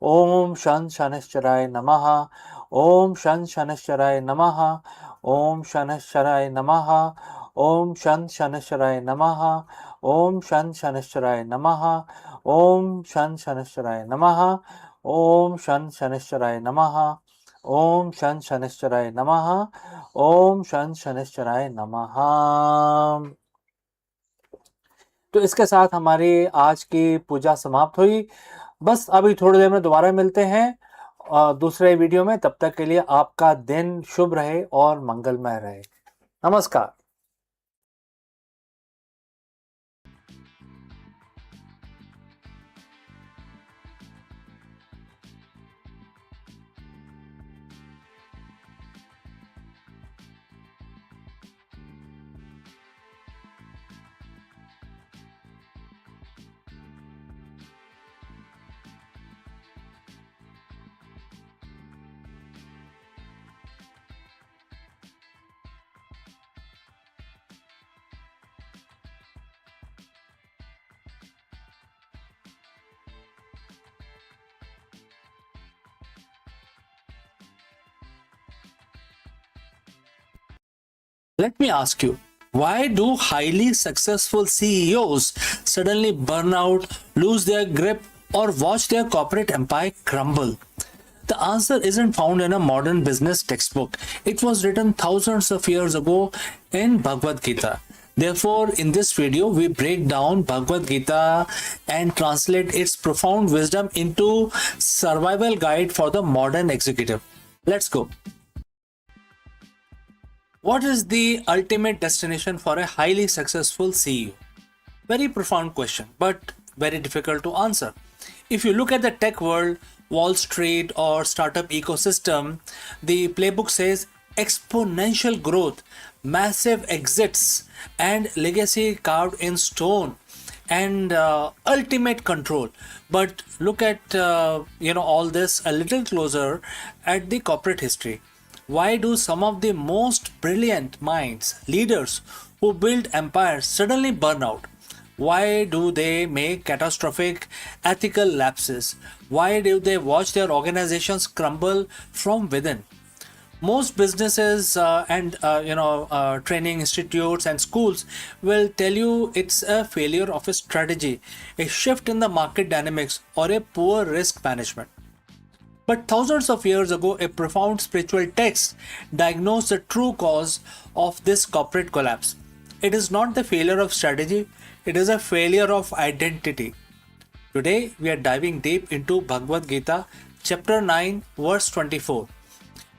ओम शन शनिश्चराय नमः। ओम शन शनिश्चराय नमः। ओम शनिश्चराय नमः। ओम शन शनिश्चराय नमः। ओम शन शनिश्चराय नमः। ओम शन शनिश्चराय नमः। ओम शन शनिश्चराय नमः। ओम शन शनिश्चराय नमः। ओम शन शनिश्चराय नमः। तो इसके साथ हमारी आज की पूजा समाप्त हुई। बस अभी थोड़ी देर में दोबारा मिलते हैं दूसरे वीडियो में। तब तक के लिए आपका दिन शुभ रहे और मंगलमय रहे। नमस्कार। Let me ask you, why do highly successful CEOs suddenly burn out, lose their grip, or watch their corporate empire crumble? The answer isn't found in a modern business textbook. It was written thousands of years ago in Bhagavad Gita. Therefore, in this video, we break down Bhagavad Gita and translate its profound wisdom into survival guide for the modern executive. Let's go. What is the ultimate destination for a highly successful CEO? Very profound question, but very difficult to answer. If you look at the tech world, Wall Street or startup ecosystem, the playbook says exponential growth, massive exits, and legacy carved in stone. and ultimate control. But look at all this a little closer at the corporate history. Why do some of the most brilliant minds, leaders who build empires, suddenly burn out? Why do they make catastrophic ethical lapses? Why do they watch their organizations crumble from within? Most businesses and training institutes and schools will tell you it's a failure of a strategy, a shift in the market dynamics, or a poor risk management. But thousands of years ago, a profound spiritual text diagnosed the true cause of this corporate collapse. It is not the failure of strategy, it is a failure of identity. Today, we are diving deep into Bhagavad Gita, chapter 9, verse 24.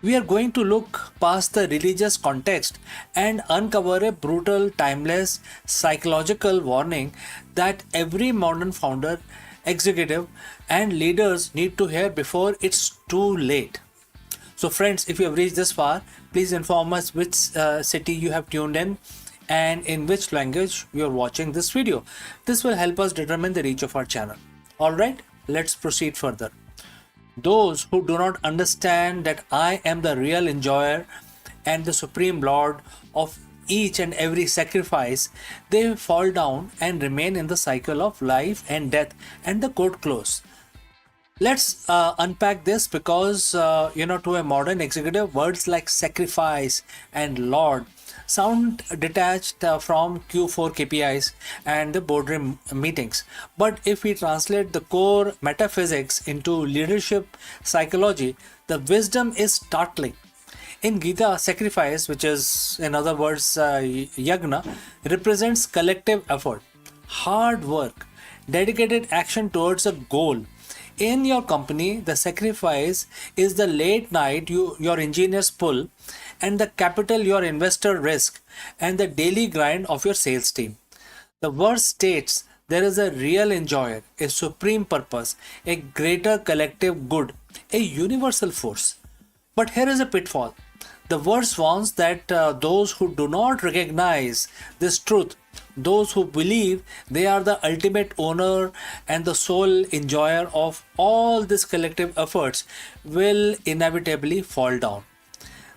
We are going to look past the religious context and uncover a brutal, timeless, psychological warning that every modern founder, executive, and leaders need to hear before it's too late. So, friends, if you have reached this far, please inform us which city you have tuned in and in which language you are watching this video. This will help us determine the reach of our channel. Alright, let's proceed further. Those who do not understand that I am the real enjoyer and the supreme lord of each and every sacrifice, they fall down and remain in the cycle of life and death. And the quote close. Let's unpack this because, to a modern executive, words like sacrifice and lord sound detached from Q4 KPIs and the boardroom meetings. But if we translate the core metaphysics into leadership psychology, the wisdom is startling. In Gita, sacrifice, which is in other words yagna, represents collective effort, hard work, dedicated action towards a goal. In your company, the sacrifice is the late night your engineers pull, and the capital your investor risk, and the daily grind of your sales team. The verse states there is a real enjoyer, a supreme purpose, a greater collective good, a universal force. But here is a pitfall. The verse warns that those who do not recognize this truth, those who believe they are the ultimate owner and the sole enjoyer of all these collective efforts, will inevitably fall down.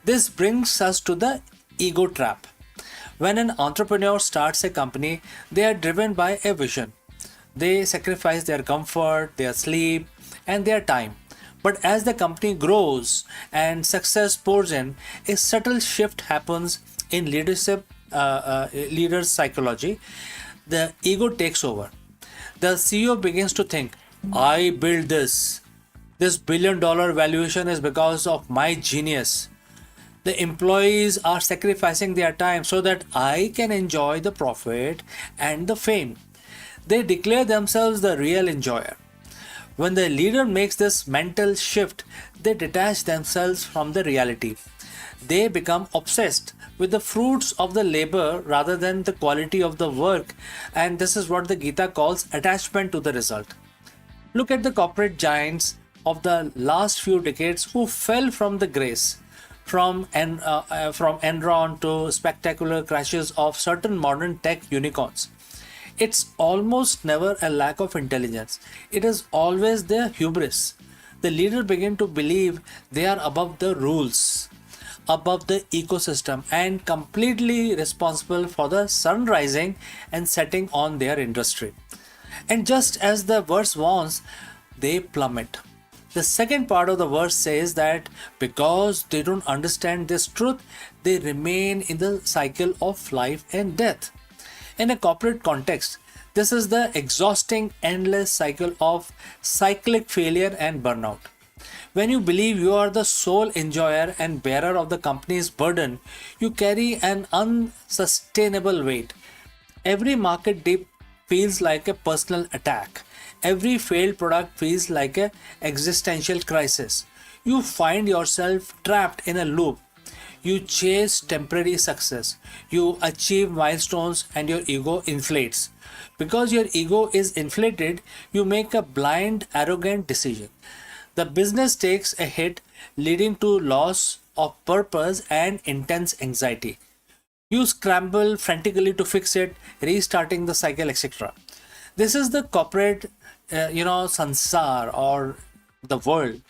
This brings us to the ego trap. When an entrepreneur starts a company, they are driven by a vision. They sacrifice their comfort, their sleep, and their time. But as the company grows and success pours in, a subtle shift happens in leaders' psychology. The ego takes over. The CEO begins to think, I built this. This $1 billion valuation is because of my genius. The employees are sacrificing their time so that I can enjoy the profit and the fame. They declare themselves the real enjoyer. When the leader makes this mental shift, they detach themselves from the reality. They become obsessed with the fruits of the labor rather than the quality of the work, and this is what the Gita calls attachment to the result. Look at the corporate giants of the last few decades who fell from the grace. From Enron to spectacular crashes of certain modern tech unicorns. It's almost never a lack of intelligence. It is always their hubris. The leader begin to believe they are above the rules, above the ecosystem, and completely responsible for the sun rising and setting on their industry. And just as the verse warns, they plummet. The second part of the verse says that because they don't understand this truth, they remain in the cycle of life and death. In a corporate context, this is the exhausting, endless cycle of cyclic failure and burnout. When you believe you are the sole enjoyer and bearer of the company's burden, you carry an unsustainable weight. Every market dip feels like a personal attack. Every failed product feels like an existential crisis. You find yourself trapped in a loop. You chase temporary success. You achieve milestones and your ego inflates. Because your ego is inflated, you make a blind, arrogant decision. The business takes a hit, leading to loss of purpose and intense anxiety. You scramble frantically to fix it, restarting the cycle, etc. This is the corporate, sansar, or the world,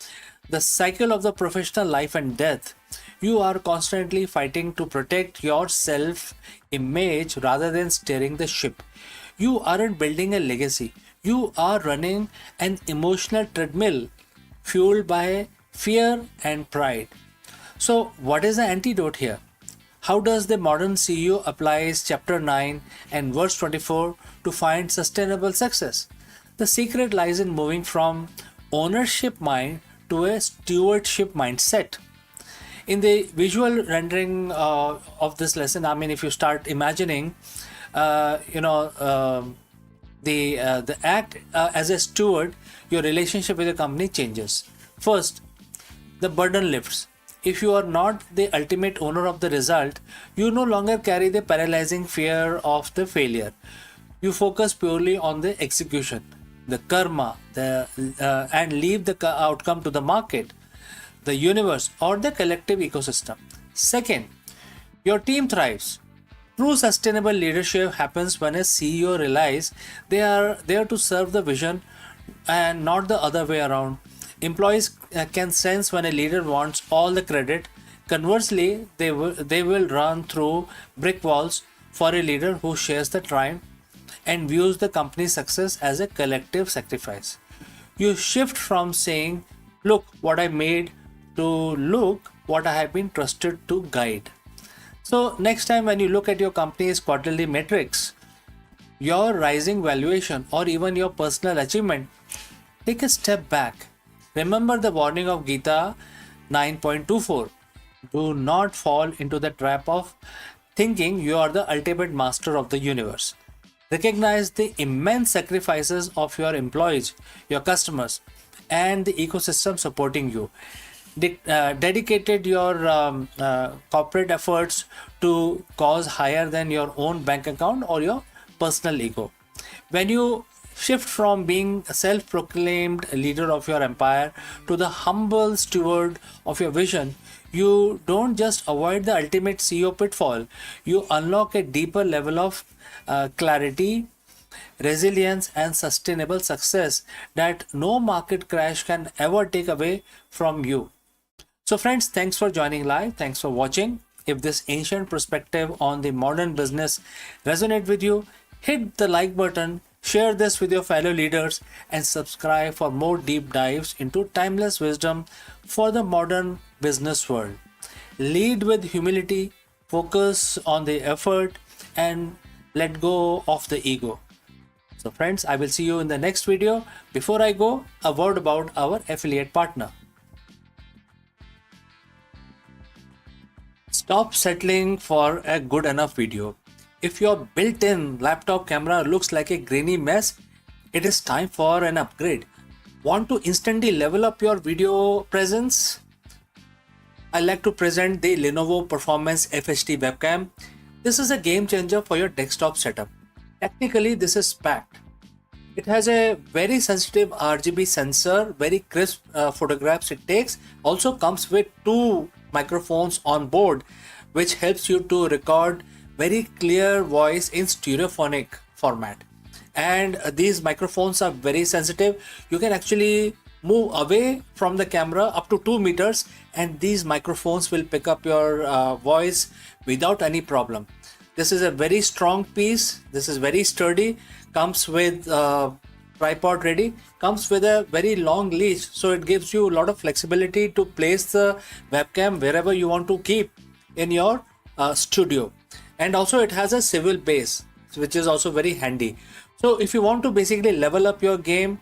the cycle of the professional life and death. You are constantly fighting to protect your self image rather than steering the ship. You aren't building a legacy, you are running an emotional treadmill fueled by fear and pride. So, what is the antidote here? How does the modern CEO applies chapter 9 and verse 24 to find sustainable success? The secret lies in moving from ownership mind to a stewardship mindset. In the visual rendering of this lesson, I mean, if you start imagining, uh, you know, um the act as a steward, your relationship with the company changes. First, the burden lifts. If you are not the ultimate owner of the result, you no longer carry the paralyzing fear of the failure. You focus purely on the execution, the karma, and leave the outcome to the market, the universe, or the collective ecosystem. Second, your team thrives. True sustainable leadership happens when a CEO realizes they are there to serve the vision and not the other way around. Employees can sense when a leader wants all the credit. Conversely, they will run through brick walls for a leader who shares the triumph and views the company's success as a collective sacrifice. You shift from saying, "Look what I made," to "Look what I have been trusted to guide." So, next time when you look at your company's quarterly metrics, your rising valuation, or even your personal achievement, take a step back. Remember the warning of Gita 9.24. Do not fall into the trap of thinking you are the ultimate master of the universe. Recognize the immense sacrifices of your employees, your customers, and the ecosystem supporting you. Dedicated your corporate efforts to cause higher than your own bank account or your personal ego. When you shift from being a self proclaimed leader of your empire to the humble steward of your vision, you don't just avoid the ultimate CEO pitfall, you unlock a deeper level of clarity, resilience, and sustainable success that no market crash can ever take away from you. So, friends, thanks for joining live. Thanks for watching. If this ancient perspective on the modern business resonate with you, hit the like button, share this with your fellow leaders, and subscribe for more deep dives into timeless wisdom for the modern business world. Lead with humility, focus on the effort, and let go of the ego. So, friends, I will see you in the next video. Before I go, a word about our affiliate partner. Stop settling for a good enough video. If your built-in laptop camera looks like a grainy mess, it is time for an upgrade. Want to instantly level up your video presence? I like to present the Lenovo Performance FHD webcam. This is a game changer for your desktop setup. Technically, this is packed. It has a very sensitive RGB sensor, very crisp photographs it takes. Also comes with two microphones on board, which helps you to record very clear voice in stereophonic format. And these microphones are very sensitive. You can actually move away from the camera up to 2 meters, and these microphones will pick up your voice without any problem. This is a very strong piece. This is very sturdy. Comes with tripod ready. Comes with a very long leash, so it gives you a lot of flexibility to place the webcam wherever you want to keep in your studio. And also it has a swivel base, which is also very handy. So if you want to basically level up your game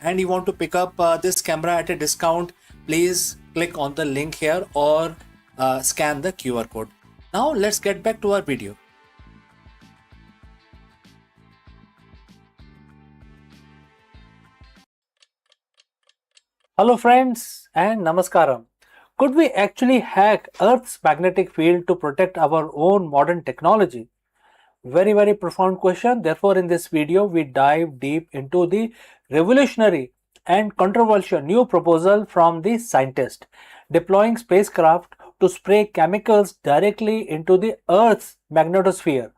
and you want to pick up this camera at a discount, please click on the link here or scan the QR code. Now let's get back to our video. Hello friends and namaskaram. Could we actually hack Earth's magnetic field to protect our own modern technology? Very profound question. Therefore, in this video, we dive deep into the revolutionary and controversial new proposal from the scientist deploying spacecraft to spray chemicals directly into the Earth's magnetosphere.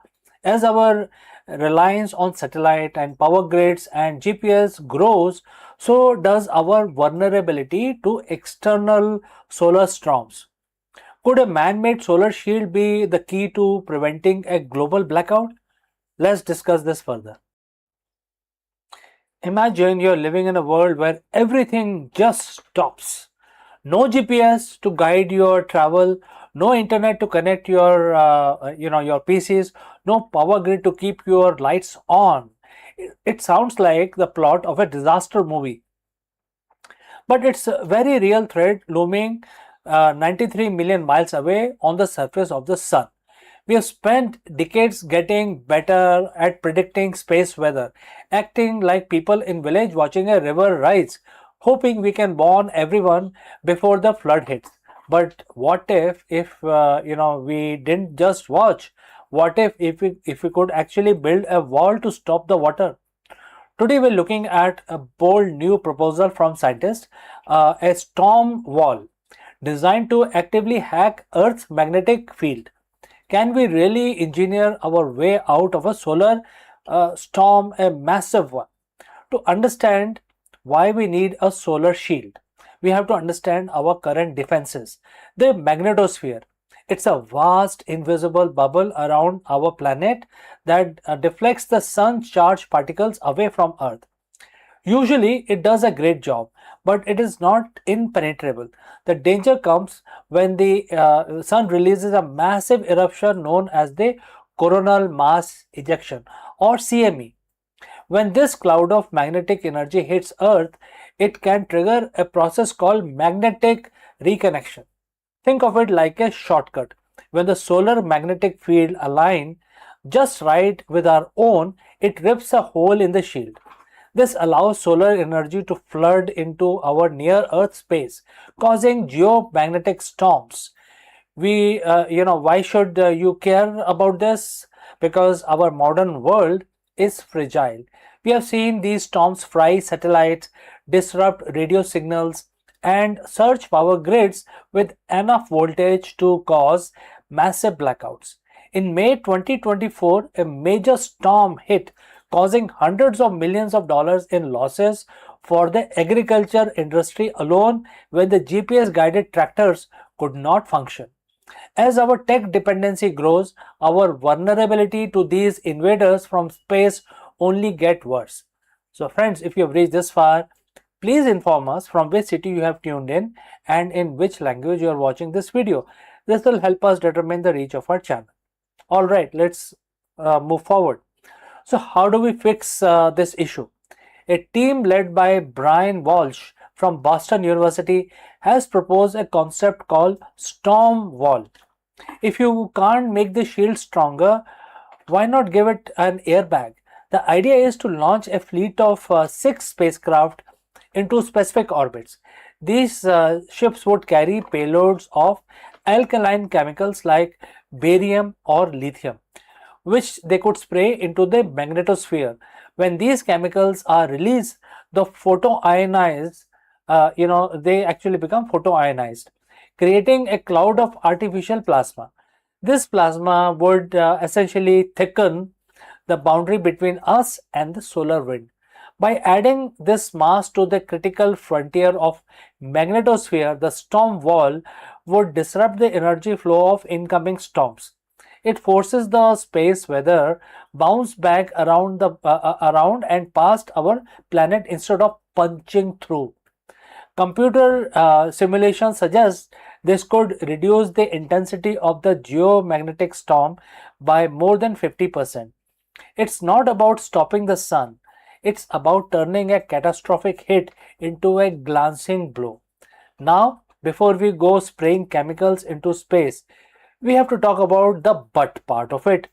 As our reliance on satellite and power grids and GPS grows, so does our vulnerability to external solar storms. Could a man-made solar shield be the key to preventing a global blackout? Let's discuss this further. Imagine you're living in a world where everything just stops. No GPS to guide your travel, no internet to connect your PCs, no power grid to keep your lights on. It sounds like the plot of a disaster movie, but it's a very real threat looming 93 million miles away on the surface of the sun. We have spent decades getting better at predicting space weather, acting like people in village watching a river rise, hoping we can warn everyone before the flood hits. But what if we didn't just watch? What if we could actually build a wall to stop the water? Today we're looking at a bold new proposal from scientists, a storm wall designed to actively hack Earth's magnetic field. Can we really engineer our way out of a solar storm, a massive one? To understand why we need a solar shield, we have to understand our current defenses. The magnetosphere. It's a vast invisible bubble around our planet that deflects the sun's charged particles away from Earth. Usually it does a great job, but it is not impenetrable. The danger comes when the sun releases a massive eruption known as the coronal mass ejection, or CME. When this cloud of magnetic energy hits Earth, it can trigger a process called magnetic reconnection. Think of it like a shortcut. When the solar magnetic field aligns just right with our own, it rips a hole in the shield. This allows solar energy to flood into our near-Earth space, causing geomagnetic storms. Why should you care about this? Because our modern world is fragile. We have seen these storms fry satellites, disrupt radio signals, and surge power grids with enough voltage to cause massive blackouts. In May 2024, a major storm hit, causing hundreds of millions of dollars in losses for the agriculture industry alone when the GPS guided tractors could not function. As our tech dependency grows, our vulnerability to these invaders from space only get worse. So friends, if you have reached this far, please inform us from which city you have tuned in and in which language you are watching this video. This will help us determine the reach of our channel. Alright, let's move forward. So how do we fix this issue? A team led by Brian Walsh from Boston University has proposed a concept called storm wall. If you can't make the shield stronger, why not give it an airbag? The idea is to launch a fleet of 6 spacecraft into specific orbits. These ships would carry payloads of alkaline chemicals like barium or lithium, which they could spray into the magnetosphere. When these chemicals are released, the photoionized, they actually become photoionized, creating a cloud of artificial plasma. This plasma would essentially thicken the boundary between us and the solar wind. By adding this mass to the critical frontier of magnetosphere, the storm wall would disrupt the energy flow of incoming storms. It forces the space weather bounce back around and past our planet instead of punching through. Computer simulation suggests this could reduce the intensity of the geomagnetic storm by more than 50%. It's not about stopping the sun. It's about turning a catastrophic hit into a glancing blow. Now, before we go spraying chemicals into space, we have to talk about the but part of it.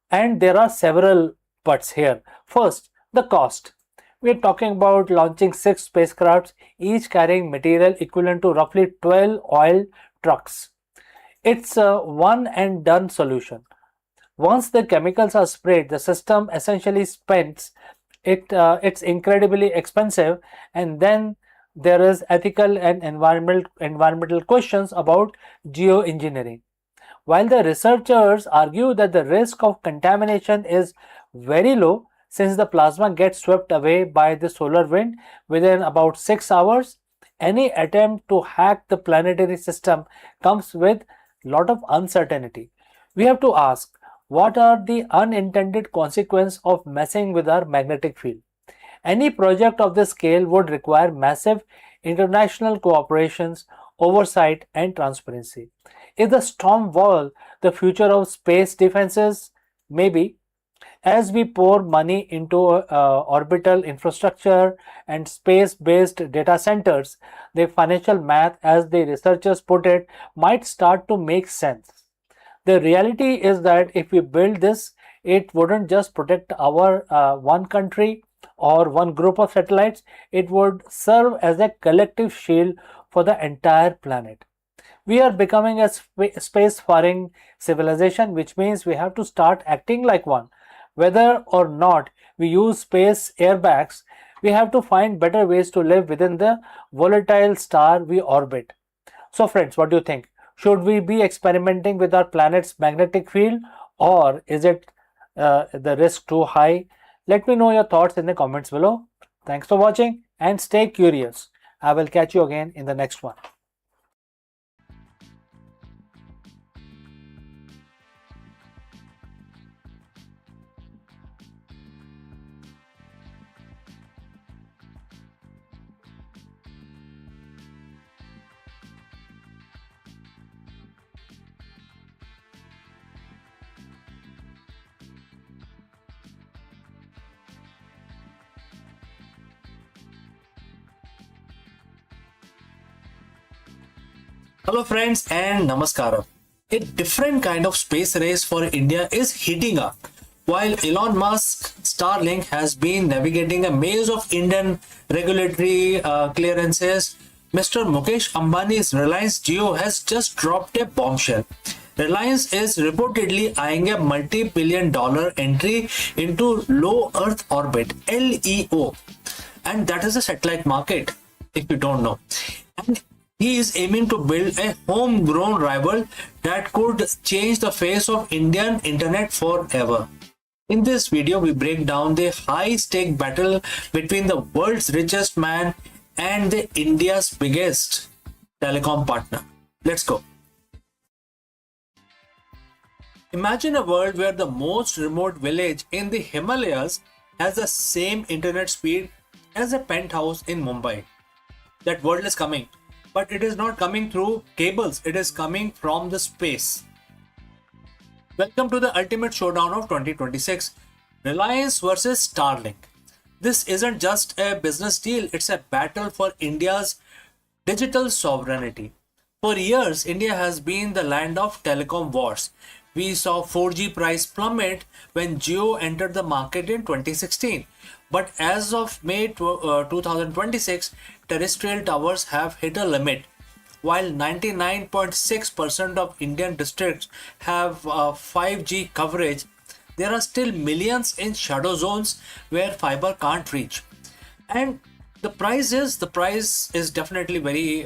And there are several buts here. First, the cost. We are talking about launching 6 spacecrafts, each carrying material equivalent to roughly 12 oil trucks. It's a one and done solution. Once the chemicals are sprayed, the system essentially spends it's incredibly expensive, and then there is ethical and environmental questions about geoengineering. While the researchers argue that the risk of contamination is very low since the plasma gets swept away by the solar wind within about 6 hours, any attempt to hack the planetary system comes with a lot of uncertainty. We have to ask, what are the unintended consequences of messing with our magnetic field? Any project of this scale would require massive international cooperations, oversight, and transparency. Is the storm wall the future of space defenses? Maybe. As we pour money into orbital infrastructure and space based data centers, the financial math, as the researchers put it, might start to make sense. The reality is that if we build this, it wouldn't just protect our one country or one group of satellites, it would serve as a collective shield for the entire planet. We are becoming a space-faring civilization, which means we have to start acting like one. Whether or not we use space airbags, we have to find better ways to live within the volatile star we orbit. So friends, what do you think? Should we be experimenting with our planet's magnetic field, or is it the risk too high? Let me know your thoughts in the comments below. Thanks for watching and stay curious. I will catch you again in the next one. Hello friends and namaskaram. A different kind of space race for India is heating up. While Elon Musk Starlink has been navigating a maze of Indian regulatory clearances, Mr. Mukesh Ambani's Reliance Jio has just dropped a bombshell. Reliance is reportedly eyeing a multi-billion-dollar entry into low Earth orbit (LEO), and that is a satellite market, if you don't know. And he is aiming to build a homegrown rival that could change the face of Indian internet forever. In this video, we break down the high-stake battle between the world's richest man and the India's biggest telecom partner. Let's go. Imagine a world where the most remote village in the Himalayas has the same internet speed as a penthouse in Mumbai. That world is coming. But it is not coming through cables, it is coming from the space. Welcome to the ultimate showdown of 2026, Reliance versus Starlink. This isn't just a business deal, it's a battle for India's digital sovereignty. For years, India has been the land of telecom wars. We saw 4G price plummet when Jio entered the market in 2016. But as of May 2026, terrestrial towers have hit a limit. While 99.6% of Indian districts have 5G coverage, there are still millions in shadow zones where fiber can't reach. And the price is definitely very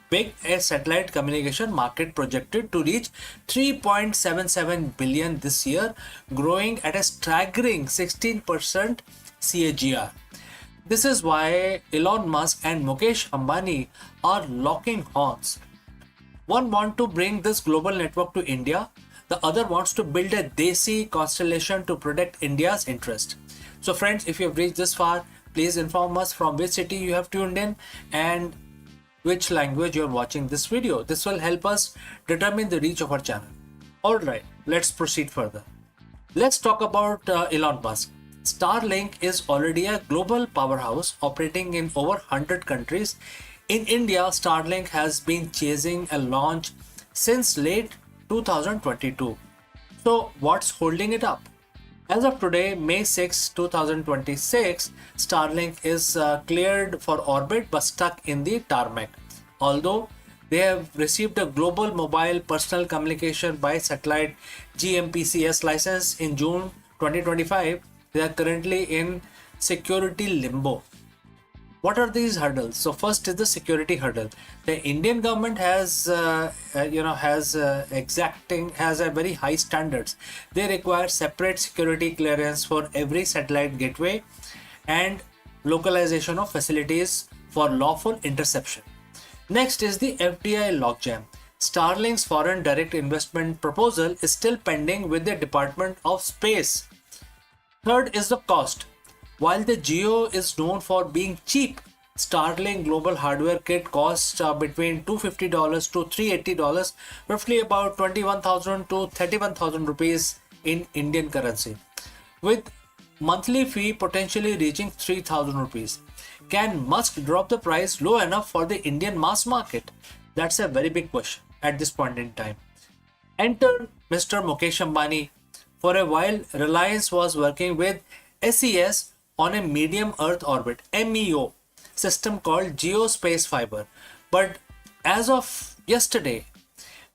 big. A satellite communication market projected to reach 3.77 billion this year, growing at a staggering 16% CAGR. This is why Elon Musk and Mukesh Ambani are locking horns. One wants to bring this global network to India. The other wants to build a Desi constellation to protect India's interest. So friends, if you have reached this far, please inform us from which city you have tuned in and which language you are watching this video. This will help us determine the reach of our channel. Alright, let's proceed further. Let's talk about Elon Musk. Starlink is already a global powerhouse operating in over 100 countries. In India, Starlink has been chasing a launch since late 2022. So what's holding it up? As of today, May 6, 2026, Starlink is cleared for orbit but stuck in the tarmac. Although they have received a global mobile personal communication by satellite GMPCS license in June 2025, they are currently in security limbo. What are these hurdles? So first is the security hurdle. The Indian government has has a very high standards. They require separate security clearance for every satellite gateway and localization of facilities for lawful interception. Next is the FDI logjam. Starlink's foreign direct investment proposal is still pending with the Department of Space. Third is the cost. While the Geo is known for being cheap, Starlink global hardware kit costs between $250 to $380, roughly about 21,000 to 31,000 rupees in Indian currency, with monthly fee potentially reaching 3,000 rupees. Can Musk drop the price low enough for the Indian mass market? That's a very big question at this point in time. Enter Mr. Mukesh Ambani. For a while, Reliance was working with SES on a medium Earth orbit (MEO) system called Geospace Fiber. But as of yesterday,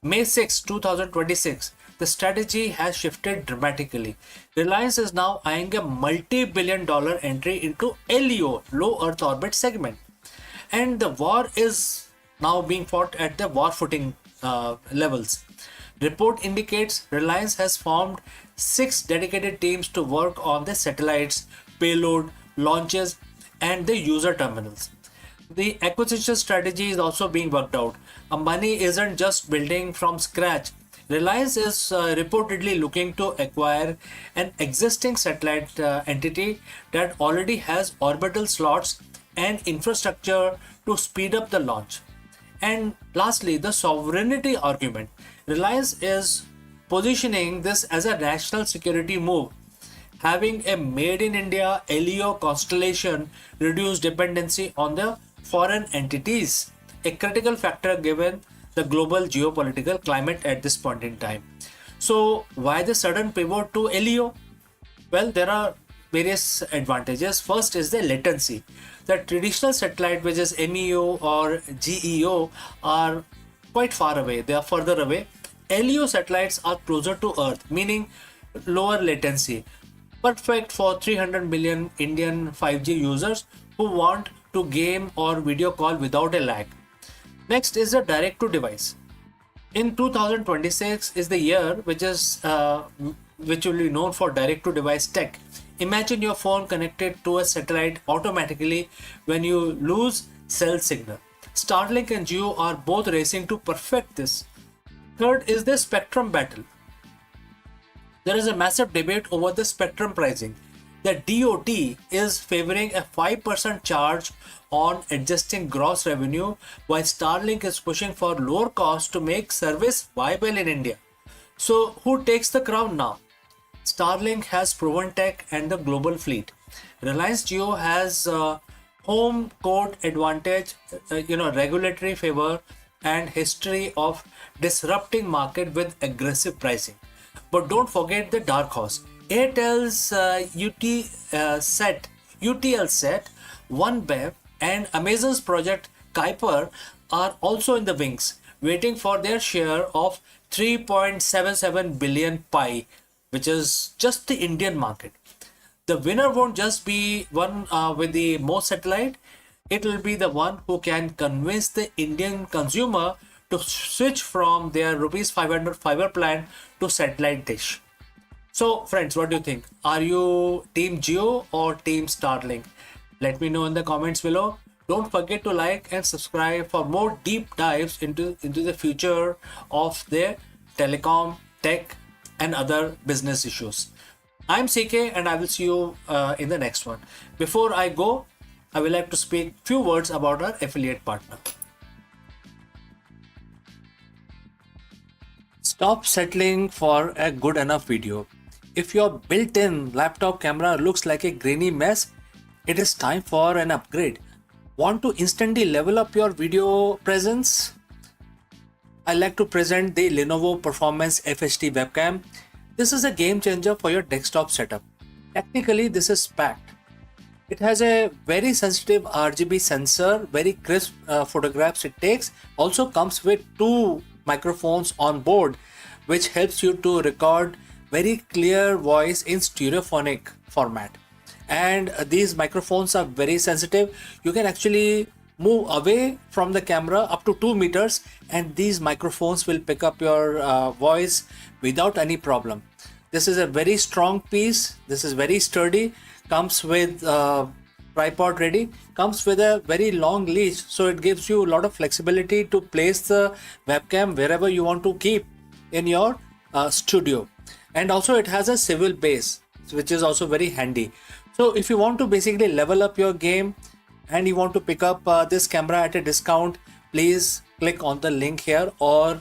May 6, 2026, the strategy has shifted dramatically. Reliance is now eyeing a multi-billion-dollar entry into LEO, low Earth orbit segment. And the war is now being fought at the war footing levels. Report indicates Reliance has formed 6 dedicated teams to work on the satellites, payload, launches, and the user terminals. The acquisition strategy is also being worked out. Ambani isn't just building from scratch. Reliance is reportedly looking to acquire an existing satellite entity that already has orbital slots and infrastructure to speed up the launch. And lastly, the sovereignty argument. Reliance is positioning this as a national security move. Having a made in India LEO constellation reduce dependency on the foreign entities, a critical factor given the global geopolitical climate at this point in time. So why the sudden pivot to LEO? Well, there are various advantages. First is the latency. The traditional satellite, which is MEO or GEO, are quite far away. They are further away. LEO satellites are closer to Earth, meaning lower latency. Perfect for 300 million Indian 5G users who want to game or video call without a lag. Next is the direct to device. In 2026 is the year which will be known for direct to device tech. Imagine your phone connected to a satellite automatically when you lose cell signal. Starlink and Geo are both racing to perfect this. Third is the spectrum battle. There is a massive debate over the spectrum pricing. The DOT is favoring a 5% charge on adjusting gross revenue, while Starlink is pushing for lower costs to make service viable in India. So who takes the crown now? Starlink has proven tech and the global fleet. Reliance Jio has home court advantage, regulatory favor and history of disrupting market with aggressive pricing. But don't forget the dark horse. Airtel's UTL set, OneBev and Amazon's project Kuiper are also in the wings, waiting for their share of 3.77 billion pie, which is just the Indian market. The winner won't just be one with the most satellite. It will be the one who can convince the Indian consumer to switch from their rupees 500 fiber plan to satellite dish. So friends, what do you think? Are you team Geo or team Starlink? Let me know in the comments below. Don't forget to like and subscribe for more deep dives into the future of the telecom, tech and other business issues. I'm CK and I will see you in the next one. Before I go, I would like to speak few words about our affiliate partner. Stop settling for a good enough video. If your built-in laptop camera looks like a grainy mess, it is time for an upgrade. Want to instantly level up your video presence? I like to present the Lenovo Performance FHD webcam. This is a game changer for your desktop setup. Technically, this is packed. It has a very sensitive RGB sensor, very crisp photographs it takes. Also comes with 2 microphones on board, which helps you to record very clear voice in stereophonic format. and these microphones are very sensitive. You can actually move away from the camera up to 2 meters, and these microphones will pick up your voice without any problem. This is a very strong piece. This is very sturdy. Comes with tripod ready. Comes with a very long leash, so it gives you a lot of flexibility to place the webcam wherever you want to keep in your studio. And also it has a swivel base, which is also very handy. So if you want to basically level up your game and you want to pick up this camera at a discount, please click on the link here or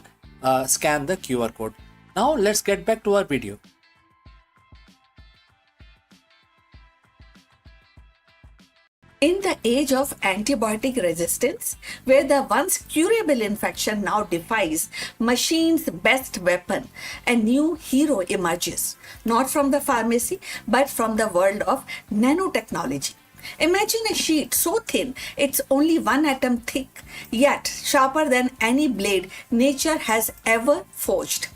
scan the QR code. Now let's get back to our video. In the age of antibiotic resistance, where the once curable infection now defies machine's best weapon, a new hero emerges, not from the pharmacy, but from the world of nanotechnology. Imagine a sheet so thin it's only 1 atom thick, yet sharper than any blade nature has ever forged.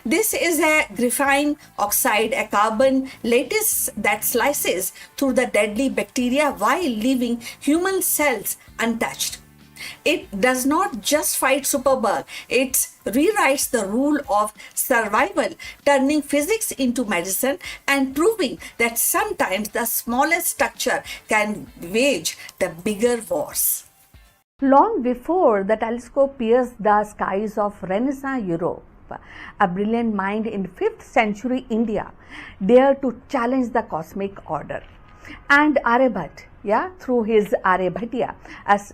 This is a graphene oxide, a carbon lattice that slices through the deadly bacteria while leaving human cells untouched. It does not just fight superbug, it rewrites the rule of survival, turning physics into medicine and proving that sometimes the smallest structure can wage the bigger wars. Long before the telescope pierced the skies of Renaissance Europe, a brilliant mind in 5th century India dared to challenge the cosmic order. And Aryabhat, through his Aryabhatiya,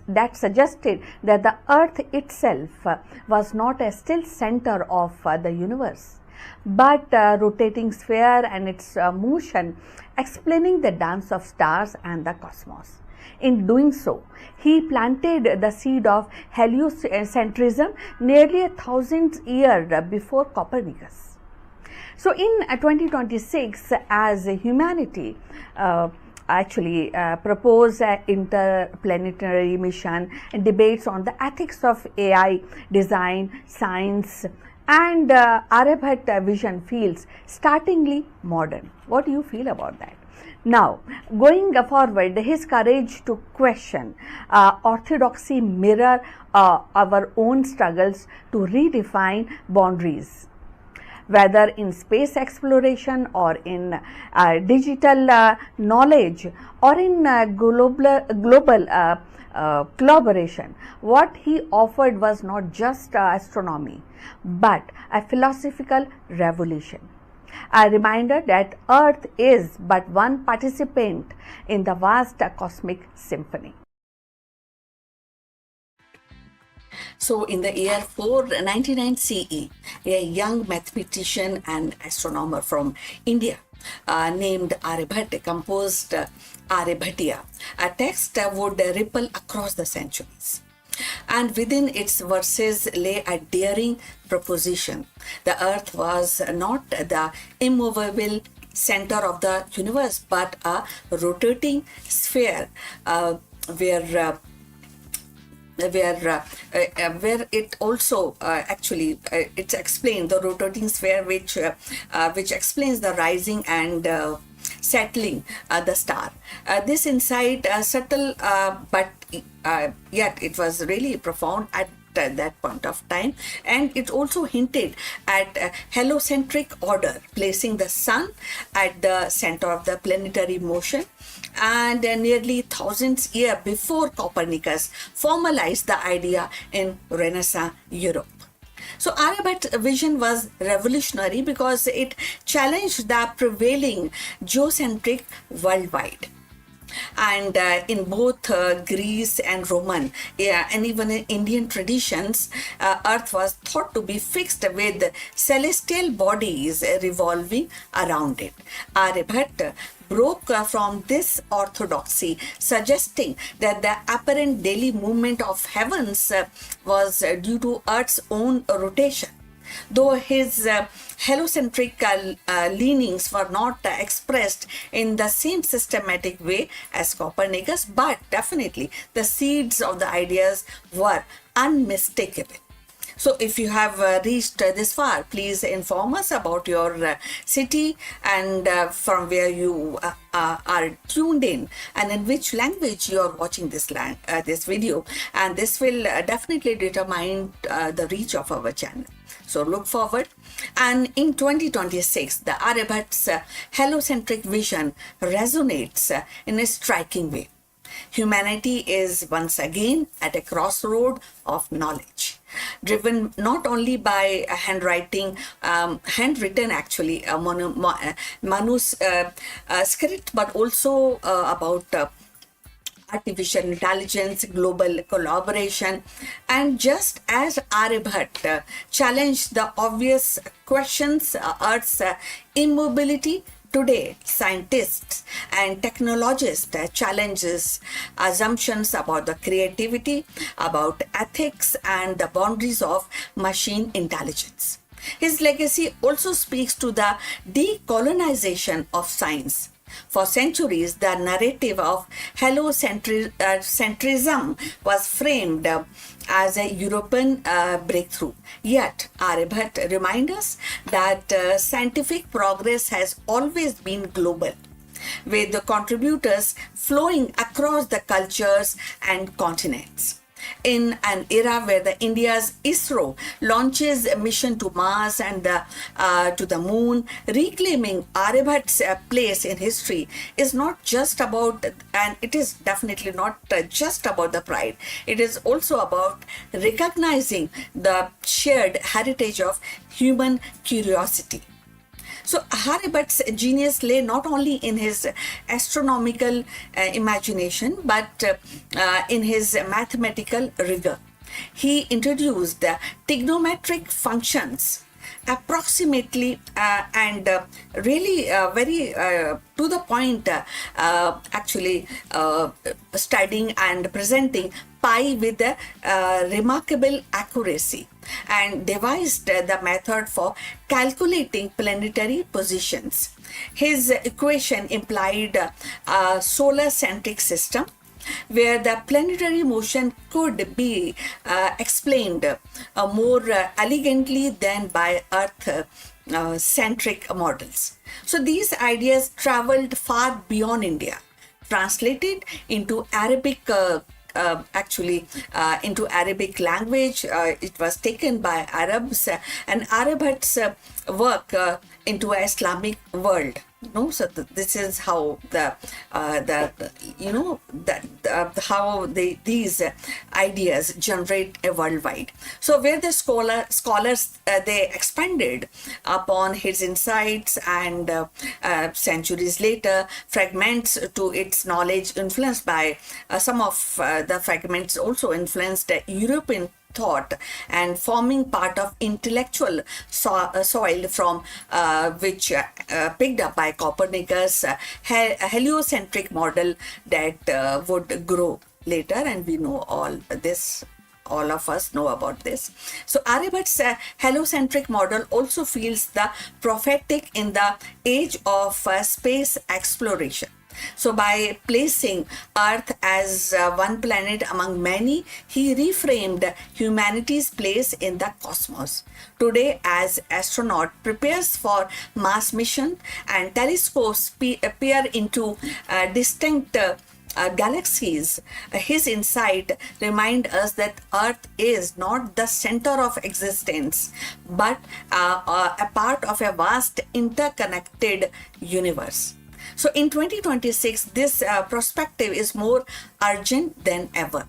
that suggested that the earth itself was not a still center of the universe, but a rotating sphere and its motion explaining the dance of stars and the cosmos. In doing so, he planted the seed of heliocentrism nearly 1,000 years before Copernicus. So in 2026, as humanity propose an interplanetary mission and debates on the ethics of AI, design, science, and Aryabhat vision feels startlingly modern. What do you feel about that? Now, going forward, his courage to question orthodoxy mirror our own struggles to redefine boundaries, whether in space exploration or in digital knowledge or in global collaboration. What he offered was not just astronomy, but a philosophical revolution. A reminder that Earth is but one participant in the vast cosmic symphony. So, in the year 499 CE, a young mathematician and astronomer from India named Aryabhat composed Aryabhatiya, a text that would ripple across the centuries. And within its verses lay a daring proposition. The earth was not the immovable center of the universe, but a rotating sphere where it also it's explained the rotating sphere which explains the rising and settling the star. This insight subtle but yet it was really profound at that point of time, and it also hinted at a heliocentric order, placing the sun at the center of the planetary motion, and nearly thousands years before Copernicus formalized the idea in Renaissance Europe. So Aryabhat's vision was revolutionary because it challenged the prevailing geocentric worldwide. And in both Greece and Roman and even in Indian traditions, Earth was thought to be fixed with celestial bodies revolving around it. Aryabhat broke from this orthodoxy, suggesting that the apparent daily movement of heavens was due to Earth's own rotation. Though his heliocentric leanings were not expressed in the same systematic way as Copernicus, but definitely the seeds of the ideas were unmistakable. So if you have reached this far, please inform us about your city and from where you are tuned in, and in which language you are watching this video, and this will definitely determine the reach of our channel. So look forward. And in 2026, the Aryabhat's heliocentric vision resonates in a striking way. Humanity is once again at a crossroad of knowledge, driven not only by a handwritten actually, manuscript, but also about artificial intelligence, global collaboration. And just as Aryabhat challenged the obvious questions, Earth's immobility, today scientists and technologists challenges assumptions about the creativity, about ethics, and the boundaries of machine intelligence. His legacy also speaks to the decolonization of science. For centuries, the narrative of heliocentrism was framed as a European breakthrough. Yet, Aryabhat reminds us that scientific progress has always been global, with the contributors flowing across the cultures and continents. In an era where the India's ISRO launches a mission to Mars and to the moon, reclaiming Aryabhat's place in history is not just about, and it is definitely not just about the pride. It is also about recognizing the shared heritage of human curiosity. So Aryabhat's genius lay not only in his astronomical imagination, but in his mathematical rigor. He introduced trigonometric functions approximately and really very to the point, actually studying and presenting pi with remarkable accuracy, and devised the method for calculating planetary positions. His equation implied a solar-centric system where the planetary motion could be explained more elegantly than by Earth-centric models. So these ideas traveled far beyond India, translated into Arabic into Arabic language. It was taken by Arabs, and Aryabhat's work into an Islamic world. So this is how these ideas generate a worldwide. So where the scholars they expanded upon his insights, and centuries later, fragments to its knowledge influenced by some of the fragments also influenced European thought and forming part of intellectual soil from which picked up by Copernicus heliocentric model that would grow later, and we know all this. All of us know about this. So Aryabhat's heliocentric model also feels the prophetic in the age of space exploration. So by placing Earth as one planet among many, he reframed humanity's place in the cosmos. Today, as astronaut prepares for Mars mission and telescopes peer into distinct galaxies, his insight remind us that Earth is not the center of existence, but a part of a vast interconnected universe. So in 2026, this perspective is more urgent than ever.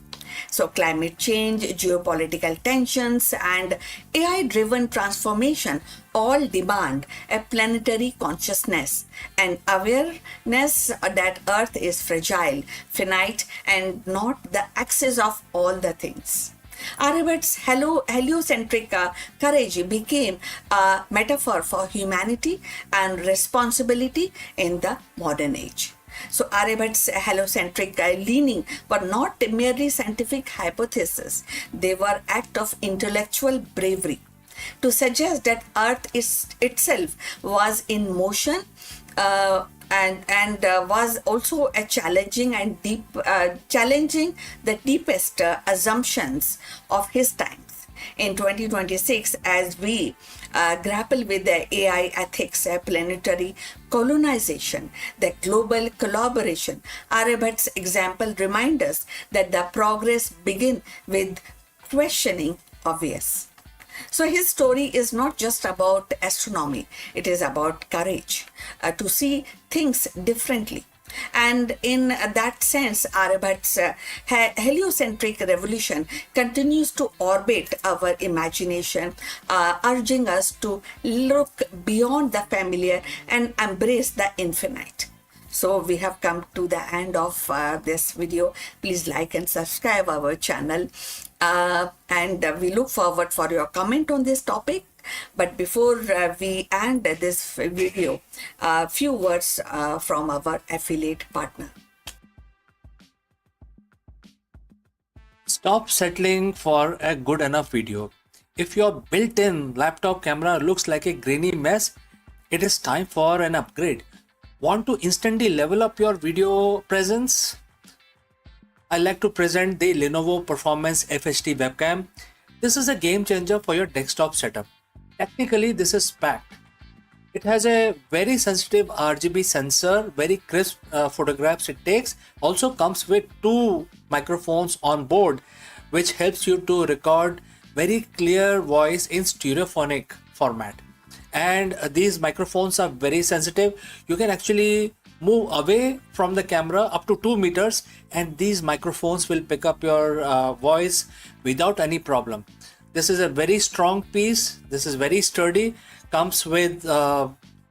So climate change, geopolitical tensions, and AI-driven transformation all demand a planetary consciousness and awareness that Earth is fragile, finite, and not the axis of all the things. Aryabhat's heliocentric courage became a metaphor for humanity and responsibility in the modern age. So Aryabhat's heliocentric leaning were not merely scientific hypotheses, they were act of intellectual bravery. To suggest that Earth itself was in motion and was also a challenging the deepest assumptions of his times. in 2026 as we grapple with the AI ethics, planetary colonization, the global collaboration. Aryabhat's example reminds us that the progress begins with questioning obvious. So his story is not just about astronomy, it is about courage to see things differently. And in that sense, Aryabhat's heliocentric revolution continues to orbit our imagination, urging us to look beyond the familiar and embrace the infinite. So we have come to the end of this video. Please like and subscribe our channel. And we look forward for your comment on this topic. But before we end this video, a few words from our affiliate partner. Stop settling for a good enough video. If your built-in laptop camera looks like a grainy mess, it is time for an upgrade. Want to instantly level up your video presence? I like to present the Lenovo Performance FHD webcam. This is a game changer for your desktop setup. Technically, this is packed. It has a very sensitive RGB sensor, very crisp photographs it takes. Also comes with 2 microphones on board, which helps you to record very clear voice in stereophonic format. And these microphones are very sensitive. You can actually move away from the camera up to 2 meters and these microphones will pick up your voice without any problem. This is a very strong piece. This is very sturdy. Comes with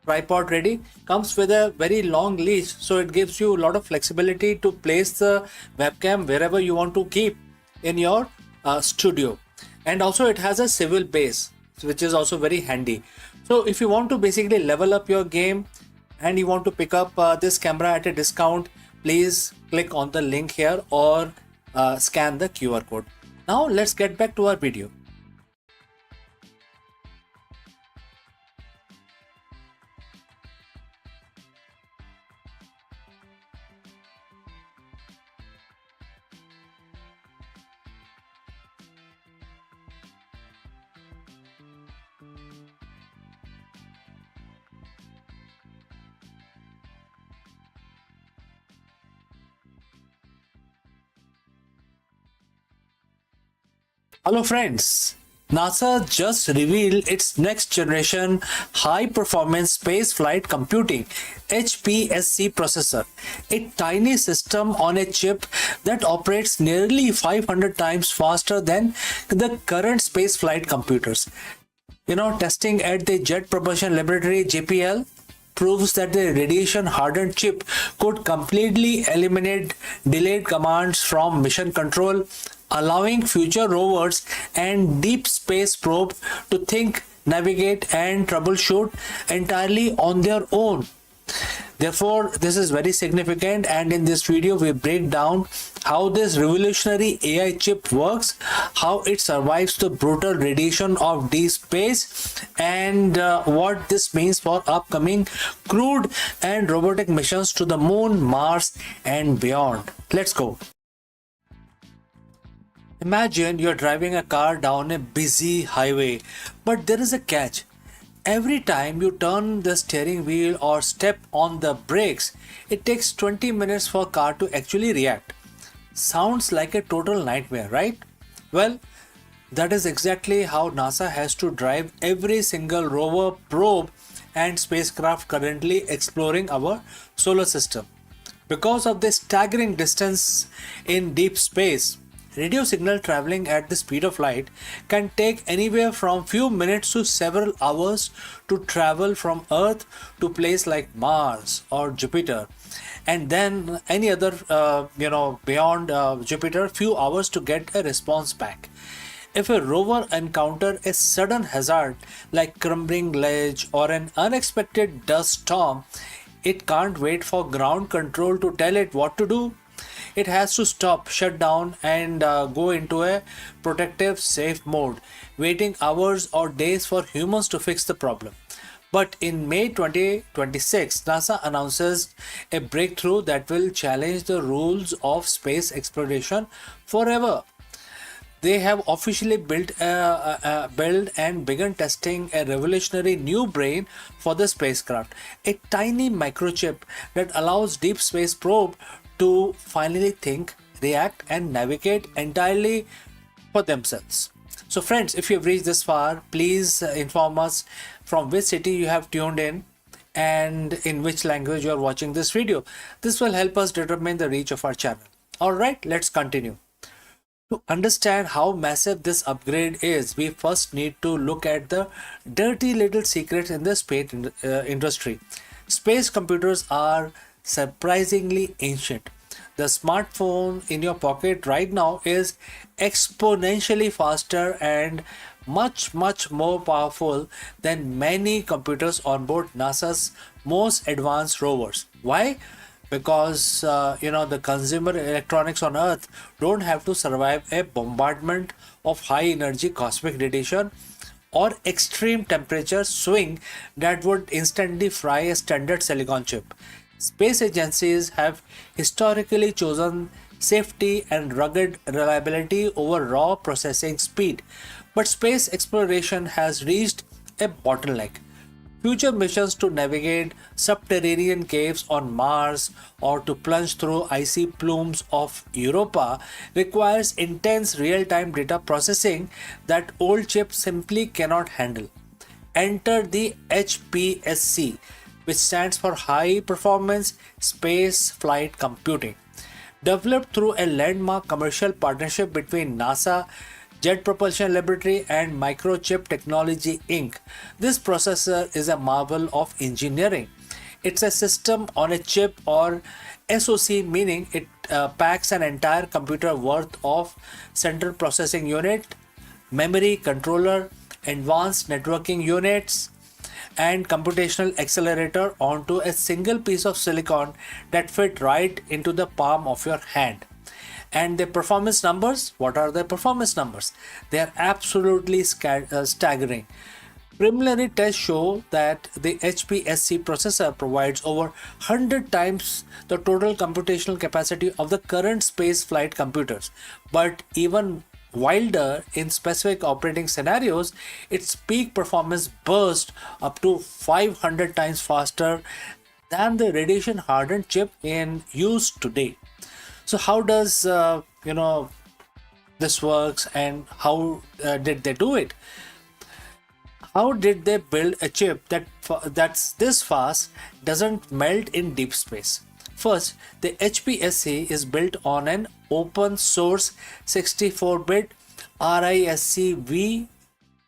tripod ready. Comes with a very long leash, so it gives you a lot of flexibility to place the webcam wherever you want to keep in your studio. And also it has a swivel base, which is also very handy. So if you want to basically level up your game and you want to pick up this camera at a discount, please click on the link here or scan the QR code. Now let's get back to our video. Hello friends, NASA just revealed its next generation high performance space flight computing HPSC processor, a tiny system on a chip that operates nearly 500 times faster than the current space flight computers. Testing at the Jet Propulsion Laboratory JPL proves that the radiation hardened chip could completely eliminate delayed commands from mission control, allowing future rovers and deep space probe to think, navigate and troubleshoot entirely on their own. Therefore, this is very significant, and in this video we break down how this revolutionary AI chip works, how it survives the brutal radiation of deep space, and what this means for upcoming crewed and robotic missions to the moon, Mars and beyond. Let's go. Imagine you're driving a car down a busy highway, but there is a catch. Every time you turn the steering wheel or step on the brakes, it takes 20 minutes for a car to actually react. Sounds like a total nightmare, right? Well, that is exactly how NASA has to drive every single rover, probe and spacecraft currently exploring our solar system. Because of the staggering distance in deep space, radio signal traveling at the speed of light can take anywhere from few minutes to several hours to travel from Earth to place like Mars or Jupiter, and then any other beyond Jupiter, few hours to get a response back. If a rover encounters a sudden hazard like crumbling ledge or an unexpected dust storm, it can't wait for ground control to tell it what to do. It has to stop, shut down and go into a protective safe mode, waiting hours or days for humans to fix the problem. But in May 2026, NASA announces a breakthrough that will challenge the rules of space exploration forever. They have officially built and begun testing a revolutionary new brain for the spacecraft, a tiny microchip that allows deep space probe to finally think, react, and navigate entirely for themselves. So, friends, if you've reached this far, please inform us from which city you have tuned in and in which language you are watching this video. This will help us determine the reach of our channel. Alright, let's continue. To understand how massive this upgrade is, we first need to look at the dirty little secrets in the space industry. Space computers are surprisingly ancient. The smartphone in your pocket right now is exponentially faster and much more powerful than many computers on board NASA's most advanced rovers. Why? Because the consumer electronics on Earth don't have to survive a bombardment of high energy cosmic radiation or extreme temperature swing that would instantly fry a standard silicon chip. Space agencies have historically chosen safety and rugged reliability over raw processing speed, but space exploration has reached a bottleneck. Future missions to navigate subterranean caves on Mars or to plunge through icy plumes of Europa requires intense real-time data processing that old chips simply cannot handle. Enter the HPSC, which stands for High Performance Space Flight Computing. Developed through a landmark commercial partnership between NASA, Jet Propulsion Laboratory, and Microchip Technology Inc., this processor is a marvel of engineering. It's a system on a chip, or SoC, meaning it packs an entire computer worth of central processing unit, memory, controller, advanced networking units, and computational accelerator onto a single piece of silicon that fit right into the palm of your hand. And the performance numbers, what are the performance numbers? They are absolutely staggering. Preliminary tests show that the HPSC processor provides over 100 times the total computational capacity of the current space flight computers. But even wilder, in specific operating scenarios, its peak performance bursts up to 500 times faster than the radiation hardened chip in use today. So how does this works, and how did they do it? How did they build a chip that's this fast, doesn't melt in deep space? First, the HPSC is built on an open source 64-bit RISC-V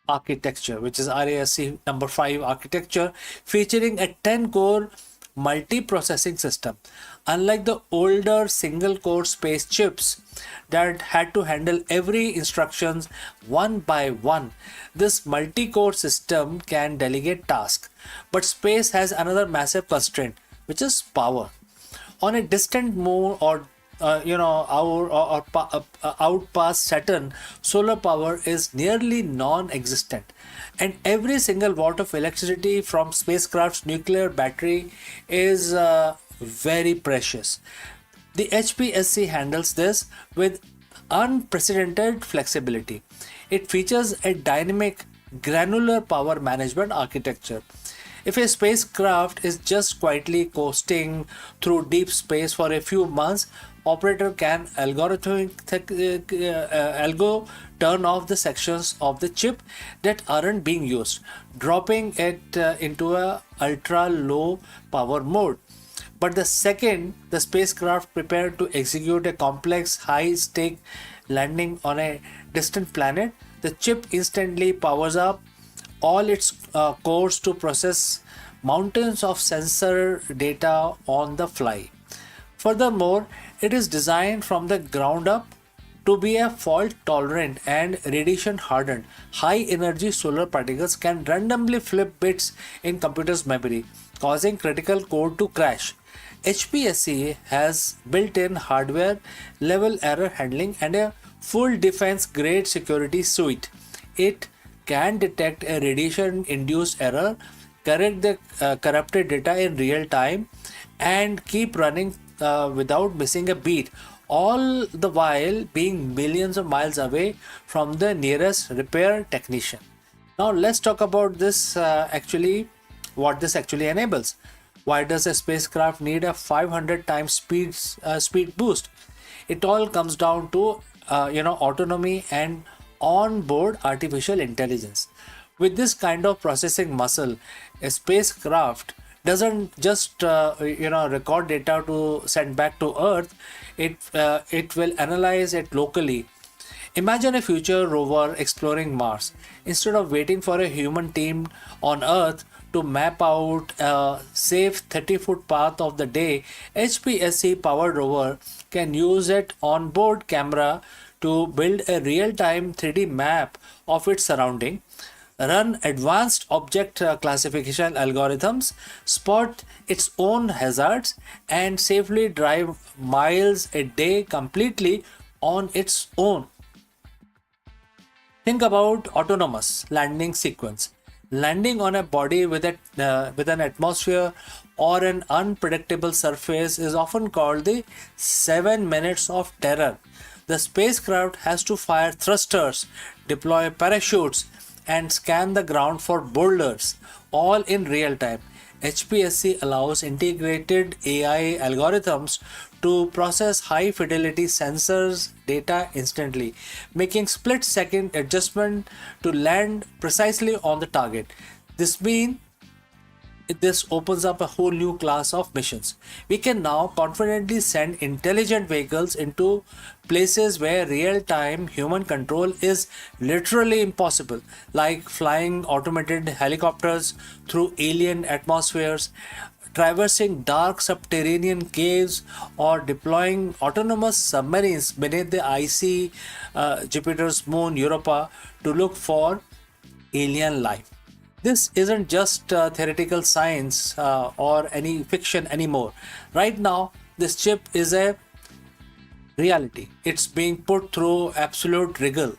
architecture, which is RISC number 5 architecture, featuring a 10-core multi-processing system. Unlike the older single-core space chips that had to handle every instructions one by one, this multi-core system can delegate tasks. But space has another massive constraint, which is power. On a distant moon or out past Saturn, solar power is nearly non-existent, and every single watt of electricity from spacecraft's nuclear battery is very precious. The HPSC handles this with unprecedented flexibility. It features a dynamic granular power management architecture. If a spacecraft is just quietly coasting through deep space for a few months, operator can algo turn off the sections of the chip that aren't being used, dropping it into a ultra low power mode. But the second the spacecraft prepared to execute a complex high stake landing on a distant planet, the chip instantly powers up all its cores to process mountains of sensor data on the fly. Furthermore, it is designed from the ground up to be a fault tolerant and radiation hardened. High energy solar particles can randomly flip bits in computer's memory, causing critical code to crash. HPSC has built-in hardware level error handling and a full defense grade security suite. It can detect a radiation induced error, correct the corrupted data in real time, and keep running without missing a beat, all the while being millions of miles away from the nearest repair technician. Now let's talk about this what this actually enables. Why does a spacecraft need a 500 times speed boost? It all comes down to autonomy and on-board artificial intelligence. With this kind of processing muscle, a spacecraft doesn't just record data to send back to Earth. It will analyze it locally. Imagine a future rover exploring Mars. Instead of waiting for a human team on Earth to map out a safe 30-foot path of the day, HPSC powered rover can use its onboard camera to build a real-time 3D map of its surrounding, run advanced object classification algorithms, spot its own hazards, and safely drive miles a day completely on its own. Think about autonomous landing sequence. Landing on a body with an atmosphere or an unpredictable surface is often called the 7 minutes of terror. The spacecraft has to fire thrusters, deploy parachutes, and scan the ground for boulders, all in real time. HPSC allows integrated AI algorithms to process high fidelity sensors data instantly, making split second adjustment to land precisely on the target. This opens up a whole new class of missions. We can now confidently send intelligent vehicles into places where real-time human control is literally impossible, like flying automated helicopters through alien atmospheres, traversing dark subterranean caves, or deploying autonomous submarines beneath the icy Jupiter's moon Europa to look for alien life. This isn't just theoretical science or any fiction anymore. Right now, this chip is a reality. It's being put through absolute rigor.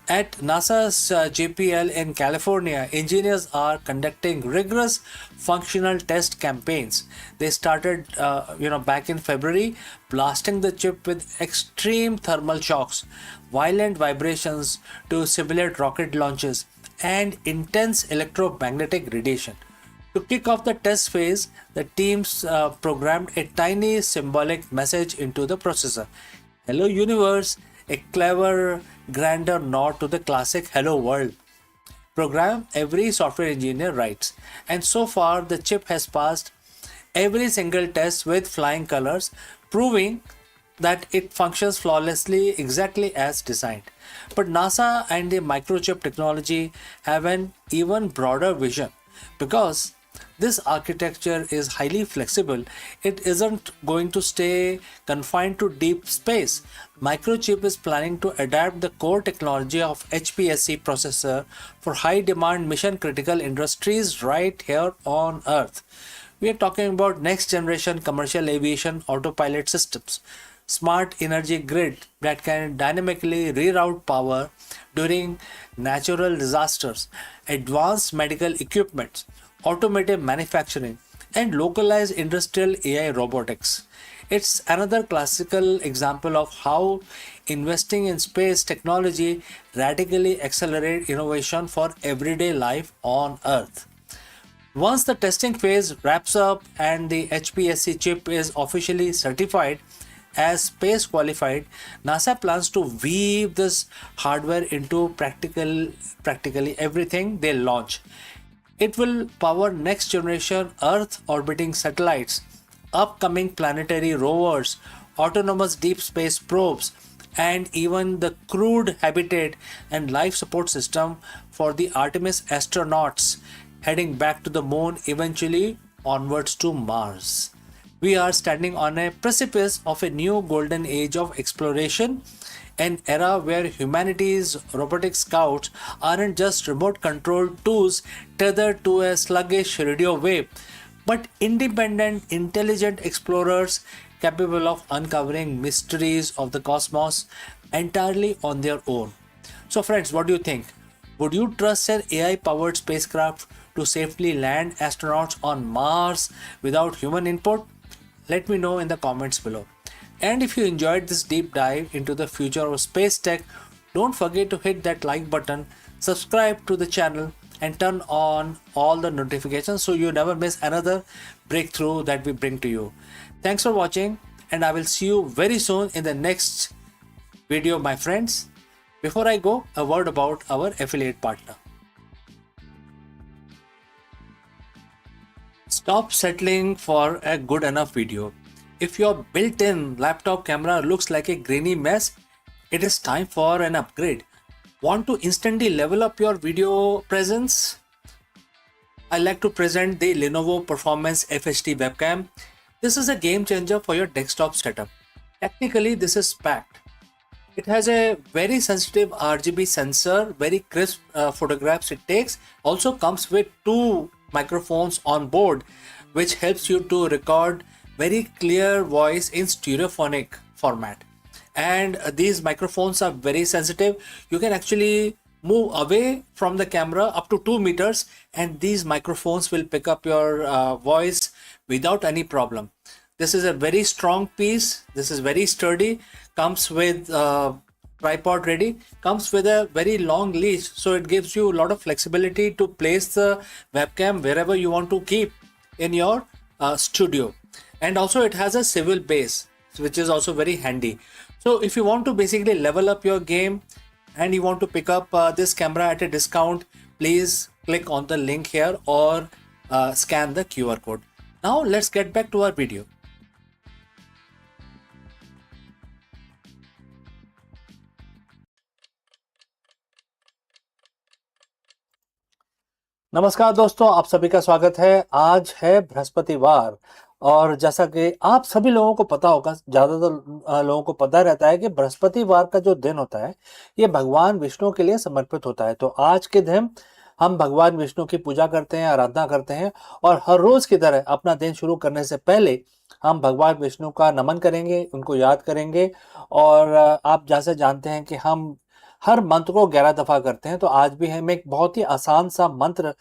At NASA's JPL in California, engineers are conducting rigorous functional test campaigns. They started, back in February, blasting the chip with extreme thermal shocks, violent vibrations to simulate rocket launches, and intense electromagnetic radiation. To kick off the test phase, the teams programmed a tiny symbolic message into the processor. Hello universe, a clever, grander nod to the classic hello world program every software engineer writes. And so far, the chip has passed every single test with flying colors, proving that it functions flawlessly exactly as designed. But NASA and the microchip technology have an even broader vision. Because this architecture is highly flexible, it isn't going to stay confined to deep space. Microchip is planning to adapt the core technology of HPSC processor for high demand mission critical industries right here on Earth. We are talking about next generation commercial aviation autopilot systems, smart energy grid that can dynamically reroute power during natural disasters, advanced medical equipment, automotive manufacturing, and localized industrial AI robotics. It's another classical example of how investing in space technology radically accelerates innovation for everyday life on Earth. Once the testing phase wraps up and the HPSC chip is officially certified as space qualified, NASA plans to weave this hardware into practically everything they launch. It will power next generation Earth orbiting satellites, upcoming planetary rovers, autonomous deep space probes, and even the crewed habitat and life support system for the Artemis astronauts heading back to the moon, eventually onwards to Mars. We are standing on a precipice of a new golden age of exploration, an era where humanity's robotic scouts aren't just remote controlled tools tethered to a sluggish radio wave, but independent, intelligent explorers capable of uncovering mysteries of the cosmos entirely on their own. So, friends, what do you think? Would you trust an AI powered spacecraft to safely land astronauts on Mars without human input? Let me know in the comments below. And if you enjoyed this deep dive into the future of space tech, don't forget to hit that like button, subscribe to the channel, and turn on all the notifications so you never miss another breakthrough that we bring to you. Thanks for watching, and I will see you very soon in the next video, my friends. Before I go, a word about our affiliate partner. Stop settling for a good enough video. If your built-in laptop camera looks like a grainy mess, it is time for an upgrade. Want to instantly level up your video presence? I like to present the Lenovo Performance FHD webcam. This is a game changer for your desktop setup. Technically, this is packed. It has a very sensitive RGB sensor, very crisp photographs it takes. Also comes with two microphones on board, which helps you to record very clear voice in stereophonic format. And these microphones are very sensitive. You can actually move away from the camera up to 2 meters, and these microphones will pick up your voice without any problem. This is a very strong piece. This is very sturdy. Comes with tripod ready. Comes with a very long leash, so it gives you a lot of flexibility to place the webcam wherever you want to keep in your studio. And also it has a swivel base, which is also very handy. So if you want to basically level up your game and you want to pick up this camera at a discount, please click on the link here or scan the QR code. Now let's get back to our video. नमस्कार दोस्तों, आप सभी का स्वागत है। आज है बृहस्पतिवार और जैसा कि आप सभी लोगों को पता होगा, ज़्यादातर लोगों को पता रहता है कि बृहस्पतिवार का जो दिन होता है ये भगवान विष्णु के लिए समर्पित होता है। तो आज के दिन हम भगवान विष्णु की पूजा करते हैं, आराधना करते हैं और हर रोज़ की तरह अपना दिन शुरू करने से पहले हम भगवान विष्णु का नमन करेंगे, उनको याद करेंगे। और आप जैसे जानते हैं कि हम हर मंत्र को 11 दफ़ा करते हैं, तो आज भी हम एक बहुत ही आसान सा मंत्र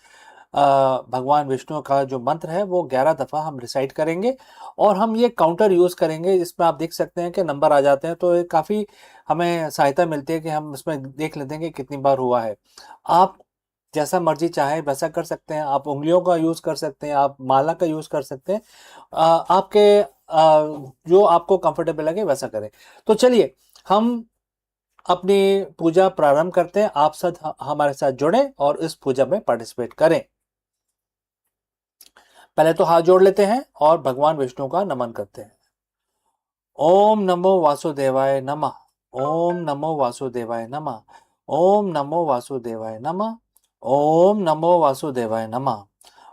भगवान विष्णु का जो मंत्र है वो 11 दफ़ा हम रिसाइट करेंगे। और हम ये काउंटर यूज़ करेंगे, इसमें आप देख सकते हैं कि नंबर आ जाते हैं, तो काफ़ी हमें सहायता मिलती है कि हम इसमें देख लेते हैं कि कितनी बार हुआ है। आप जैसा मर्जी चाहे वैसा कर सकते हैं, आप उंगलियों का यूज़ कर सकते हैं, आप माला का यूज़ कर सकते हैं, आपके जो आपको कंफर्टेबल लगे वैसा करें। तो चलिए हम अपनी पूजा प्रारंभ करते हैं। आप सब हमारे साथ जुड़ें और इस पूजा में पार्टिसिपेट करें। पहले तो हाथ जोड़ लेते हैं और भगवान विष्णु का नमन करते हैं। ओम नमो वासुदेवाय नमः। ओम नमो वासुदेवाय नमः। ओम नमो वासुदेवाय नमः। ओम नमो वासुदेवाय नमः।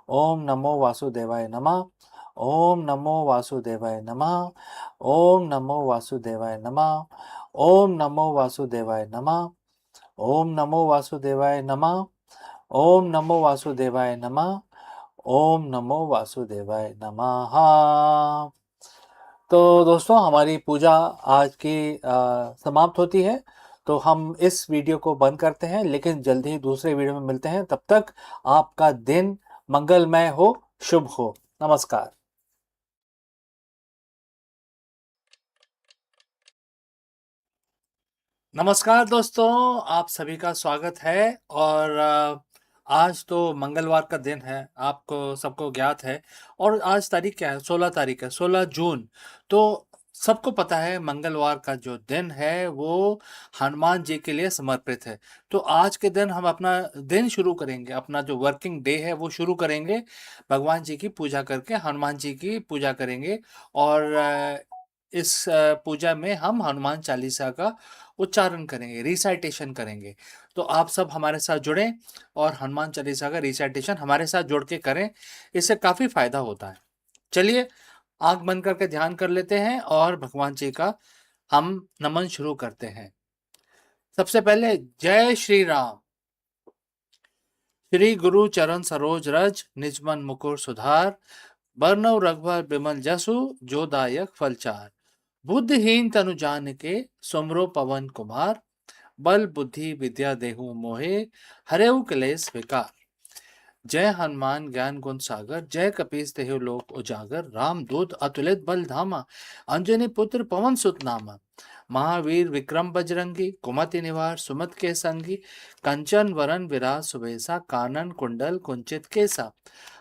ओम नमो वासुदेवाय नमः। ओम नमो वासुदेवाय नमः। ओम नमो वासुदेवाय नमः। ओम नमो वासुदेवाय नमः। ओम नमो वासुदेवाय नमः। ओम नमो वासुदेवाय नमः। ओम नमो वासुदेवाय नमः। तो दोस्तों, हमारी पूजा आज की समाप्त होती है, तो हम इस वीडियो को बंद करते हैं, लेकिन जल्दी ही दूसरे वीडियो में मिलते हैं। तब तक आपका दिन मंगलमय हो, शुभ हो। नमस्कार। नमस्कार दोस्तों, आप सभी का स्वागत है। और आज तो मंगलवार का दिन है, आपको सबको ज्ञात है। और आज तारीख क्या है? 16 तारीख है, 16 जून। तो सबको पता है मंगलवार का जो दिन है वो हनुमान जी के लिए समर्पित है। तो आज के दिन हम अपना दिन शुरू करेंगे, अपना जो वर्किंग डे है वो शुरू करेंगे भगवान जी की पूजा करके, हनुमान जी की पूजा करेंगे। और इस पूजा में हम हनुमान चालीसा का उच्चारण करेंगे, रिसाइटेशन करेंगे। तो आप सब हमारे साथ जुड़ें और हनुमान चालीसा का रिसाइटेशन हमारे साथ जुड़ के करें, इससे काफ़ी फायदा होता है। चलिए आंख बंद करके ध्यान कर लेते हैं और भगवान जी का हम नमन शुरू करते हैं। सबसे पहले जय श्री राम। श्री गुरु चरण सरोज रज, निज मन मुकुर सुधार, बरनउँ रघुबर बिमल जसु, जो दायक फलचार। बुद्धिहीन तनु जानिके, सुमिरो पवन कुमार, बल बुद्धि विद्या देहु मोहे, हरेउ क्लेश विकार। जय हनुमान ज्ञान गुण सागर, जय कपीस तेहु लोक उजागर, राम दूत अतुलित बल धामा, अंजनी पुत्र पवन सुत नामा। महावीर विक्रम बजरंगी, कुमति निवार सुमत के संगी, कंचन वरन विराज सुबेसा, कानन कुंडल कुंचित केसा।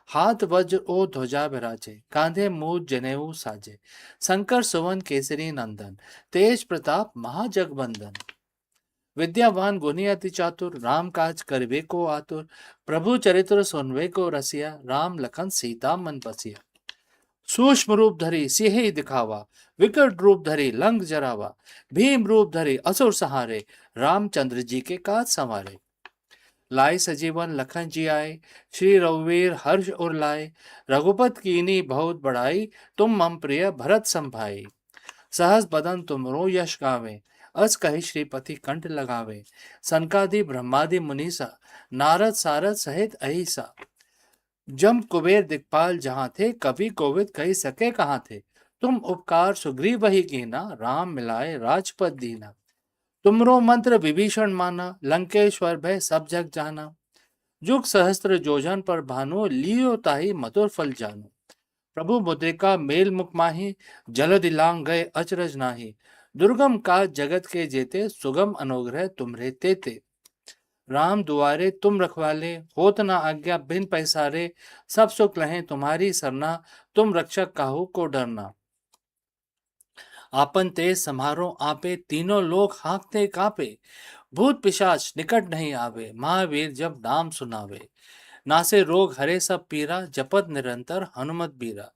हाथ वज्र ओ ध्वजा विराजे, कांधे मूज जनेऊ साजे, शंकर सुवन केसरी नंदन, तेज प्रताप महाजगबंदन। विद्यावान गुणी अति चातुर, राम काज करवे को आतुर, प्रभु चरित्र सुनवे को रसिया, राम लखन सीता मन बसिया। सूक्ष्म रूप धरी सिंह दिखावा, विकट रूप धरी लंक जरावा, भीम रूप धरी असुर सहारे, रामचंद्र जी के काज संवारे। लाए सजीवन लखन जी आए, श्री रघुवीर हर्ष उर लाए, रघुपत कीनी बहुत बड़ाई, तुम मम प्रिय भरत संभाई। सहस बदन तुमरो यश गावे, अस कहि श्रीपति कंठ लगावे, सनकादि ब्रह्मादि मुनीसा, नारद सारद सहित अहिसा। जम कुबेर दिक्पाल जहाँ थे, कवि कोविद कही सके कहाँ थे। तुम उपकार सुग्रीव वही कीना, राम मिलाए राजपद दीना। तुमरो मंत्र विभीषण माना, लंकेश्वर भय सब जग जाना। जुग सहस्त्र जोजन पर भानु, लियो ताहि मधुर फल जानु। प्रभु मुद्रिका मेल मुख माही, जल दिलांग गए अचरज नाही। दुर्गम काज जगत के जेते, सुगम अनुग्रह तुम्हरे तेते। राम दुआरे तुम रखवाले, होत न आज्ञा बिन पैसारे। सब सुख लहें तुम्हारी सरना, तुम रक्षक काहू को डरना। आपन तेज समारो आपे, तीनों लोग हाँकते कापे। भूत पिशाच निकट नहीं आवे, महावीर जब नाम सुनावे। नासे रोग हरे सब पीरा, जपत निरंतर हनुमत बीरा।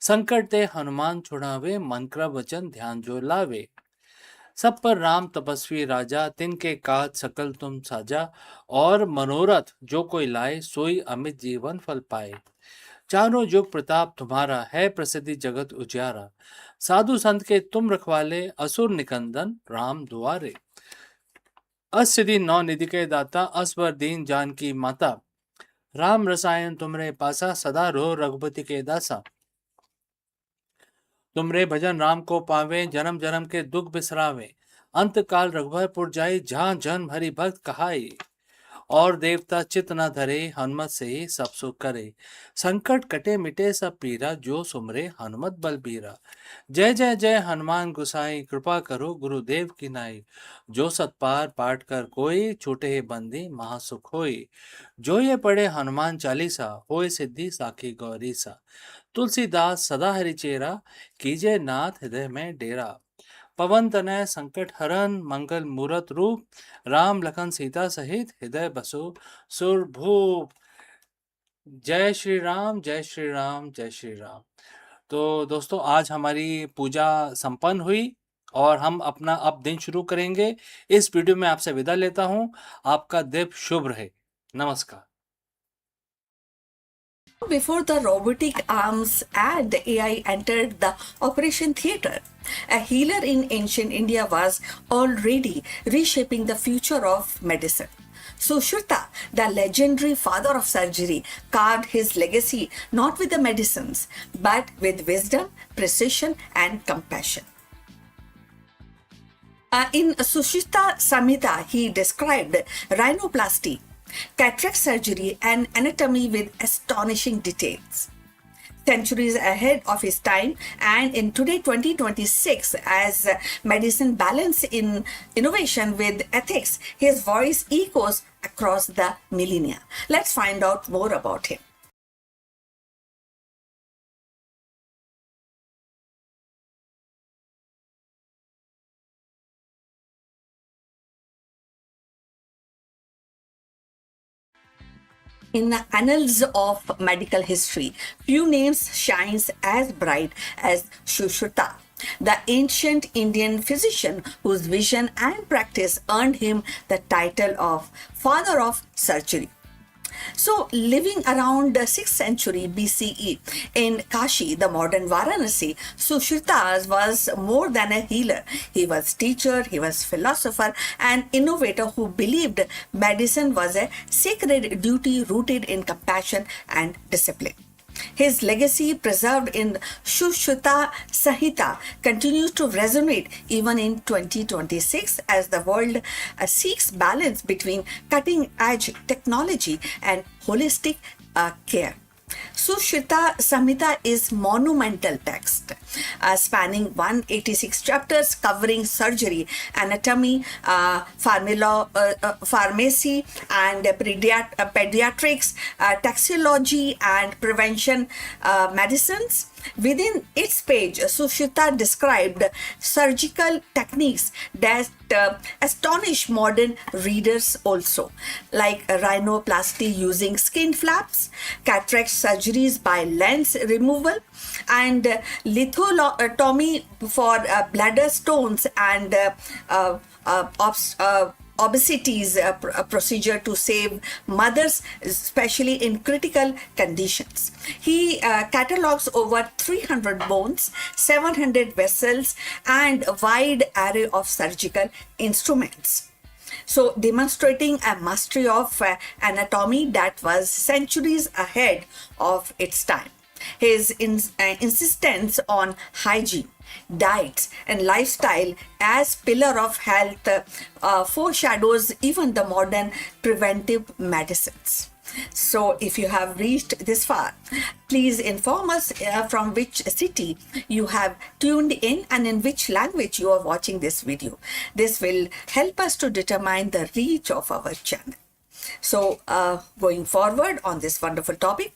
संकट ते हनुमान छुड़ावे, मन क्रम वचन ध्यान जो लावे। सब पर राम तपस्वी राजा, तिनके काज सकल तुम साजा। और मनोरथ जो कोई लाए, सोई अमित जीवन फल पाए। चारों जुग प्रताप तुम्हारा, है प्रसिद्धि जगत उजियारा। साधु संत के तुम रखवाले, असुर निकंदन राम दुआरे। असिद्धि नौ निधि के दाता, असवर दीन जान की माता। राम रसायन तुमरे पासा, सदा रो रघुपति के दासा। तुमरे भजन राम को पावे, जन्म जन्म के दुख बिसरावे। अंत काल रघुबरपुर जाई, जहाँ जन हरि भक्त कहाई। और देवता चित न धरे, हनुमत से ही सब सुख करे। संकट कटे मिटे सब पीरा, जो सुमरे हनुमत बलबीरा। जय जय जय हनुमान गुसाई, कृपा करो गुरुदेव की नाई। जो सतपार पाठ कर कोई, छूटे ही बंदी महासुख होई। जो ये पढ़े हनुमान चालीसा, होय सिद्धि साखी गौरी सा। तुलसीदास सदा हरिचेरा, कीजे नाथ हृदय में डेरा। पवन तनय संकट हरन, मंगल मूरत रूप। राम लखन सीता सहित, हृदय बसो सुरभूप। जय श्री राम जय श्री राम जय श्री राम। तो दोस्तों, आज हमारी पूजा संपन्न हुई और हम अपना अब दिन शुरू करेंगे। इस वीडियो में आपसे विदा लेता हूं। आपका दिन शुभ रहे। नमस्कार। Before the robotic arms and the AI entered the operation theater, a healer in ancient India was already reshaping the future of medicine. Sushruta, the legendary father of surgery, carved his legacy not with the medicines, but with wisdom, precision, and compassion. In Sushruta Samhita, he described rhinoplasty, cataract surgery, and anatomy with astonishing details. Centuries ahead of his time, and in today 2026, as medicine balance in innovation with ethics, his voice echoes across the millennia. Let's find out more about him. In the annals of medical history, few names shines as bright as Sushruta, the ancient Indian physician whose vision and practice earned him the title of father of surgery. So, living around the 6th century BCE in Kashi, the modern Varanasi, Sushruta was more than a healer. He was teacher, he was philosopher and innovator who believed medicine was a sacred duty rooted in compassion and discipline. His legacy, preserved in Sushruta Samhita, continues to resonate even in 2026 as the world seeks balance between cutting edge technology and holistic care. Sushrita Samhita is monumental text spanning 186 chapters covering surgery, anatomy, pharmacy and pediatrics, taxology and prevention medicines. Within its page, Sushrita described surgical techniques that astonish modern readers also, like rhinoplasty using skin flaps, cataract surgeries by lens removal, and lithotomy for bladder stones and obesities procedure to save mothers, especially in critical conditions. He catalogs over 300 bones, 700 vessels, and a wide array of surgical instruments. So, demonstrating a mastery of anatomy that was centuries ahead of its time. His insistence on hygiene, diets, and lifestyle as pillar of health foreshadows even the modern preventive medicines. So, if you have reached this far, please inform us from which city you have tuned in and in which language you are watching this video. This will help us to determine the reach of our channel. So, going forward on this wonderful topic,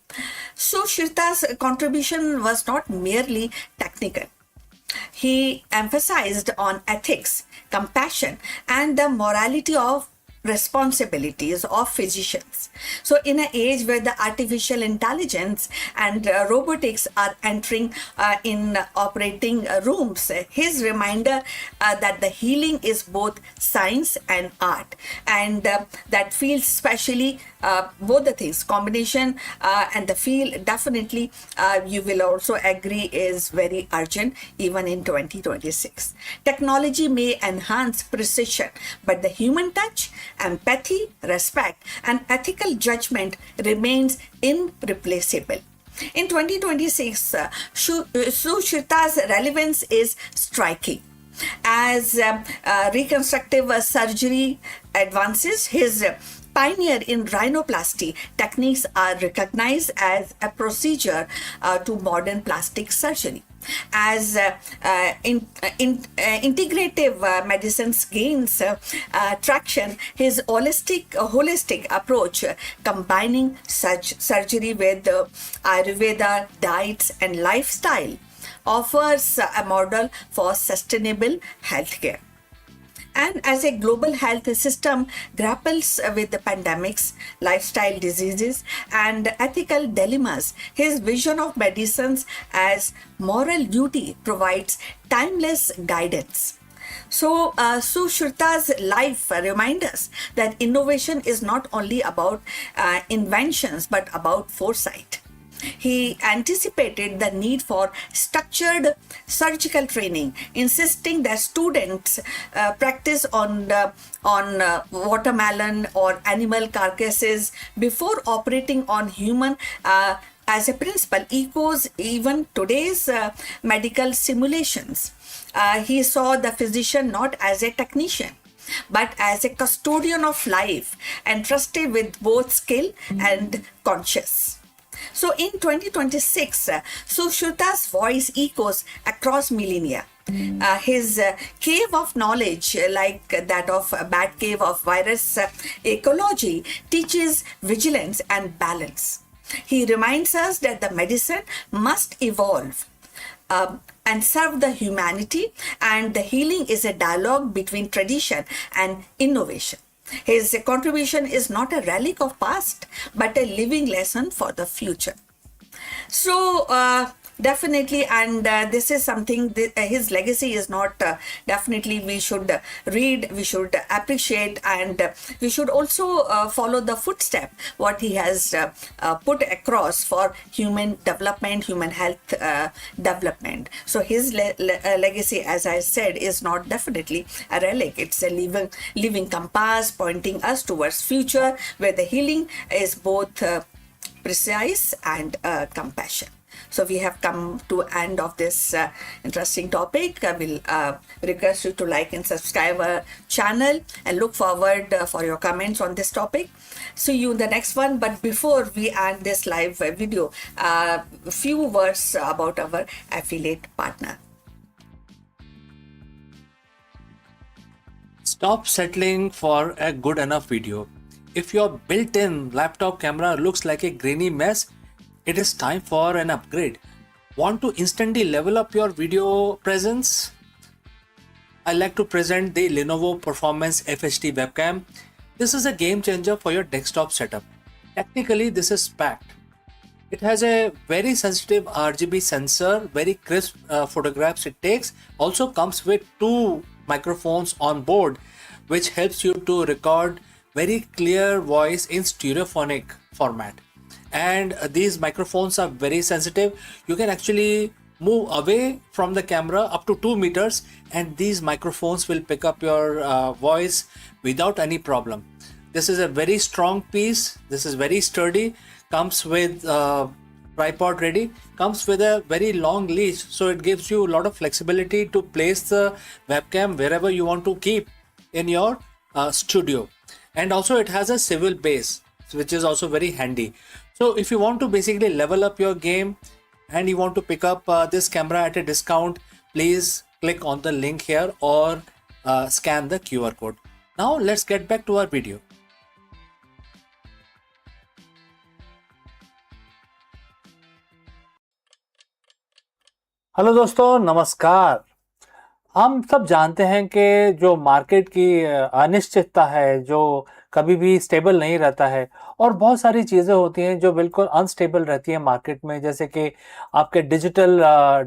Sushrita's contribution was not merely technical. He emphasized on ethics, compassion, and the morality of responsibilities of physicians. So in an age where the artificial intelligence and robotics are entering in operating rooms, his reminder that the healing is both science and art, and that feels especially both the things combination and the field definitely you will also agree is very urgent even in 2026. Technology may enhance precision, but the human touch, empathy, respect, and ethical judgment remains irreplaceable. In 2026, Sushrita's relevance is striking. As reconstructive surgery advances, his pioneer in rhinoplasty techniques are recognized as a procedure to modern plastic surgery. As integrative medicines gains traction, his holistic approach, combining such surgery with Ayurveda, diets, and lifestyle, offers a model for sustainable healthcare. And as a global health system grapples with the pandemics, lifestyle diseases, and ethical dilemmas, his vision of medicines as moral duty provides timeless guidance. So, Sushrita's life reminds us that innovation is not only about inventions but about foresight. He anticipated the need for structured surgical training, insisting that students practice on watermelon or animal carcasses before operating on human. As a principle, echoes even today's medical simulations. He saw the physician not as a technician, but as a custodian of life, entrusted with both skill and conscience. So in 2026, Sushrita's voice echoes across millennia. His cave of knowledge, like that of Bat Cave of virus ecology, teaches vigilance and balance. He reminds us that the medicine must evolve and serve the humanity, and the healing is a dialogue between tradition and innovation. His contribution is not a relic of past, but a living lesson for the future. So, definitely, and this is something, his legacy is not definitely we should read, we should appreciate, and we should also follow the footstep what he has put across for human development, human health development. So his legacy, as I said, is not definitely a relic. It's a living compass pointing us towards future where the healing is both precise and compassion. So we have come to end of this interesting topic. I will request you to like and subscribe our channel and look forward for your comments on this topic. See you in the next one. But before we end this live video, a few words about our affiliate partner. Stop settling for a good enough video. If your built-in laptop camera looks like a grainy mess, it is time for an upgrade. Want to instantly level up your video presence? I like to present the Lenovo Performance FHD webcam. This is a game changer for your desktop setup. Technically, this is packed. It has a very sensitive RGB sensor, very crisp photographs it takes. Also comes with 2 microphones on board, which helps you to record very clear voice in stereophonic format. And these microphones are very sensitive. You can actually move away from the camera up to 2 meters and these microphones will pick up your voice without any problem. This is a very strong piece. This is very sturdy. Comes with tripod ready. Comes with a very long leash, so it gives you a lot of flexibility to place the webcam wherever you want to keep in your studio. And also it has a swivel base, which is also very handy. So if you want to basically level up your game and you want to pick up this camera at a discount, please click on the link here or scan the QR code. Now let's get back to our video. Hello दोस्तों, नमस्कार। हम सब जानते हैं कि जो market की अनिश्चितता है, जो कभी भी स्टेबल नहीं रहता है और बहुत सारी चीज़ें होती हैं जो बिल्कुल अनस्टेबल रहती हैं मार्केट में, जैसे कि आपके डिजिटल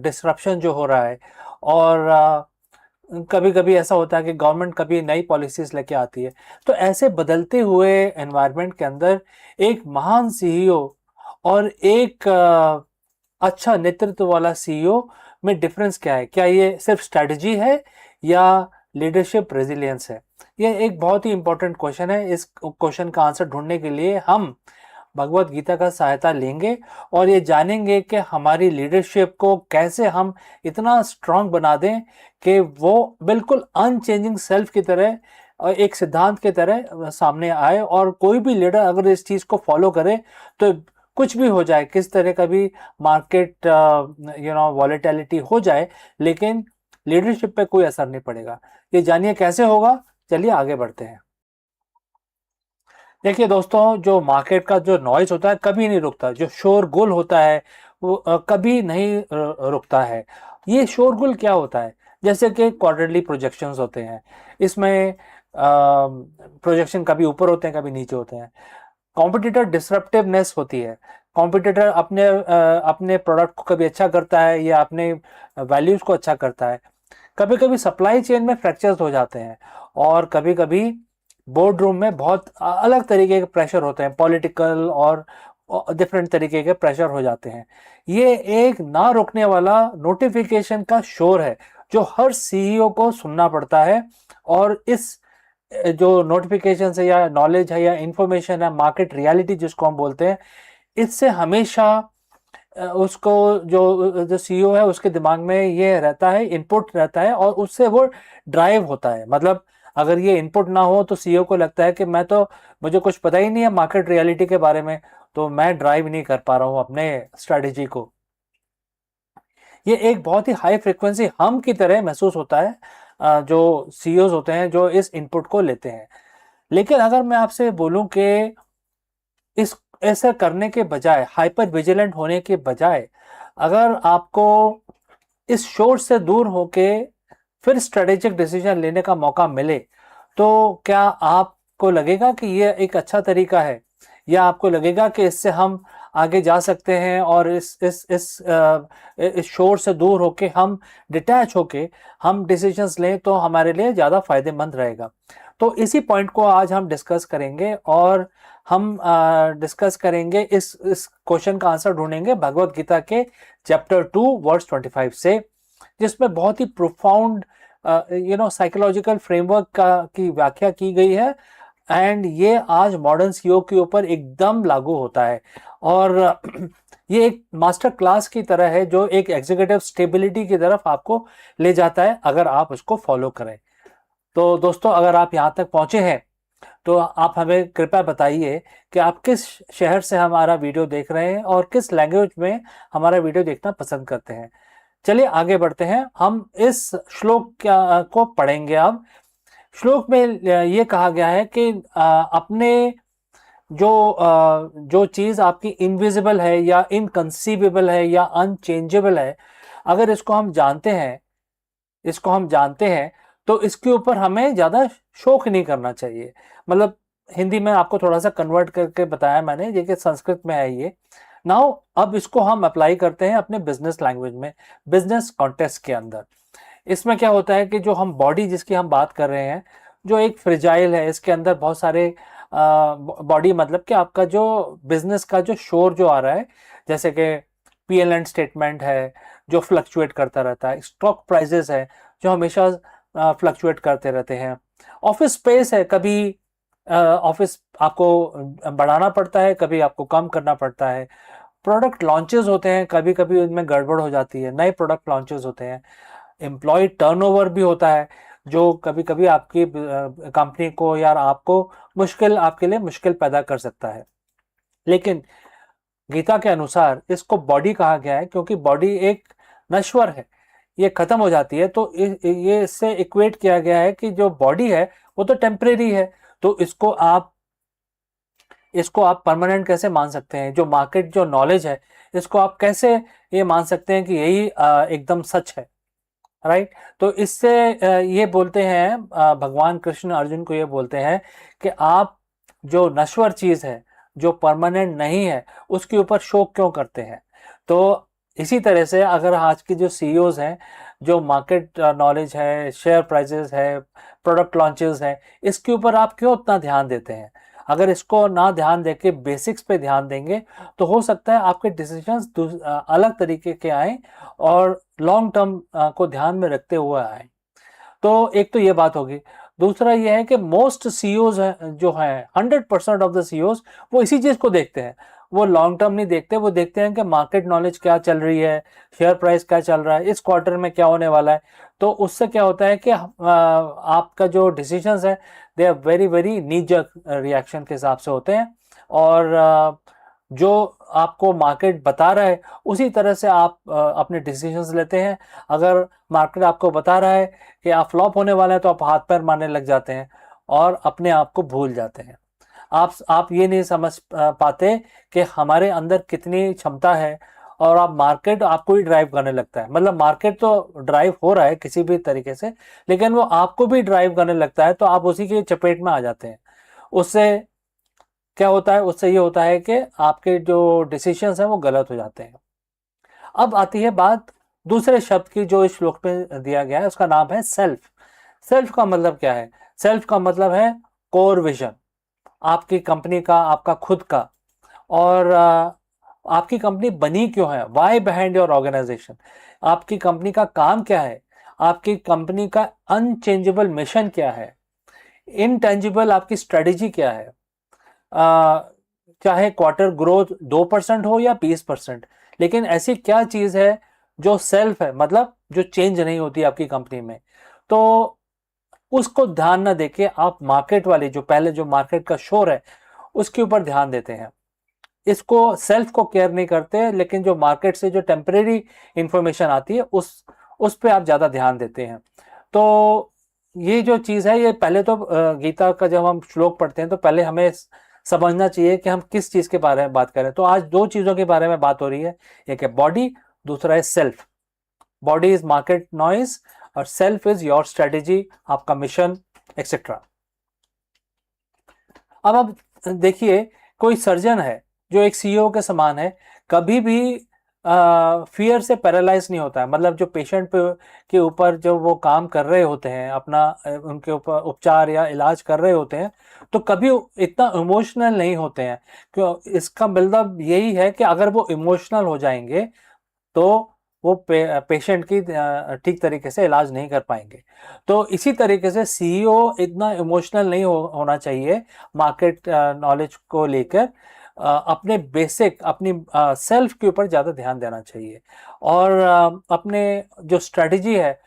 डिसरप्शन जो हो रहा है और कभी कभी ऐसा होता है कि गवर्नमेंट कभी नई पॉलिसीज़ लेके आती है। तो ऐसे बदलते हुए एनवायरनमेंट के अंदर एक महान सीईओ और एक अच्छा नेतृत्व वाला सीईओ में डिफरेंस क्या है? क्या ये सिर्फ स्ट्रेटजी है या लीडरशिप रेजिलियंस है? ये एक बहुत ही इंपॉर्टेंट क्वेश्चन है। इस क्वेश्चन का आंसर ढूंढने के लिए हम भगवत गीता का सहायता लेंगे और ये जानेंगे कि हमारी लीडरशिप को कैसे हम इतना स्ट्रांग बना दें कि वो बिल्कुल अनचेंजिंग सेल्फ की तरह और एक सिद्धांत की तरह सामने आए और कोई भी लीडर अगर इस चीज़ को फॉलो करे तो कुछ भी हो जाए, किस तरह का भी मार्केट वॉलेटिलिटी हो जाए, लेकिन लीडरशिप पे कोई असर नहीं पड़ेगा। ये जानिए कैसे होगा। चलिए आगे बढ़ते हैं। देखिए दोस्तों, जो मार्केट का जो नॉइज होता है कभी नहीं रुकता, जो शोरगुल होता है वो कभी नहीं रुकता है। ये शोरगुल क्या होता है? जैसे कि क्वार्टरली प्रोजेक्शंस होते हैं, इसमें प्रोजेक्शन कभी ऊपर होते हैं कभी नीचे होते हैं। कॉम्पिटिटर डिसरप्टिवनेस होती है। कॉम्पिटिटर अपने प्रोडक्ट को कभी अच्छा करता है या अपने वैल्यूज को अच्छा करता है। कभी कभी सप्लाई चेन में फ्रैक्चर्स हो जाते हैं और कभी कभी बोर्ड रूम में बहुत अलग तरीके के प्रेशर होते हैं, पॉलिटिकल और डिफरेंट तरीके के प्रेशर हो जाते हैं। ये एक ना रुकने वाला नोटिफिकेशन का शोर है जो हर सीईओ को सुनना पड़ता है और इस जो नोटिफिकेशन है या नॉलेज है या इंफॉर्मेशन है, मार्केट रियलिटी जिसको हम बोलते हैं, इससे हमेशा उसको जो सीईओ है उसके दिमाग में ये रहता है, इनपुट रहता है और उससे वो ड्राइव होता है। मतलब अगर ये इनपुट ना हो तो सीईओ को लगता है कि मुझे कुछ पता ही नहीं है मार्केट रियलिटी के बारे में, तो मैं ड्राइव नहीं कर पा रहा हूँ अपने स्ट्रेटेजी को। ये एक बहुत ही हाई फ्रिक्वेंसी हम की तरह महसूस होता है जो सीईओज होते हैं जो इस इनपुट को लेते हैं। लेकिन अगर मैं आपसे बोलूं कि इस ऐसा करने के बजाय, हाइपर विजिलेंट होने के बजाय, अगर आपको इस शोर से दूर होके फिर स्ट्रेटेजिक डिसीजन लेने का मौका मिले, तो क्या आपको लगेगा कि यह एक अच्छा तरीका है या आपको लगेगा कि इससे हम आगे जा सकते हैं और इस शोर से दूर होके हम डिटैच होके हम डिसीजंस लें तो हमारे लिए ज़्यादा फायदेमंद रहेगा? तो इसी पॉइंट को आज हम डिस्कस करेंगे और हम डिस्कस करेंगे, इस क्वेश्चन का आंसर ढूंढेंगे भगवत गीता के चैप्टर 2 वर्स 25 से, जिसमें बहुत ही प्रोफाउंड साइकोलॉजिकल फ्रेमवर्क की व्याख्या की गई है एंड ये आज मॉडर्न सीईओ के ऊपर एकदम लागू होता है और ये एक मास्टर क्लास की तरह है जो एक एग्जीक्यूटिव स्टेबिलिटी की तरफ आपको ले जाता है अगर आप उसको फॉलो करें। तो दोस्तों, अगर आप यहाँ तक पहुँचे हैं तो आप हमें कृपया बताइए कि आप किस शहर से हमारा वीडियो देख रहे हैं और किस लैंग्वेज में हमारा वीडियो देखना पसंद करते हैं। चलिए आगे बढ़ते हैं, हम इस श्लोक को पढ़ेंगे। अब श्लोक में ये कहा गया है कि अपने जो चीज़ आपकी इनविजिबल है या इनकंसीवेबल है या अनचेंजेबल है, अगर इसको हम जानते हैं तो इसके ऊपर हमें ज़्यादा शोक नहीं करना चाहिए। मतलब हिंदी में आपको थोड़ा सा कन्वर्ट करके बताया मैंने, ये कि संस्कृत में है ये। नाउ अब इसको हम अप्लाई करते हैं अपने बिजनेस लैंग्वेज में, बिजनेस कॉन्टेक्स्ट के अंदर। इसमें क्या होता है कि जो हम बॉडी जिसकी हम बात कर रहे हैं, जो एक फ्रिजाइल है, इसके अंदर बहुत सारे बॉडी, मतलब कि आपका जो बिजनेस का जो शोर जो आ रहा है, जैसे कि पीएल एंड स्टेटमेंट है जो फ्लक्चुएट करता रहता है, स्टॉक प्राइजेस है जो हमेशा फ्लक्चुएट करते रहते हैं, ऑफिस स्पेस है, कभी ऑफिस आपको बढ़ाना पड़ता है, कभी आपको कम करना पड़ता है, प्रोडक्ट लॉन्चेस होते हैं, कभी कभी उनमें गड़बड़ हो जाती है, नए प्रोडक्ट लॉन्चेस होते हैं, एम्प्लॉय टर्नओवर भी होता है जो कभी कभी आपकी कंपनी को या आपको आपके लिए मुश्किल पैदा कर सकता है। लेकिन गीता के अनुसार इसको बॉडी कहा गया है क्योंकि बॉडी एक नश्वर है, ये खत्म हो जाती है। तो ये इससे इक्वेट किया गया है कि जो बॉडी है वो तो टेम्परेरी है, तो इसको आप परमानेंट कैसे मान सकते हैं? जो मार्केट जो नॉलेज है, इसको आप कैसे ये मान सकते हैं कि यही एकदम सच है, राइट? तो इससे ये बोलते हैं भगवान कृष्ण अर्जुन को ये बोलते हैं कि आप जो नश्वर चीज है, जो परमानेंट नहीं है, उसके ऊपर शोक क्यों करते हैं? तो इसी तरह से अगर आज के जो सीईओज हैं, जो मार्केट नॉलेज है, शेयर प्राइसेस है, प्रोडक्ट लॉन्चेस है, इसके ऊपर आप क्यों उतना ध्यान देते हैं? अगर इसको ना ध्यान देके बेसिक्स पे ध्यान देंगे तो हो सकता है आपके डिसीजंस अलग तरीके के आए और लॉन्ग टर्म को ध्यान में रखते हुए आए। तो एक तो ये बात होगी। दूसरा ये है कि मोस्ट सीईओज जो हैं, 100% ऑफ द सीईओज वो इसी चीज को देखते हैं, वो लॉन्ग टर्म नहीं देखते। वो देखते हैं कि मार्केट नॉलेज क्या चल रही है, शेयर प्राइस क्या चल रहा है, इस क्वार्टर में क्या होने वाला है। तो उससे क्या होता है कि आपका जो डिसीजंस है they are very very knee jerk reaction के हिसाब से होते हैं, और जो आपको मार्केट बता रहा है उसी तरह से आप अपने डिसीजंस लेते हैं। अगर मार्केट आपको बता रहा है कि आप फ्लॉप होने वाले हैं तो आप हाथ पैर मारने लग जाते हैं और अपने आप को भूल जाते हैं। आप ये नहीं समझ पाते कि हमारे अंदर कितनी क्षमता है, और आप मार्केट आपको ही ड्राइव करने लगता है। मतलब मार्केट तो ड्राइव हो रहा है किसी भी तरीके से, लेकिन वो आपको भी ड्राइव करने लगता है, तो आप उसी की चपेट में आ जाते हैं। उससे क्या होता है? उससे ये होता है कि आपके जो डिसीजंस हैं वो गलत हो जाते हैं। अब आती है बात दूसरे शब्द की जो इस श्लोक में दिया गया है, उसका नाम है सेल्फ। सेल्फ का मतलब क्या है? सेल्फ का मतलब है कोर विजन, आपकी कंपनी का, आपका खुद का। और आपकी कंपनी बनी क्यों है? Why behind your organisation. आपकी कंपनी का काम क्या है? आपकी कंपनी का अनचेंजेबल मिशन क्या है? इनटेंजिबल आपकी स्ट्रेटेजी क्या है? चाहे क्वार्टर ग्रोथ 2% हो या 20%, लेकिन ऐसी क्या चीज है जो सेल्फ है, मतलब जो चेंज नहीं होती आपकी कंपनी में। तो उसको ध्यान न देके आप मार्केट वाली जो पहले जो मार्केट का शोर है उसके ऊपर ध्यान देते हैं। इसको सेल्फ को केयर नहीं करते, लेकिन जो मार्केट से जो टेम्परेरी इंफॉर्मेशन आती है उस पे आप ज्यादा ध्यान देते हैं। तो ये जो चीज है, ये पहले तो गीता का जब हम श्लोक पढ़ते हैं तो पहले हमें समझना चाहिए कि हम किस चीज के बारे में बात करें। तो आज दो चीजों के बारे में बात हो रही है, एक है बॉडी, दूसरा है self. Body is market noise और सेल्फ इज योर स्ट्रेटेजी, आपका मिशन एक्सेट्रा। अब आप देखिए, कोई सर्जन है जो एक सीईओ के समान है, कभी भी फियर से पैरालाइज नहीं होता है। मतलब जो पेशेंट के ऊपर जो वो काम कर रहे होते हैं, अपना उनके ऊपर उपचार या इलाज कर रहे होते हैं, तो कभी इतना इमोशनल नहीं होते हैं। क्यों? इसका मतलब यही है कि अगर वो इमोशनल हो जाएंगे तो वो पेशेंट की ठीक तरीके से इलाज नहीं कर पाएंगे। तो इसी तरीके से सीईओ इतना इमोशनल नहीं होना चाहिए मार्केट नॉलेज को लेकर। अपने बेसिक, अपनी सेल्फ के ऊपर ज़्यादा ध्यान देना चाहिए, और अपने जो स्ट्रेटजी है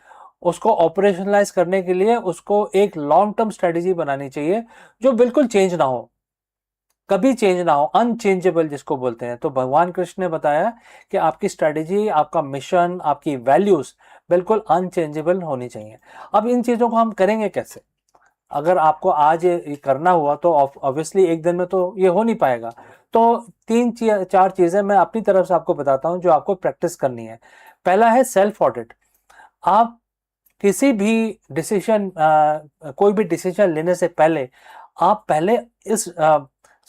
उसको ऑपरेशनलाइज करने के लिए उसको एक लॉन्ग टर्म स्ट्रेटजी बनानी चाहिए जो बिल्कुल चेंज ना हो, कभी चेंज ना हो, अनचेंजेबल जिसको बोलते हैं। तो भगवान कृष्ण ने बताया कि आपकी स्ट्रेटजी, आपका मिशन, आपकी वैल्यूज बिल्कुल अनचेंजेबल होनी चाहिए। अब इन चीज़ों को हम करेंगे कैसे? अगर आपको आज ये करना हुआ तो ऑब्वियसली एक दिन में तो ये हो नहीं पाएगा। तो चार चीज़ें मैं अपनी तरफ से आपको बताता हूँ जो आपको प्रैक्टिस करनी है। पहला है सेल्फ ऑडिट। आप किसी भी डिसीजन, कोई भी डिसीजन लेने से पहले आप पहले इस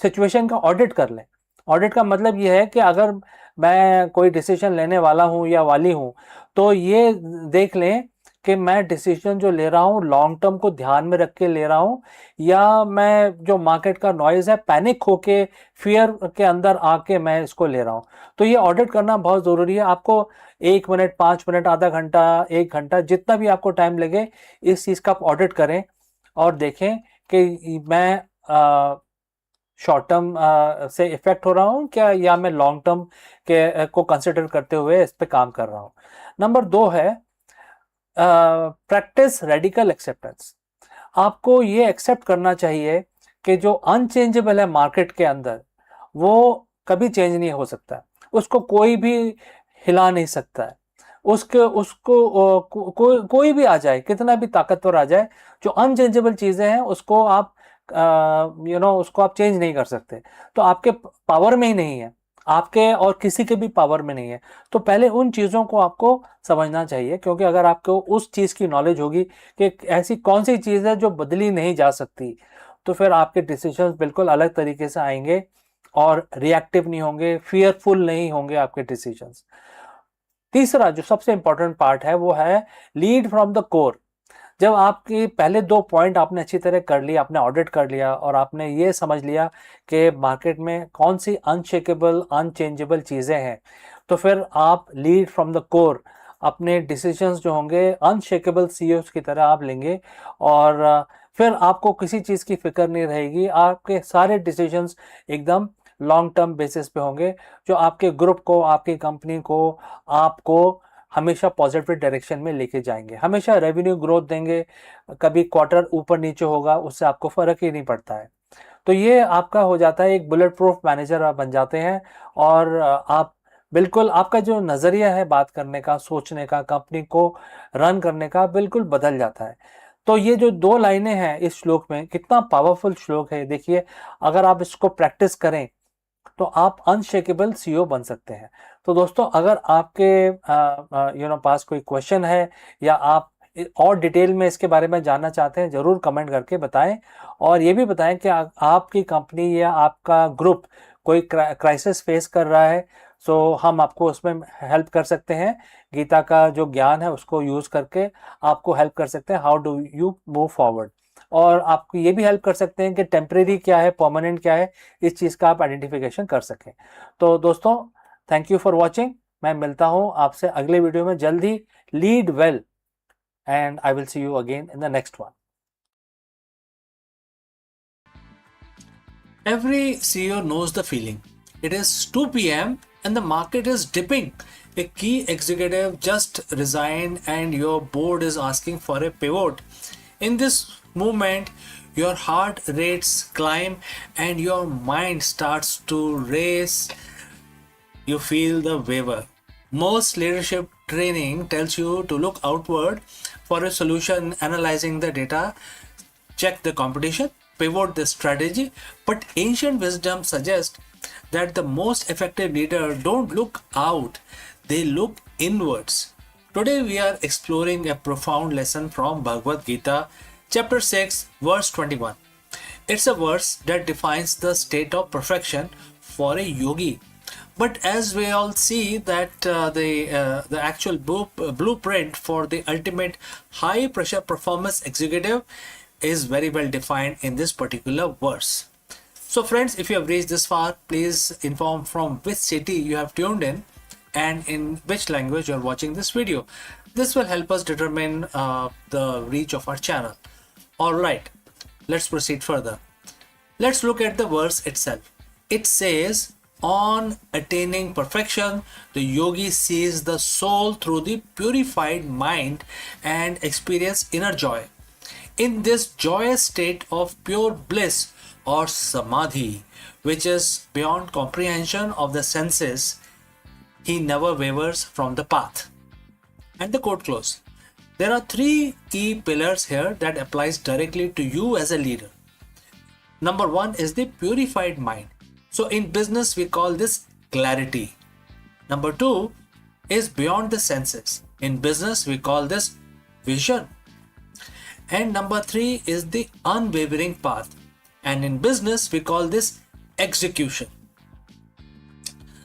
सिचुएशन का ऑडिट कर लें। ऑडिट का मतलब ये है कि अगर मैं कोई डिसीजन लेने वाला हूँ या वाली हूँ तो ये देख लें कि मैं डिसीजन जो ले रहा हूँ लॉन्ग टर्म को ध्यान में रख के ले रहा हूँ, या मैं जो मार्केट का नॉइज़ है, पैनिक होके, फियर के अंदर आके मैं इसको ले रहा हूँ। तो ये ऑडिट करना बहुत ज़रूरी है। आपको 1 मिनट, 5 मिनट, आधा घंटा, 1 घंटा, जितना भी आपको टाइम लगे, इस चीज़ का आप ऑडिट करें और देखें कि मैं शॉर्ट टर्म से इफेक्ट हो रहा हूँ क्या, या मैं लॉन्ग टर्म के को कंसिडर करते हुए इस पे काम कर रहा हूँ। नंबर 2 है प्रैक्टिस रेडिकल एक्सेप्टेंस। आपको ये एक्सेप्ट करना चाहिए कि जो अनचेंजेबल है मार्केट के अंदर वो कभी चेंज नहीं हो सकता, उसको कोई भी हिला नहीं सकता है। उसके उसको कोई भी आ जाए, कितना भी ताकतवर आ जाए, जो अनचेंजेबल चीज़ें हैं उसको आप उसको आप चेंज नहीं कर सकते। तो आपके पावर में ही नहीं है, आपके और किसी के भी पावर में नहीं है। तो पहले उन चीज़ों को आपको समझना चाहिए, क्योंकि अगर आपको उस चीज़ की नॉलेज होगी कि ऐसी कौन सी चीज़ है जो बदली नहीं जा सकती, तो फिर आपके डिसीजंस बिल्कुल अलग तरीके से आएंगे और रिएक्टिव नहीं होंगे, फियरफुल नहीं होंगे आपके डिसीजंस। तीसरा जो सबसे इंपॉर्टेंट पार्ट है वो है लीड फ्रॉम द कोर। जब आपकी पहले 2 पॉइंट आपने अच्छी तरह कर लिया, आपने ऑडिट कर लिया और आपने ये समझ लिया कि मार्केट में कौन सी अनशेकेबल, अनचेंजेबल चीज़ें हैं, तो फिर आप लीड फ्रॉम द कोर, अपने डिसीजंस जो होंगे अनशेकेबल सीईओस की तरह आप लेंगे, और फिर आपको किसी चीज़ की फिक्र नहीं रहेगी। आपके सारे डिसीजंस एकदम लॉन्ग टर्म बेसिस पे होंगे, जो आपके ग्रुप को, आपकी कंपनी को, आपको हमेशा पॉजिटिव डायरेक्शन में लेके जाएंगे, हमेशा रेवेन्यू ग्रोथ देंगे। कभी क्वार्टर ऊपर नीचे होगा उससे आपको फ़र्क ही नहीं पड़ता है। तो ये आपका हो जाता है, एक बुलेट प्रूफ मैनेजर आप बन जाते हैं, और आप बिल्कुल, आपका जो नज़रिया है बात करने का, सोचने का, कंपनी को रन करने का, बिल्कुल बदल जाता है। तो ये जो 2 लाइनें हैं इस श्लोक में, कितना पावरफुल श्लोक है देखिए। अगर आप इसको प्रैक्टिस करें तो आप अनशेकेबल सीईओ बन सकते हैं। तो दोस्तों, अगर आपके पास कोई क्वेश्चन है या आप और डिटेल में इसके बारे में जानना चाहते हैं, ज़रूर कमेंट करके बताएं, और ये भी बताएं कि आपकी कंपनी या आपका ग्रुप कोई क्राइसिस फेस कर रहा है, सो हम आपको उसमें हेल्प कर सकते हैं। गीता का जो ज्ञान है उसको यूज़ करके आपको हेल्प कर सकते हैं, how do you move forward. और आपको ये भी हेल्प कर सकते हैं कि टेम्परेरी क्या है, परमानेंट क्या है, इस चीज़ का आप आइडेंटिफिकेशन कर सकें। तो दोस्तों, थैंक यू फॉर वॉचिंग। मैं मिलता हूँ आपसे अगले वीडियो में जल्द ही। Lead well, and I will see you again in the next one. Every CEO knows the feeling. It is 2 p.m. and the market is dipping. A key executive just resigned and your board is asking for a pivot. In this moment, your heart rates climb and your mind starts to race. You feel the waver. Most leadership training tells you to look outward for a solution, analyzing the data, check the competition, pivot the strategy, but ancient wisdom suggests that the most effective leader don't look out, they look inwards. Today we are exploring a profound lesson from Bhagavad Gita, chapter 6, verse 21. It's a verse that defines the state of perfection for a yogi. But as we all see that the actual blueprint for the ultimate high pressure performance executive is very well defined in this particular verse. So friends, if you have reached this far, please inform from which city you have tuned in and in which language you are watching this video. This will help us determine the reach of our channel. Alright, let's proceed further. Let's look at the verse itself. It says, on attaining perfection, the yogi sees the soul through the purified mind and experience inner joy. In this joyous state of pure bliss or samadhi, which is beyond comprehension of the senses, he never wavers from the path. And the quote close. There are three key pillars here that applies directly to you as a leader. Number one is the purified mind. So in business, we call this clarity. Number two is beyond the senses. In business, we call this vision. And number three is the unwavering path. And in business, we call this execution.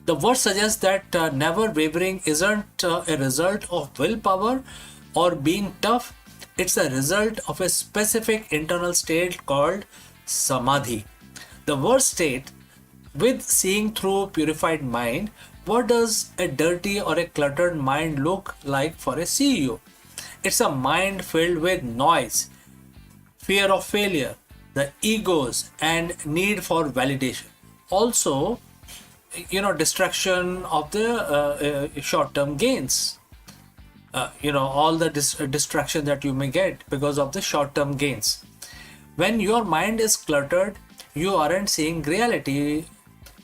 The word suggests that never wavering isn't a result of willpower or being tough. It's a result of a specific internal state called samadhi. The word state, with seeing through purified mind, what does a dirty or a cluttered mind look like for a CEO? It's a mind filled with noise, fear of failure, the egos, and need for validation. Also, distraction of the short-term gains. All the distraction that you may get because of the short-term gains. When your mind is cluttered, you aren't seeing reality.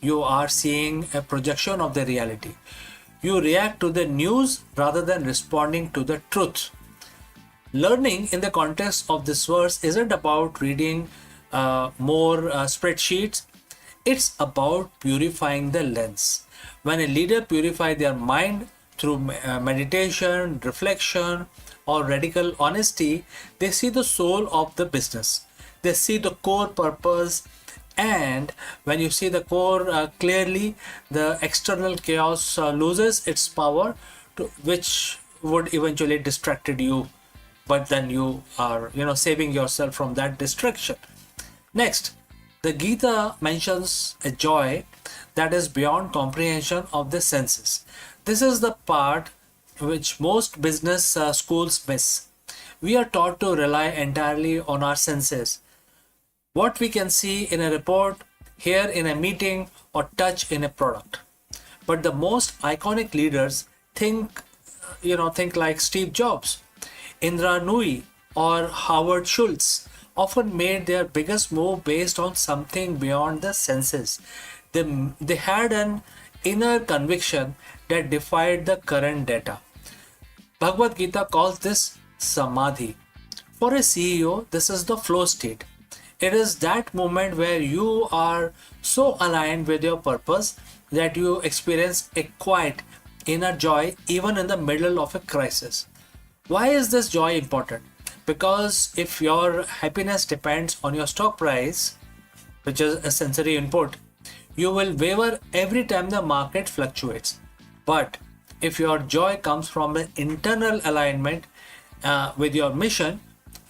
You are seeing a projection of the reality. You react to the news rather than responding to the truth. Learning in the context of this verse isn't about reading more spreadsheets. It's about purifying the lens. When a leader purifies their mind through meditation, reflection, or radical honesty, they see the soul of the business. They see the core purpose, and when you see the core clearly, the external chaos loses its power, which would eventually distracted you. But then you are, saving yourself from that distraction. Next, the Gita mentions a joy that is beyond comprehension of the senses. This is the part which most business schools miss. We are taught to rely entirely on our senses. What we can see in a report, hear in a meeting, or touch in a product. But the most iconic leaders think like Steve Jobs, Indra Nooyi, or Howard Schultz often made their biggest move based on something beyond the senses. They had an inner conviction that defied the current data. Bhagavad Gita calls this samadhi. For a CEO, this is the flow state. It is that moment where you are so aligned with your purpose that you experience a quiet inner joy even in the middle of a crisis. Why is this joy important? Because if your happiness depends on your stock price, which is a sensory input, you will waver every time the market fluctuates. But if your joy comes from an internal alignment with your mission,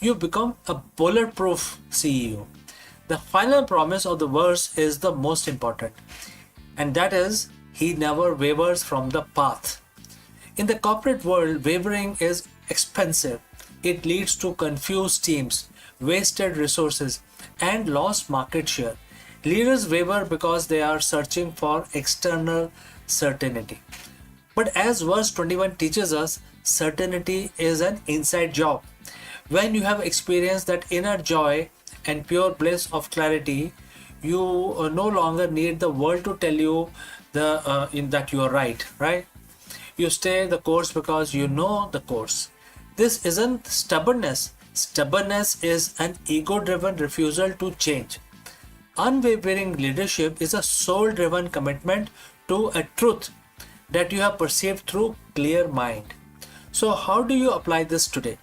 you become a bulletproof CEO. The final promise of the verse is the most important, and that is, he never wavers from the path. In the corporate world, wavering is expensive. It leads to confused teams, wasted resources, and lost market share. Leaders waver because they are searching for external certainty. But as verse 21 teaches us, certainty is an inside job. When you have experienced that inner joy and pure bliss of clarity, you no longer need the world to tell you that you are right? You stay the course because you know the course. This isn't stubbornness. Stubbornness is an ego-driven refusal to change. Unwavering leadership is a soul-driven commitment to a truth that you have perceived through clear mind. So how do you apply this today?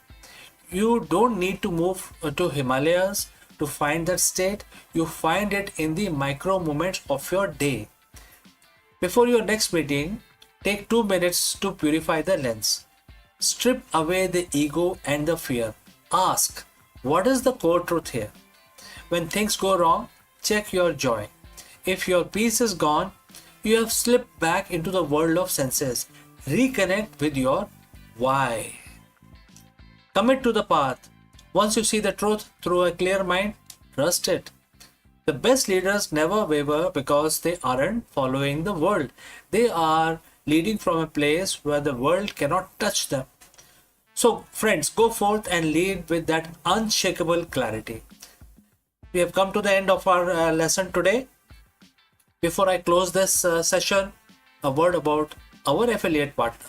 You don't need to move to Himalayas to find that state. You find it in the micro moments of your day. Before your next meeting, take 2 minutes to purify the lens. Strip away the ego and the fear. Ask, what is the core truth here? When things go wrong, check your joy. If your peace is gone, you have slipped back into the world of senses. Reconnect with your why. Commit to the path. Once you see the truth through a clear mind, trust it. The best leaders never waver because they aren't following the world. They are leading from a place where the world cannot touch them. So, friends, go forth and lead with that unshakable clarity. We have come to the end of our lesson today. Before I close this session, a word about our affiliate partner.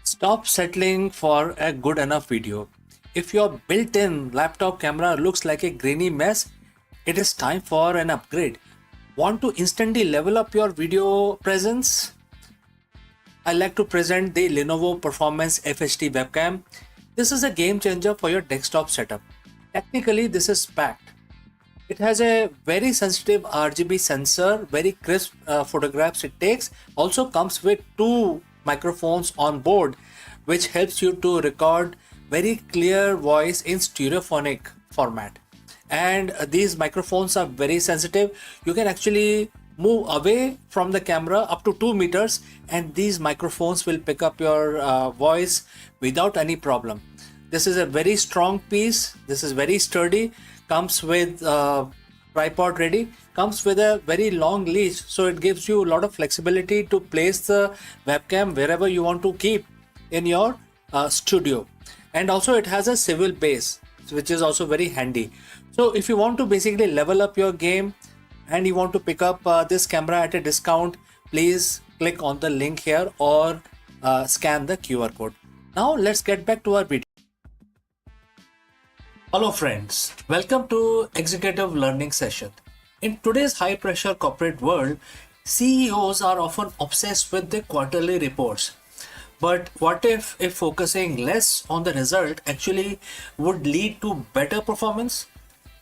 Stop settling for a good enough video. If your built-in laptop camera looks like a grainy mess, it is time for an upgrade. Want to instantly level up your video presence? I like to present the Lenovo Performance FHD webcam. This is a game changer for your desktop setup. Technically, this is packed. It has a very sensitive RGB sensor, very crisp photographs it takes. Also comes with 2 microphones on board, which helps you to record very clear voice in stereophonic format. And these microphones are very sensitive. You can actually move away from the camera up to 2 meters and these microphones will pick up your voice without any problem. This is a very strong piece. This is very sturdy. Comes with tripod ready. Comes with a very long leash, so it gives you a lot of flexibility to place the webcam wherever you want to keep in your studio. And also it has a swivel base, which is also very handy. So if you want to basically level up your game and you want to pick up this camera at a discount, please click on the link here or scan the QR code. Now let's get back to our video. Hello friends, welcome to Executive Learning Session. In today's high pressure corporate world, CEOs are often obsessed with their quarterly reports. But what if focusing less on the result actually would lead to better performance?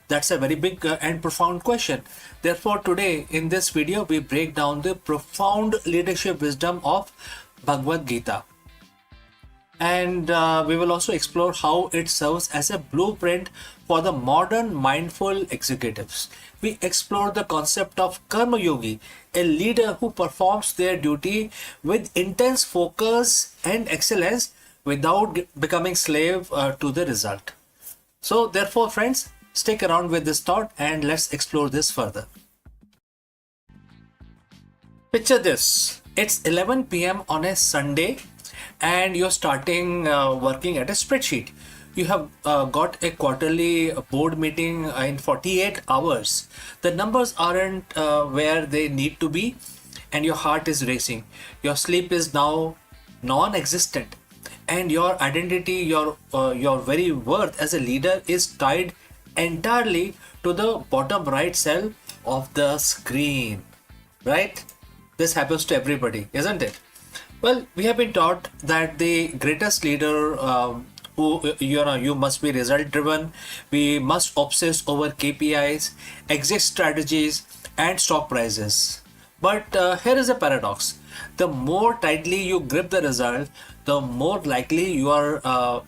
That's a very big and profound question. Therefore, today in this video, we break down the profound leadership wisdom of Bhagavad Gita. And we will also explore how it serves as a blueprint for the modern mindful executives. We explore the concept of Karma Yogi, a leader who performs their duty with intense focus and excellence without becoming slave to the result. So therefore, friends, stick around with this thought and let's explore this further. Picture this. It's 11 p.m. on a Sunday and you're starting working at a spreadsheet. You have got a quarterly board meeting in 48 hours. The numbers aren't where they need to be and your heart is racing. Your sleep is now non-existent and your identity, your very worth as a leader is tied entirely to the bottom right cell of the screen, right? This happens to everybody, isn't it? Well, we have been taught that the greatest leader you must be result driven. We must obsess over KPIs, exit strategies, and stock prices. But here is a paradox: the more tightly you grip the result, the more likely you are,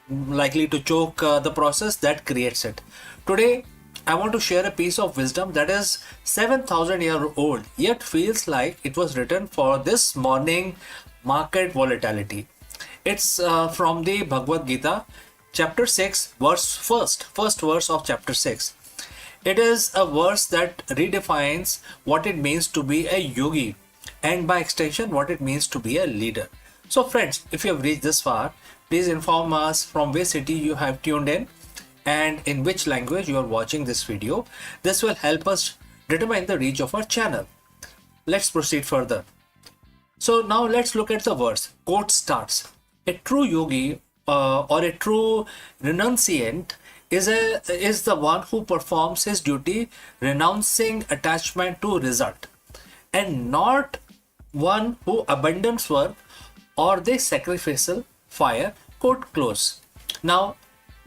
likely to choke the process that creates it. Today, I want to share a piece of wisdom that is 7,000 years old, yet feels like it was written for this morning market volatility. It's from the Bhagavad Gita, chapter 6, first verse of chapter 6. It is a verse that redefines what it means to be a yogi and by extension what it means to be a leader. So friends, if you have reached this far, please inform us from which city you have tuned in and in which language you are watching this video. This will help us determine the reach of our channel. Let's proceed further. So now let's look at the verse. Quote starts: a true yogi or a true renunciant is the one who performs his duty renouncing attachment to result, and not one who abandons work or the sacrificial fire. Quote close. Now,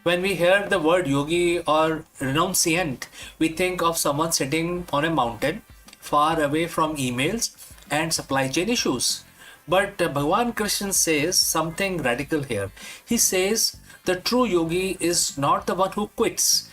when we hear the word yogi or renunciant, we think of someone sitting on a mountain far away from emails and supply chain issues. But Bhagwan Krishna says something radical here. He says the true yogi is not the one who quits.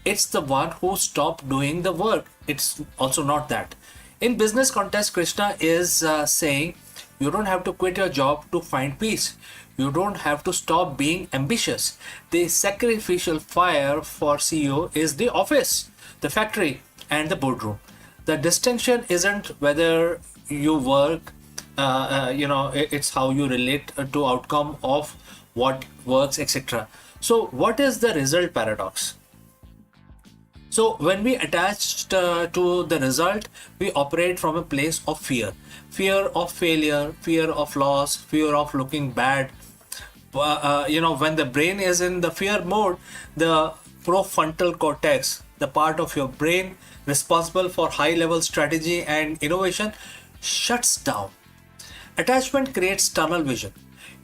It's the one who stopped doing the work. It's also not that. In business context, Krishna is saying You don't have to quit your job to find peace. You don't have to stop being ambitious. The sacrificial fire for CEO is the office, the factory, and the boardroom. The distinction isn't whether you work, it's how you relate to outcome of what works, etc. So what is the result paradox? So when we attach to the result, we operate from a place of fear. Fear of failure, fear of loss, fear of looking bad. When the brain is in the fear mode, the prefrontal cortex, the part of your brain responsible for high level strategy and innovation, shuts down. Attachment creates tunnel vision.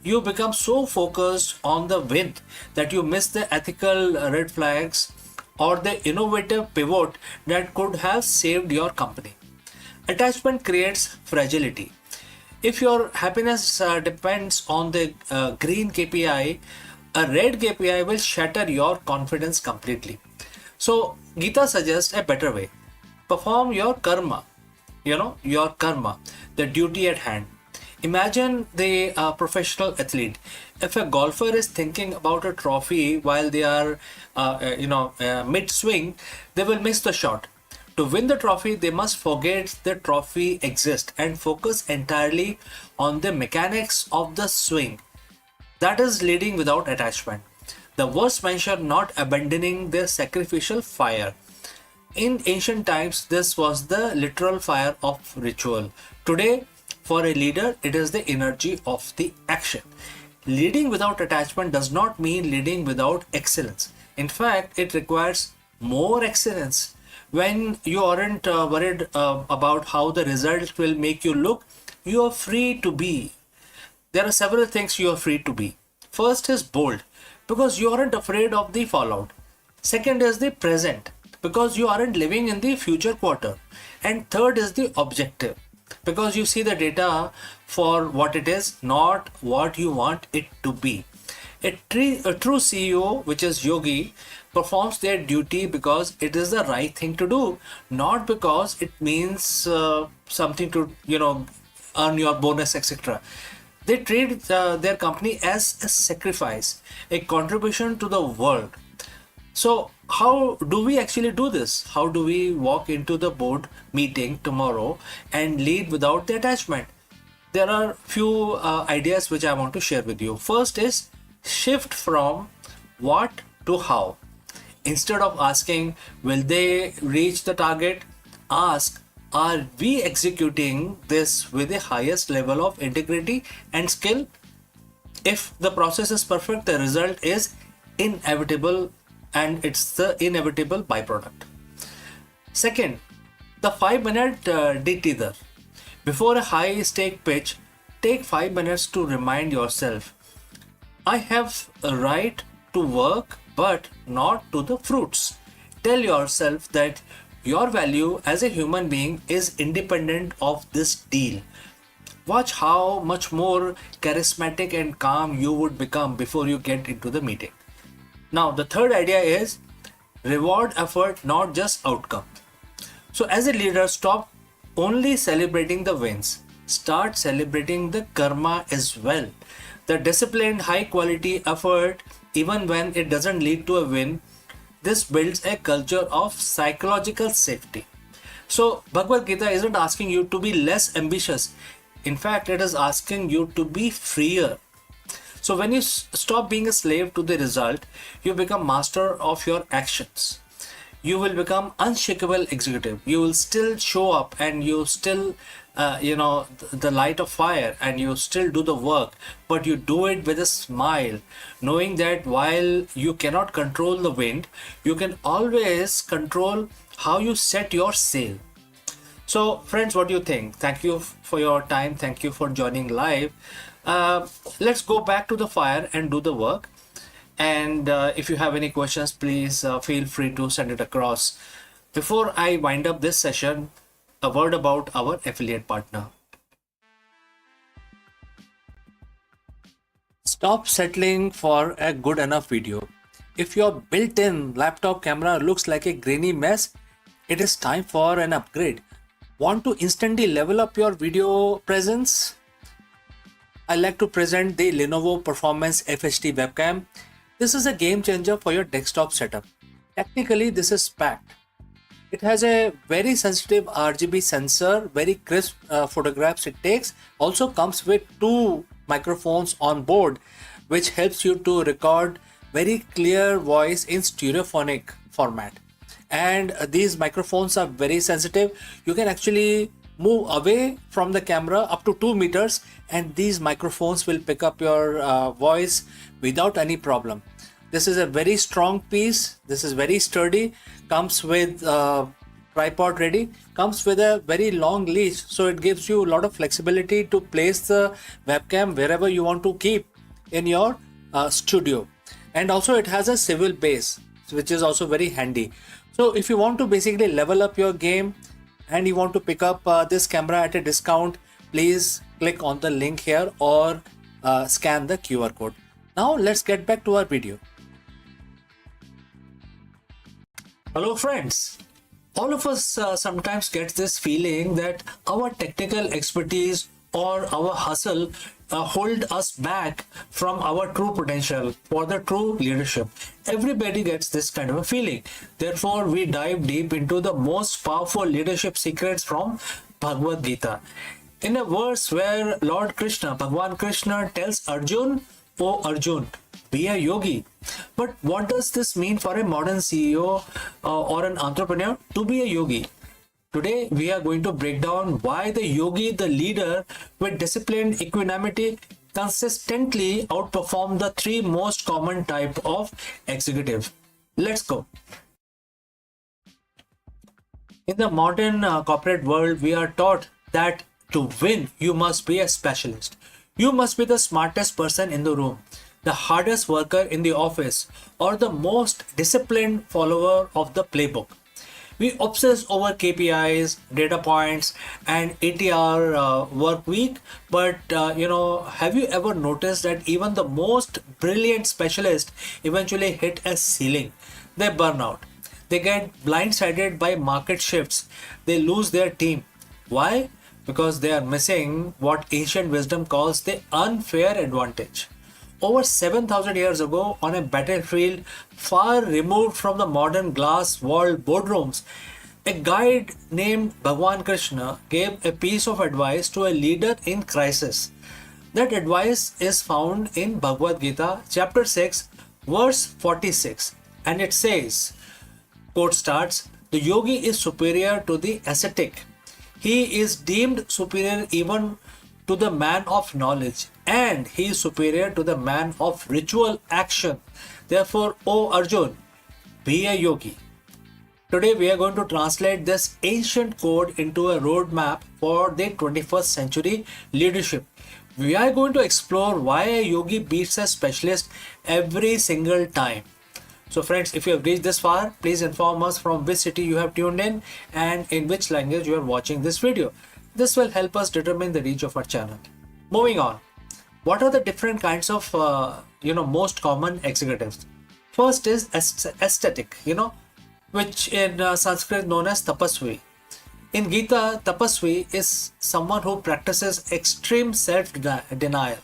You become so focused on the win that you miss the ethical red flags or the innovative pivot that could have saved your company. Attachment creates fragility. If your happiness depends on the green KPI, a red KPI will shatter your confidence completely. So Gita suggests a better way. Perform your karma, the duty at hand. Imagine the professional athlete. If a golfer is thinking about a trophy while they are, mid swing, they will miss the shot. To win the trophy, they must forget the trophy exists and focus entirely on the mechanics of the swing. That is leading without attachment. The verse mentioned not abandoning their sacrificial fire. In ancient times, this was the literal fire of ritual. Today, for a leader, it is the energy of the action. Leading without attachment does not mean leading without excellence. In fact, it requires more excellence. When you aren't worried about how the result will make you look, you are free to be. There are several things you are free to be. First is bold, because you aren't afraid of the fallout. Second is the present, because you aren't living in the future quarter. And third is the objective, because you see the data for what it is, not what you want it to be. A true CEO, which is yogi, performs their duty because it is the right thing to do, not because it means something to, earn your bonus, etc. They treat their company as a sacrifice, a contribution to the world. So how do we actually do this? How do we walk into the board meeting tomorrow and lead without the attachment? There are few ideas which I want to share with you. First is shift from what to how. Instead of asking, will they reach the target? Ask, are we executing this with the highest level of integrity and skill? If the process is perfect, the result is inevitable, and it's the inevitable byproduct. Second, the 5-minute detether. Before a high stake pitch, take 5 minutes to remind yourself, I have a right to work, but not to the fruits. Tell yourself that your value as a human being is independent of this deal. Watch how much more charismatic and calm you would become before you get into the meeting. Now, the third idea is reward effort, not just outcome. So as a leader, stop only celebrating the wins. Start celebrating the karma as well. The disciplined, high quality effort, even when it doesn't lead to a win, this builds a culture of psychological safety. So Bhagavad Gita isn't asking you to be less ambitious. In fact, it is asking you to be freer. So when you stop being a slave to the result, you become master of your actions. You will become unshakable executive. You will still show up and you still, the light of fire, and you still do the work, but you do it with a smile, knowing that while you cannot control the wind, you can always control how you set your sail. So friends, what do you think? Thank you for your time. Thank you for joining live. Let's go back to the fire and do the work. And if you have any questions, please feel free to send it across. Before I wind up this session, a word about our affiliate partner. Stop settling for a good enough video. If your built-in laptop camera looks like a grainy mess, it is time for an upgrade. Want to instantly level up your video presence? I like to present the Lenovo Performance FHD webcam. This is a game changer for your desktop setup. Technically, this is packed. It has a very sensitive RGB sensor, very crisp photographs it takes. Also comes with two microphones on board, which helps you to record very clear voice in stereophonic format. And these microphones are very sensitive. You can actually move away from the camera up to 2 meters, and these microphones will pick up your voice without any problem. This is a very strong piece. This is very sturdy. Comes with tripod ready. Comes with a very long leash, so it gives you a lot of flexibility to place the webcam wherever you want to keep in your studio. And also it has a swivel base, which is also very handy. So if you want to basically level up your game and you want to pick up this camera at a discount, please click on the link here or scan the QR code. Now let's get back to our video. Hello friends. All of us sometimes get this feeling that our technical expertise or our hustle hold us back from our true potential for the true leadership. Everybody gets this kind of a feeling. Therefore, we dive deep into the most powerful leadership secrets from Bhagavad Gita. In a verse where Lord Krishna, Bhagwan Krishna tells Arjun, "O Arjun, be a yogi." But what does this mean for a modern CEO or an entrepreneur to be a yogi? Today, we are going to break down why the yogi, the leader with disciplined equanimity, consistently outperform the three most common type of executive. Let's go. In the modern corporate world, we are taught that to win, you must be a specialist. You must be the smartest person in the room, the hardest worker in the office, or the most disciplined follower of the playbook. We obsess over KPIs, data points, and 80-hour work week. But have you ever noticed that even the most brilliant specialists eventually hit a ceiling? They burn out. They get blindsided by market shifts. They lose their team. Why? Because they are missing what ancient wisdom calls the unfair advantage. Over 7,000 years ago, on a battlefield far removed from the modern glass-walled boardrooms, a guide named Bhagwan Krishna gave a piece of advice to a leader in crisis. That advice is found in Bhagavad Gita, chapter 6, verse 46, and it says, quote starts, "The yogi is superior to the ascetic. He is deemed superior even to the man of knowledge, and he is superior to the man of ritual action. Therefore, O Arjun, be a yogi." Today, we are going to translate this ancient code into a roadmap for the 21st century leadership. We are going to explore why a yogi beats a specialist every single time. So friends, if you have reached this far, please inform us from which city you have tuned in and in which language you are watching this video. This will help us determine the reach of our channel. Moving on, what are the different kinds of most common executives? First is aesthetic, which in Sanskrit known as tapasvi. In Gita, tapasvi is someone who practices extreme self-denial.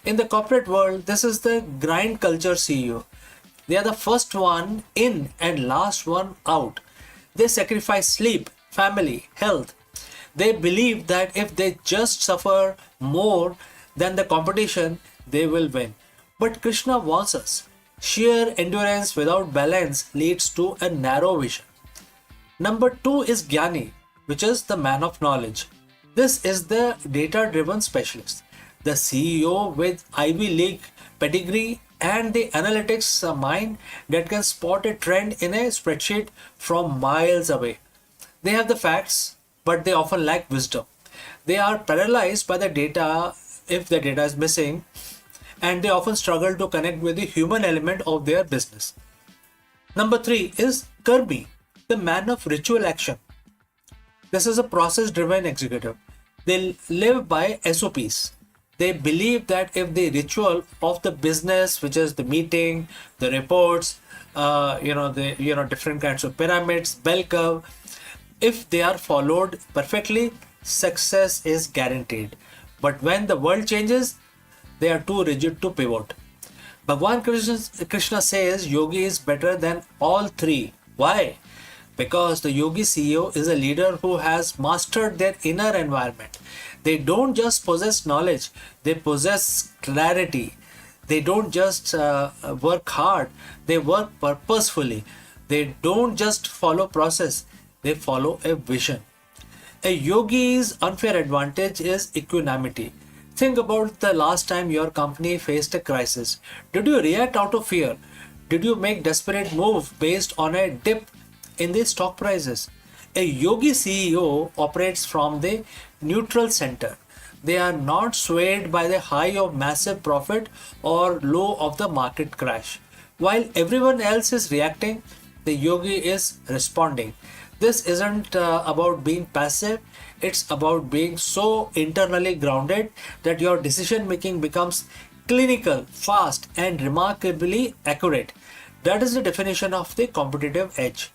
In the corporate world, this is the grind culture CEO. They are the first one in and last one out. They sacrifice sleep, family, health. They believe that if they just suffer more than the competition, they will win. But Krishna warns us, sheer endurance without balance leads to a narrow vision. Number 2 is Jnani, which is the man of knowledge. This is the data-driven specialist, the CEO with Ivy League pedigree and the analytics mind that can spot a trend in a spreadsheet from miles away. They have the facts, but they often lack wisdom. They are paralyzed by the data if the data is missing, and they often struggle to connect with the human element of their business. Number 3 is Karmi, the man of ritual action. This is a process-driven executive. They live by SOPs. They believe that if the ritual of the business, which is the meeting, the reports, different kinds of pyramids, bell curve, if they are followed perfectly, success is guaranteed. But when the world changes, they are too rigid to pivot. Bhagwan Krishna says yogi is better than all three. Why? Because the yogi CEO is a leader who has mastered their inner environment. They don't just possess knowledge, they possess clarity. They don't just work hard, they work purposefully. They don't just follow process, they follow a vision. A yogi's unfair advantage is equanimity. Think about the last time your company faced a crisis. Did you react out of fear? Did you make desperate move based on a dip in the stock prices? A yogi CEO operates from the neutral center. They are not swayed by the high of massive profit or low of the market crash. While everyone else is reacting, the yogi is responding. This isn't about being passive, it's about being so internally grounded that your decision making becomes clinical, fast, and remarkably accurate. That is the definition of the competitive edge.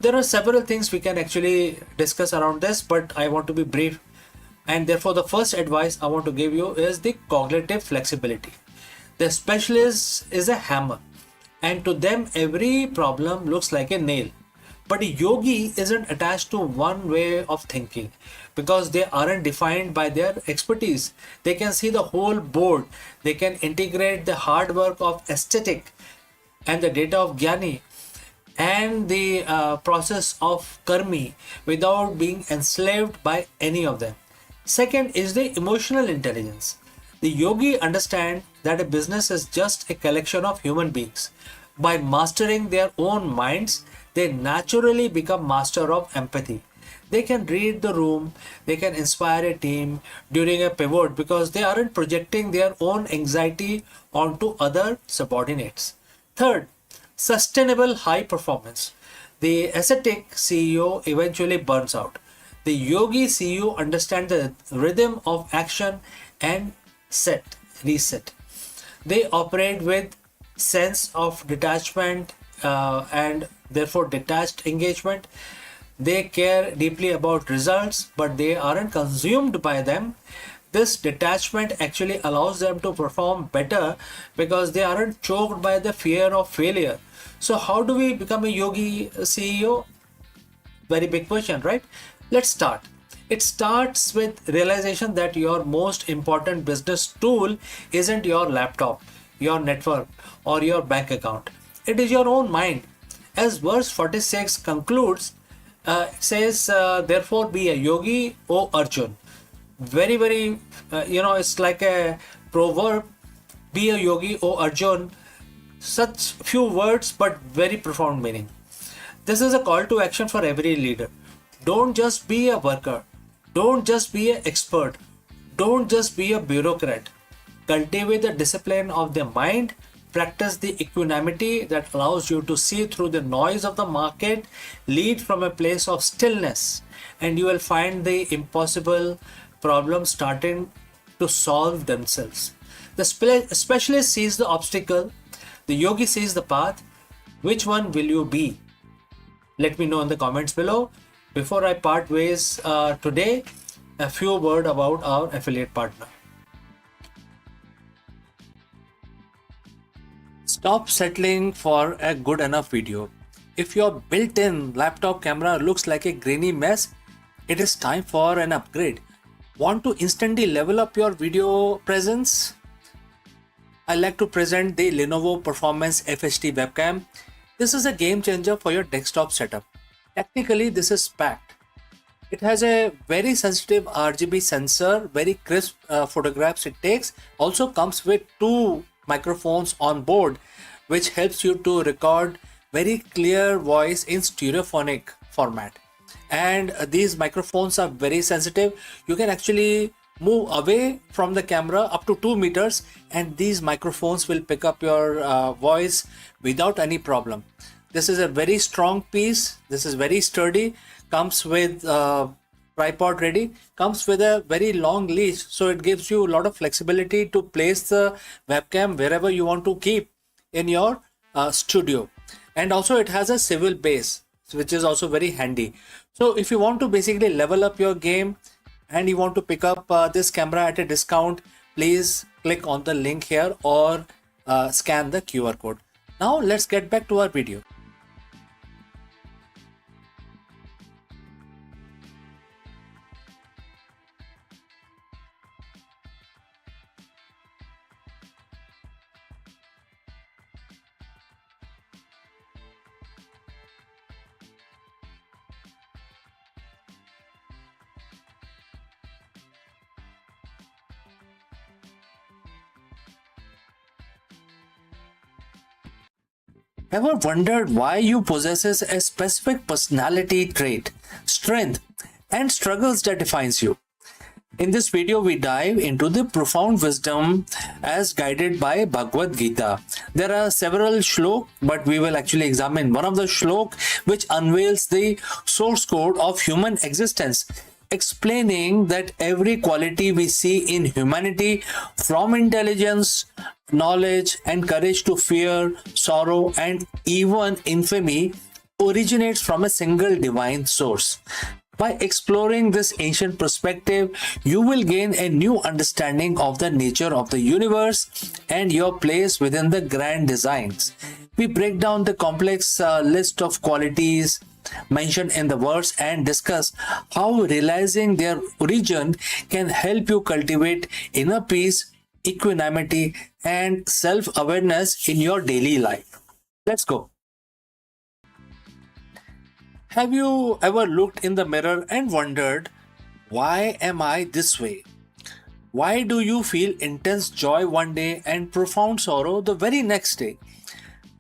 There are several things we can actually discuss around this, but I want to be brief. And therefore, the first advice I want to give you is the cognitive flexibility. The specialist is a hammer, and to them, every problem looks like a nail. But a yogi isn't attached to one way of thinking because they aren't defined by their expertise. They can see the whole board, they can integrate the hard work of aesthetic and the data of Gyani and the process of Karmi without being enslaved by any of them. Second is the emotional intelligence. The yogi understand that a business is just a collection of human beings. By mastering their own minds, they naturally become master of empathy. They can read the room, they can inspire a team during a pivot because they aren't projecting their own anxiety onto other subordinates. Third, sustainable high performance. The ascetic CEO eventually burns out. The yogi CEO understands the rhythm of action and reset. They operate with sense of detachment and therefore detached engagement. They care deeply about results, but they aren't consumed by them. This detachment actually allows them to perform better because they aren't choked by the fear of failure. So how do we become a yogi CEO? Very big question, right? Let's start. It starts with realization that your most important business tool isn't your laptop, your network, or your bank account. It is your own mind. As verse 46 concludes, it says, therefore be a yogi, O Arjun. Very, it's like a proverb. Be a yogi, O Arjun. Such few words, but very profound meaning. This is a call to action for every leader. Don't just be a worker. Don't just be an expert. Don't just be a bureaucrat. Cultivate the discipline of the mind. Practice the equanimity that allows you to see through the noise of the market. Lead from a place of stillness, and you will find the impossible problems starting to solve themselves. The specialist sees the obstacle. The yogi sees the path. Which one will you be? Let me know in the comments below. Before I part ways today, a few words about our affiliate partner. Stop settling for a good enough video. If your built-in laptop camera looks like a grainy mess, it is time for an upgrade. Want to instantly level up your video presence? I like to present the Lenovo Performance FHD webcam. This is a game changer for your desktop setup. Technically, this is packed. It has a very sensitive RGB sensor, very crisp photographs it takes. Also comes with two microphones on board, which helps you to record very clear voice in stereophonic format. And these microphones are very sensitive. You can actually move away from the camera up to 2 meters, and these microphones will pick up your voice without any problem. This is a very strong piece. This is very sturdy. Comes with tripod ready. Comes with a very long leash, so it gives you a lot of flexibility to place the webcam wherever you want to keep in your studio. And also it has a swivel base, which is also very handy. So if you want to basically level up your game and you want to pick up this camera at a discount please click on the link here or scan the QR code. Now let's get back to our video. Ever wondered why you possesses a specific personality trait, strength, and struggles that defines you? In this video, we dive into the profound wisdom as guided by Bhagavad Gita. There are several shlok, but we will actually examine one of the shlok which unveils the source code of human existence, explaining that every quality we see in humanity, from intelligence, knowledge, and courage to fear, sorrow, and even infamy, originates from a single divine source. By exploring this ancient perspective, you will gain a new understanding of the nature of the universe and your place within the grand designs. We break down the complex list of qualities mentioned in the verse and discuss how realizing their origin can help you cultivate inner peace, equanimity, and self-awareness in your daily life. Let's go. Have you ever looked in the mirror and wondered, why am I this way? Why do you feel intense joy one day and profound sorrow the very next day?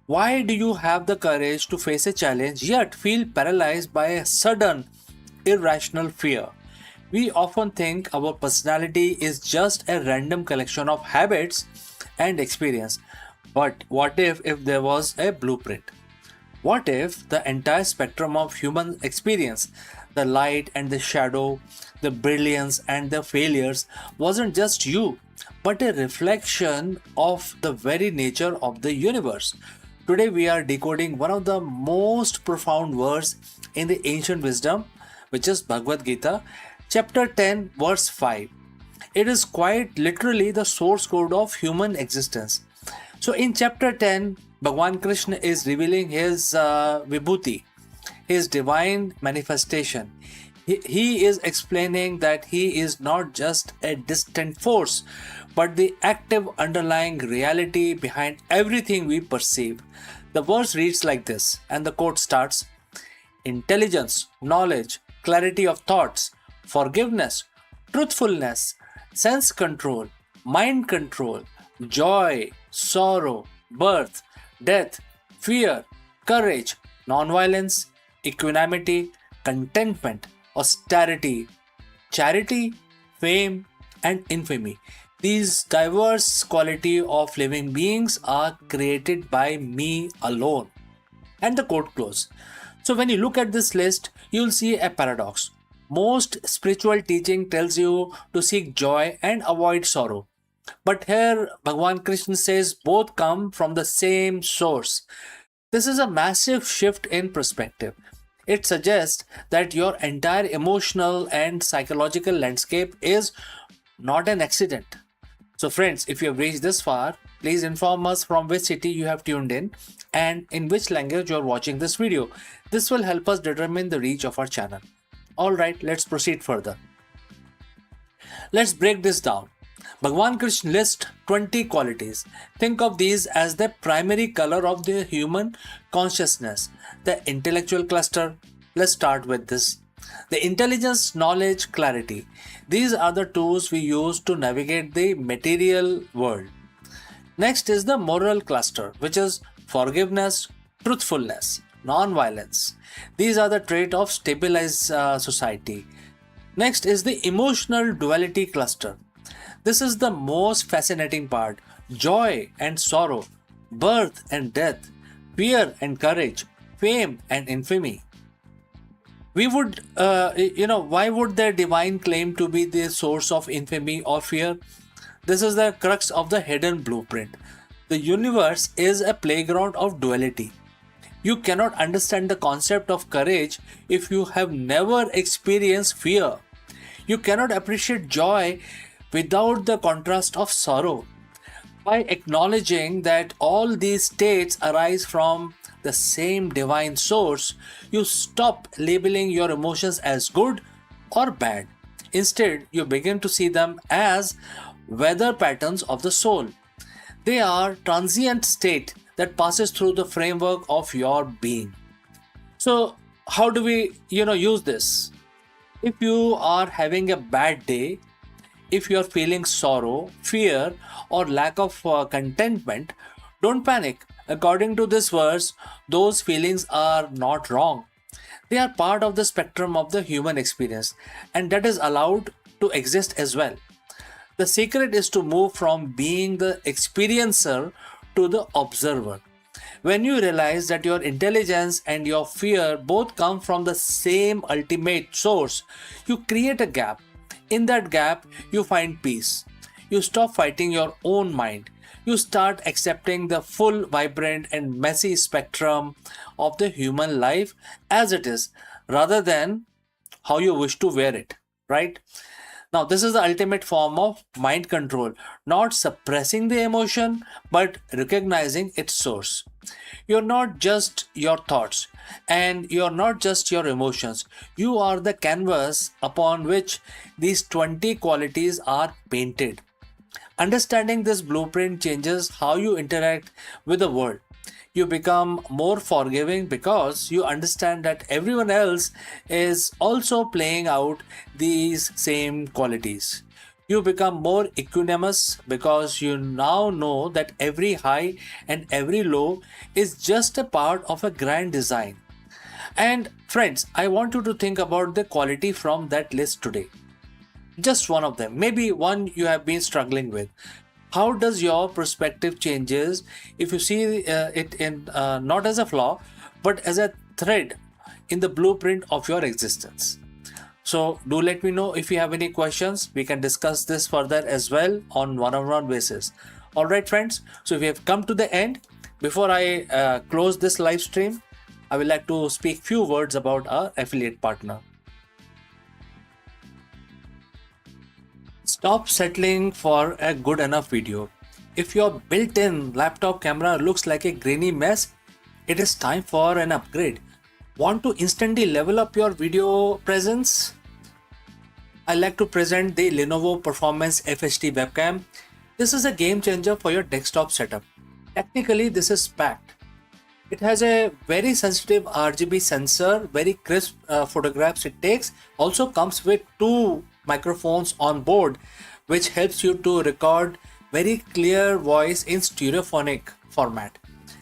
Why do you have the courage to face a challenge yet feel paralyzed by a sudden, irrational fear? We often think our personality is just a random collection of habits and experience. But what if there was a blueprint? What if the entire spectrum of human experience, the light and the shadow, the brilliance and the failures, wasn't just you, but a reflection of the very nature of the universe? Today we are decoding one of the most profound verses in the ancient wisdom, which is Bhagavad Gita, chapter 10, verse 5. It is quite literally the source code of human existence. So in chapter 10, Bhagwan Krishna is revealing his vibhuti, his divine manifestation. He is explaining that he is not just a distant force, but the active underlying reality behind everything we perceive. The verse reads like this, and the quote starts: intelligence, knowledge, clarity of thoughts, forgiveness, truthfulness, sense control, mind control, joy, sorrow, birth, death, fear, courage, non-violence, equanimity, contentment, austerity, charity, fame, and infamy. These diverse qualities of living beings are created by me alone. And the quote close. So when you look at this list, you'll see a paradox. Most spiritual teaching tells you to seek joy and avoid sorrow. But here Bhagwan Krishna says both come from the same source. This is a massive shift in perspective. It suggests that your entire emotional and psychological landscape is not an accident. So friends, if you have reached this far, please inform us from which city you have tuned in and in which language you are watching this video. This will help us determine the reach of our channel. Alright, let's proceed further. Let's break this down. Bhagwan Krishna lists 20 qualities. Think of these as the primary color of the human consciousness. The intellectual cluster. Let's start with this. The intelligence, knowledge, clarity. These are the tools we use to navigate the material world. Next is the moral cluster, which is forgiveness, truthfulness, non-violence. These are the traits of stabilized society. Next is the emotional duality cluster. This is the most fascinating part. Joy and sorrow, birth and death, fear and courage, fame and infamy. We would, why would their divine claim to be the source of infamy or fear? This is the crux of the hidden blueprint. The universe is a playground of duality. You cannot understand the concept of courage if you have never experienced fear. You cannot appreciate joy without the contrast of sorrow. By acknowledging that all these states arise from the same divine source, you stop labeling your emotions as good or bad. Instead, you begin to see them as weather patterns of the soul. They are transient state that passes through the framework of your being. So, how do we, use this? If you are having a bad day, if you are feeling sorrow, fear, or lack of contentment, don't panic. According to this verse, those feelings are not wrong. They are part of the spectrum of the human experience, and that is allowed to exist as well. The secret is to move from being the experiencer to the observer. When you realize that your intelligence and your fear both come from the same ultimate source, you create a gap. In that gap, you find peace. You stop fighting your own mind. You start accepting the full, vibrant, and messy spectrum of the human life as it is, rather than how you wish to wear it, right? Now, this is the ultimate form of mind control, not suppressing the emotion, but recognizing its source. You're not just your thoughts, and you're not just your emotions. You are the canvas upon which these 20 qualities are painted. Understanding this blueprint changes how you interact with the world. You become more forgiving because you understand that everyone else is also playing out these same qualities. You become more equanimous because you now know that every high and every low is just a part of a grand design. And friends, I want you to think about the quality from that list today. Just one of them, maybe one you have been struggling with. How does your perspective changes if you see it in not as a flaw, but as a thread in the blueprint of your existence? So do let me know if you have any questions. We can discuss this further as well on one-on-one basis. All right, friends. So we have come to the end. Before I close this live stream, I would like to speak few words about our affiliate partner. Stop settling for a good enough video. If your built-in laptop camera looks like a grainy mess, it is time for an upgrade. Want to instantly level up your video presence? I like to present the Lenovo Performance FHD webcam. This is a game changer for your desktop setup. Technically, this is packed. It has a very sensitive RGB sensor, very crisp photographs it takes. Also comes with two microphones on board, which helps you to record very clear voice in stereophonic format.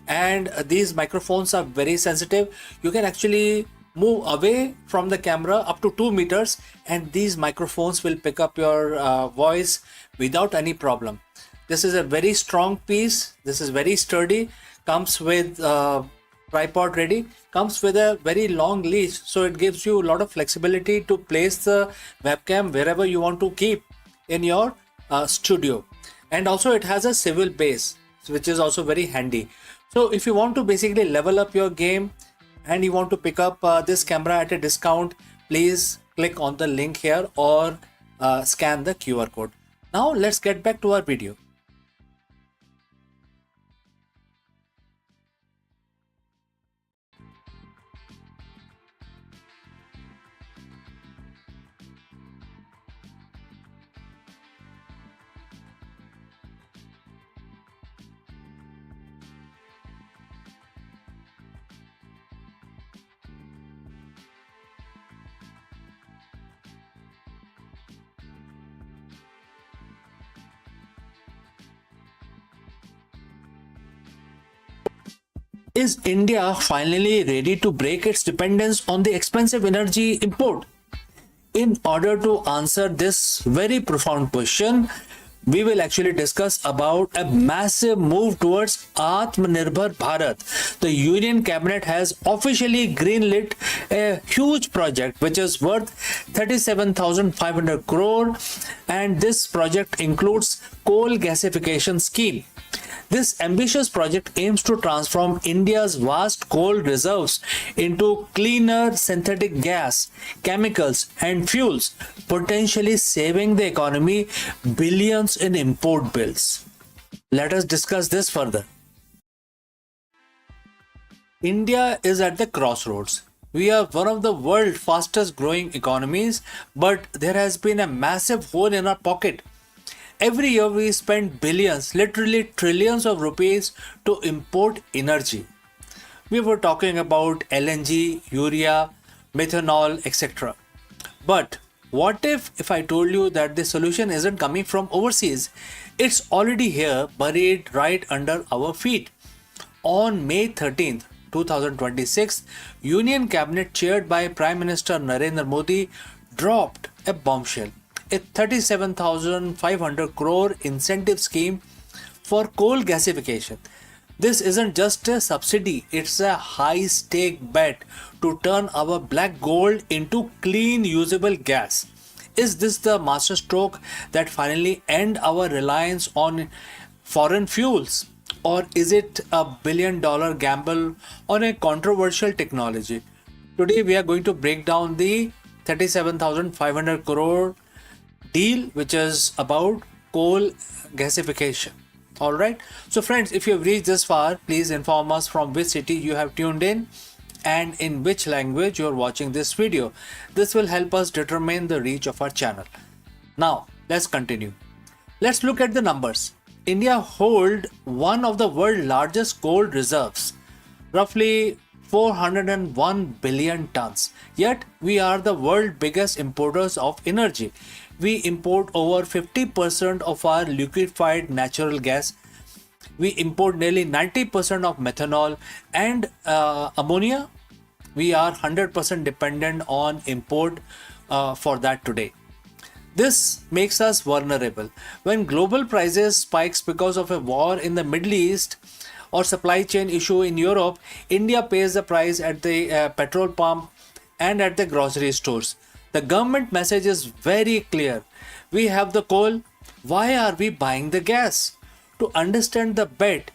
And these microphones are very sensitive. You can actually move away from the camera up to 2 meters and these microphones will pick up your voice without any problem. This is a very strong piece. This is very sturdy. Comes with tripod ready, comes with a very long leash, so it gives you a lot of flexibility to place the webcam wherever you want to keep in your studio. And also it has a swivel base, which is also very handy. So if you want to basically level up your game and you want to pick up this camera at a discount, please click on the link here or scan the QR code. Now let's get back to our video. Is India finally ready to break its dependence on the expensive energy import? In order to answer this very profound question, we will actually discuss about a massive move towards Atmanirbhar Bharat. The Union Cabinet has officially greenlit a huge project which is worth 37,500 crore, and this project includes coal gasification scheme. This ambitious project aims to transform India's vast coal reserves into cleaner synthetic gas, chemicals, and fuels, potentially saving the economy billions in import bills. Let us discuss this further. India is at the crossroads. We are one of the world's fastest growing economies, but there has been a massive hole in our pocket. Every year we spend billions, literally trillions of rupees to import energy. We were talking about LNG, urea, methanol, etc. But what if I told you that the solution isn't coming from overseas? It's already here, buried right under our feet. On May 13th, 2026, Union Cabinet chaired by Prime Minister Narendra Modi dropped a bombshell, a 37,500 crore incentive scheme for coal gasification. This isn't just a subsidy, it's a high stake bet to turn our black gold into clean usable gas. Is this the masterstroke that finally end our reliance on foreign fuels? Or is it a $1 billion gamble on a controversial technology? Today we are going to break down the 37,500 crore deal, which is about coal gasification. Alright, so friends, if you have reached this far, please inform us from which city you have tuned in and in which language you are watching this video. This will help us determine the reach of our channel. Now let's continue. Let's look at the numbers. India holds one of the world's largest coal reserves, roughly 401 billion tons. Yet we are the world's biggest importers of energy. We import over 50% of our liquefied natural gas. We import nearly 90% of methanol and ammonia. We are 100% dependent on import for that today. This makes us vulnerable. When global prices spikes because of a war in the Middle East or supply chain issue in Europe, India pays the price at the petrol pump and at the grocery stores. The government message is very clear. We have the coal. Why are we buying the gas? To understand the bet,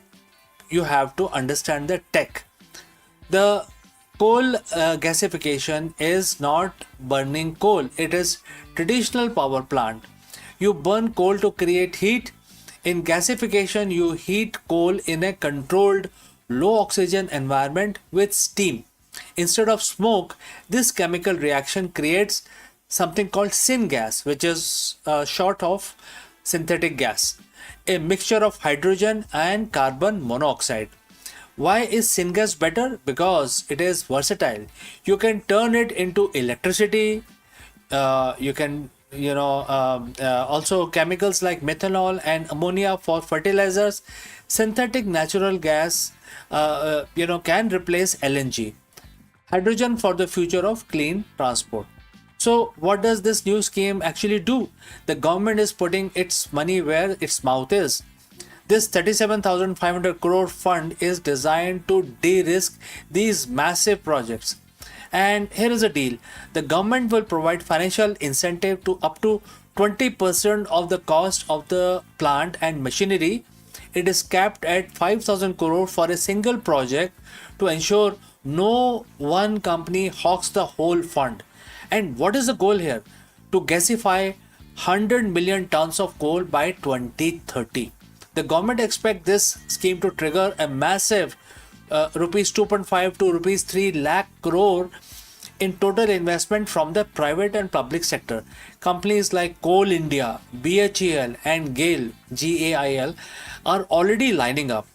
you have to understand the tech. The coal gasification is not burning coal. It is traditional power plant. You burn coal to create heat. In gasification, you heat coal in a controlled low oxygen environment with steam. Instead of smoke, this chemical reaction creates something called syngas, which is short of synthetic gas, a mixture of hydrogen and carbon monoxide. Why is syngas better? Because it is versatile. You can turn it into electricity. You can also chemicals like methanol and ammonia for fertilizers. Synthetic natural gas can replace LNG. Hydrogen for the future of clean transport. So what does this new scheme actually do? The government is putting its money where its mouth is. This 37,500 crore fund is designed to de-risk these massive projects. And here is a deal. The government will provide financial incentive to up to 20% of the cost of the plant and machinery. It is capped at 5,000 crore for a single project to ensure no one company hogs the whole fund. And what is the goal here? To gasify 100 million tons of coal by 2030. The government expects this scheme to trigger a massive rupees 2.5 to rupees 3 lakh crore in total investment from the private and public sector. Companies like Coal India, BHEL and GAIL are already lining up.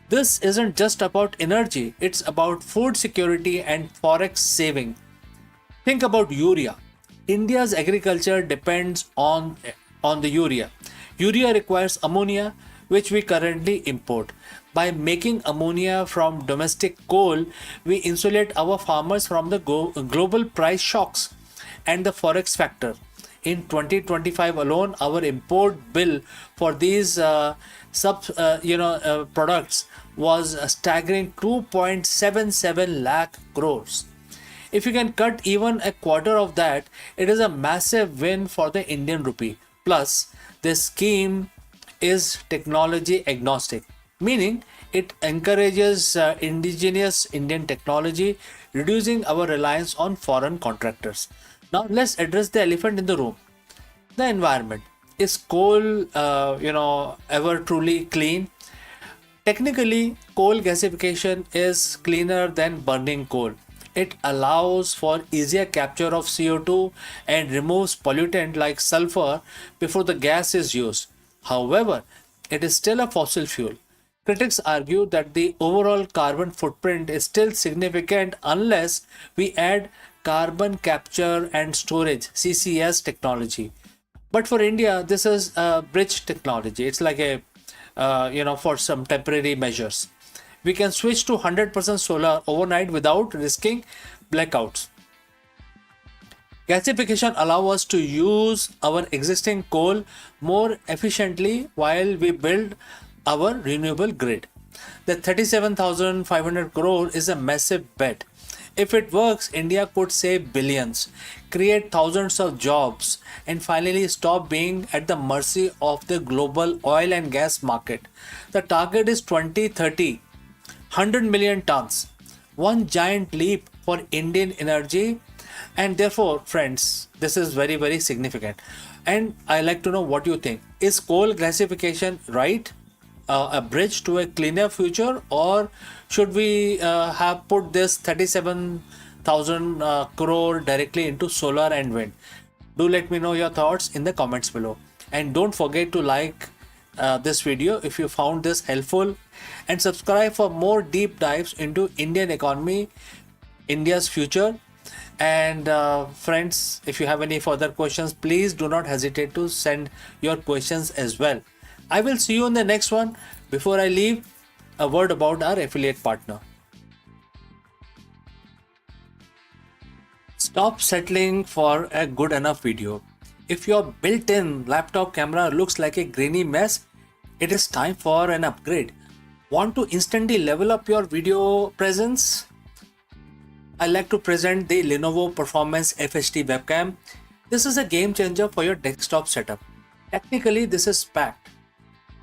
This isn't just about energy, it's about food security and forex saving. Think about urea. India's agriculture depends on the urea. Urea requires ammonia, which we currently import. By making ammonia from domestic coal, we insulate our farmers from the global price shocks and the forex factor. In 2025 alone, our import bill for these products was a staggering 2.77 lakh crores. If you can cut even a quarter of that, it is a massive win for the Indian rupee. Plus, this scheme is technology agnostic, meaning it encourages indigenous Indian technology, reducing our reliance on foreign contractors. Now let's address the elephant in the room, the environment. Is coal, ever truly clean? Technically, coal gasification is cleaner than burning coal. It allows for easier capture of CO2 and removes pollutant like sulfur before the gas is used. However, it is still a fossil fuel. Critics argue that the overall carbon footprint is still significant unless we add carbon capture and storage (CCS) technology. But for India, this is a bridge technology. It's like a for some temporary measures. We can switch to 100% solar overnight without risking blackouts. Gasification allows us to use our existing coal more efficiently while we build our renewable grid. The 37,500 crore is a massive bet. If it works, India could save billions, create thousands of jobs, and finally stop being at the mercy of the global oil and gas market. The target is 2030, 100 million tons. One giant leap for Indian energy, and therefore, friends, this is very, very significant. And I like to know what you think. Is coal gasification right? A bridge to a cleaner future, or should we have put this 37,000 crore directly into solar and wind? Do let me know your thoughts in the comments below, and don't forget to like this video if you found this helpful, and subscribe for more deep dives into Indian economy, India's future. And friends, if you have any further questions, please do not hesitate to send your questions as well. I will see you in the next one. Before I leave, a word about our affiliate partner. Stop settling for a good enough video. If your built-in laptop camera looks like a grainy mess, it is time for an upgrade. Want to instantly level up your video presence? I like to present the Lenovo Performance FHD webcam. This is a game changer for your desktop setup. Technically, this is packed.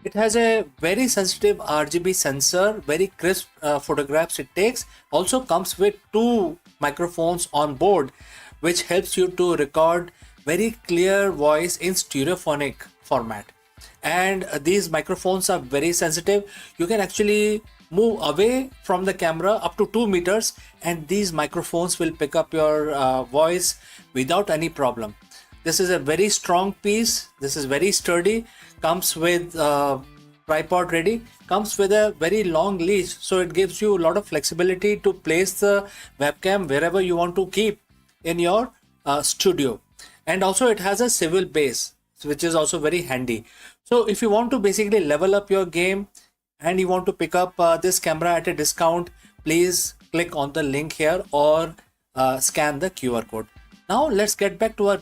It has a very sensitive RGB sensor, very crisp photographs it takes. Also comes with two microphones on board, which helps you to record very clear voice in stereophonic format. And these microphones are very sensitive. You can actually move away from the camera up to 2 meters, and these microphones will pick up your voice without any problem. This is a very strong piece. This is very sturdy. Comes with tripod ready. Comes with a very long leash, so it gives you a lot of flexibility to place the webcam wherever you want to keep in your studio. And also it has a swivel base, which is also very handy. So if you want to basically level up your game and you want to pick up this camera at a discount, please click on the link here or scan the QR code. Now let's get back to our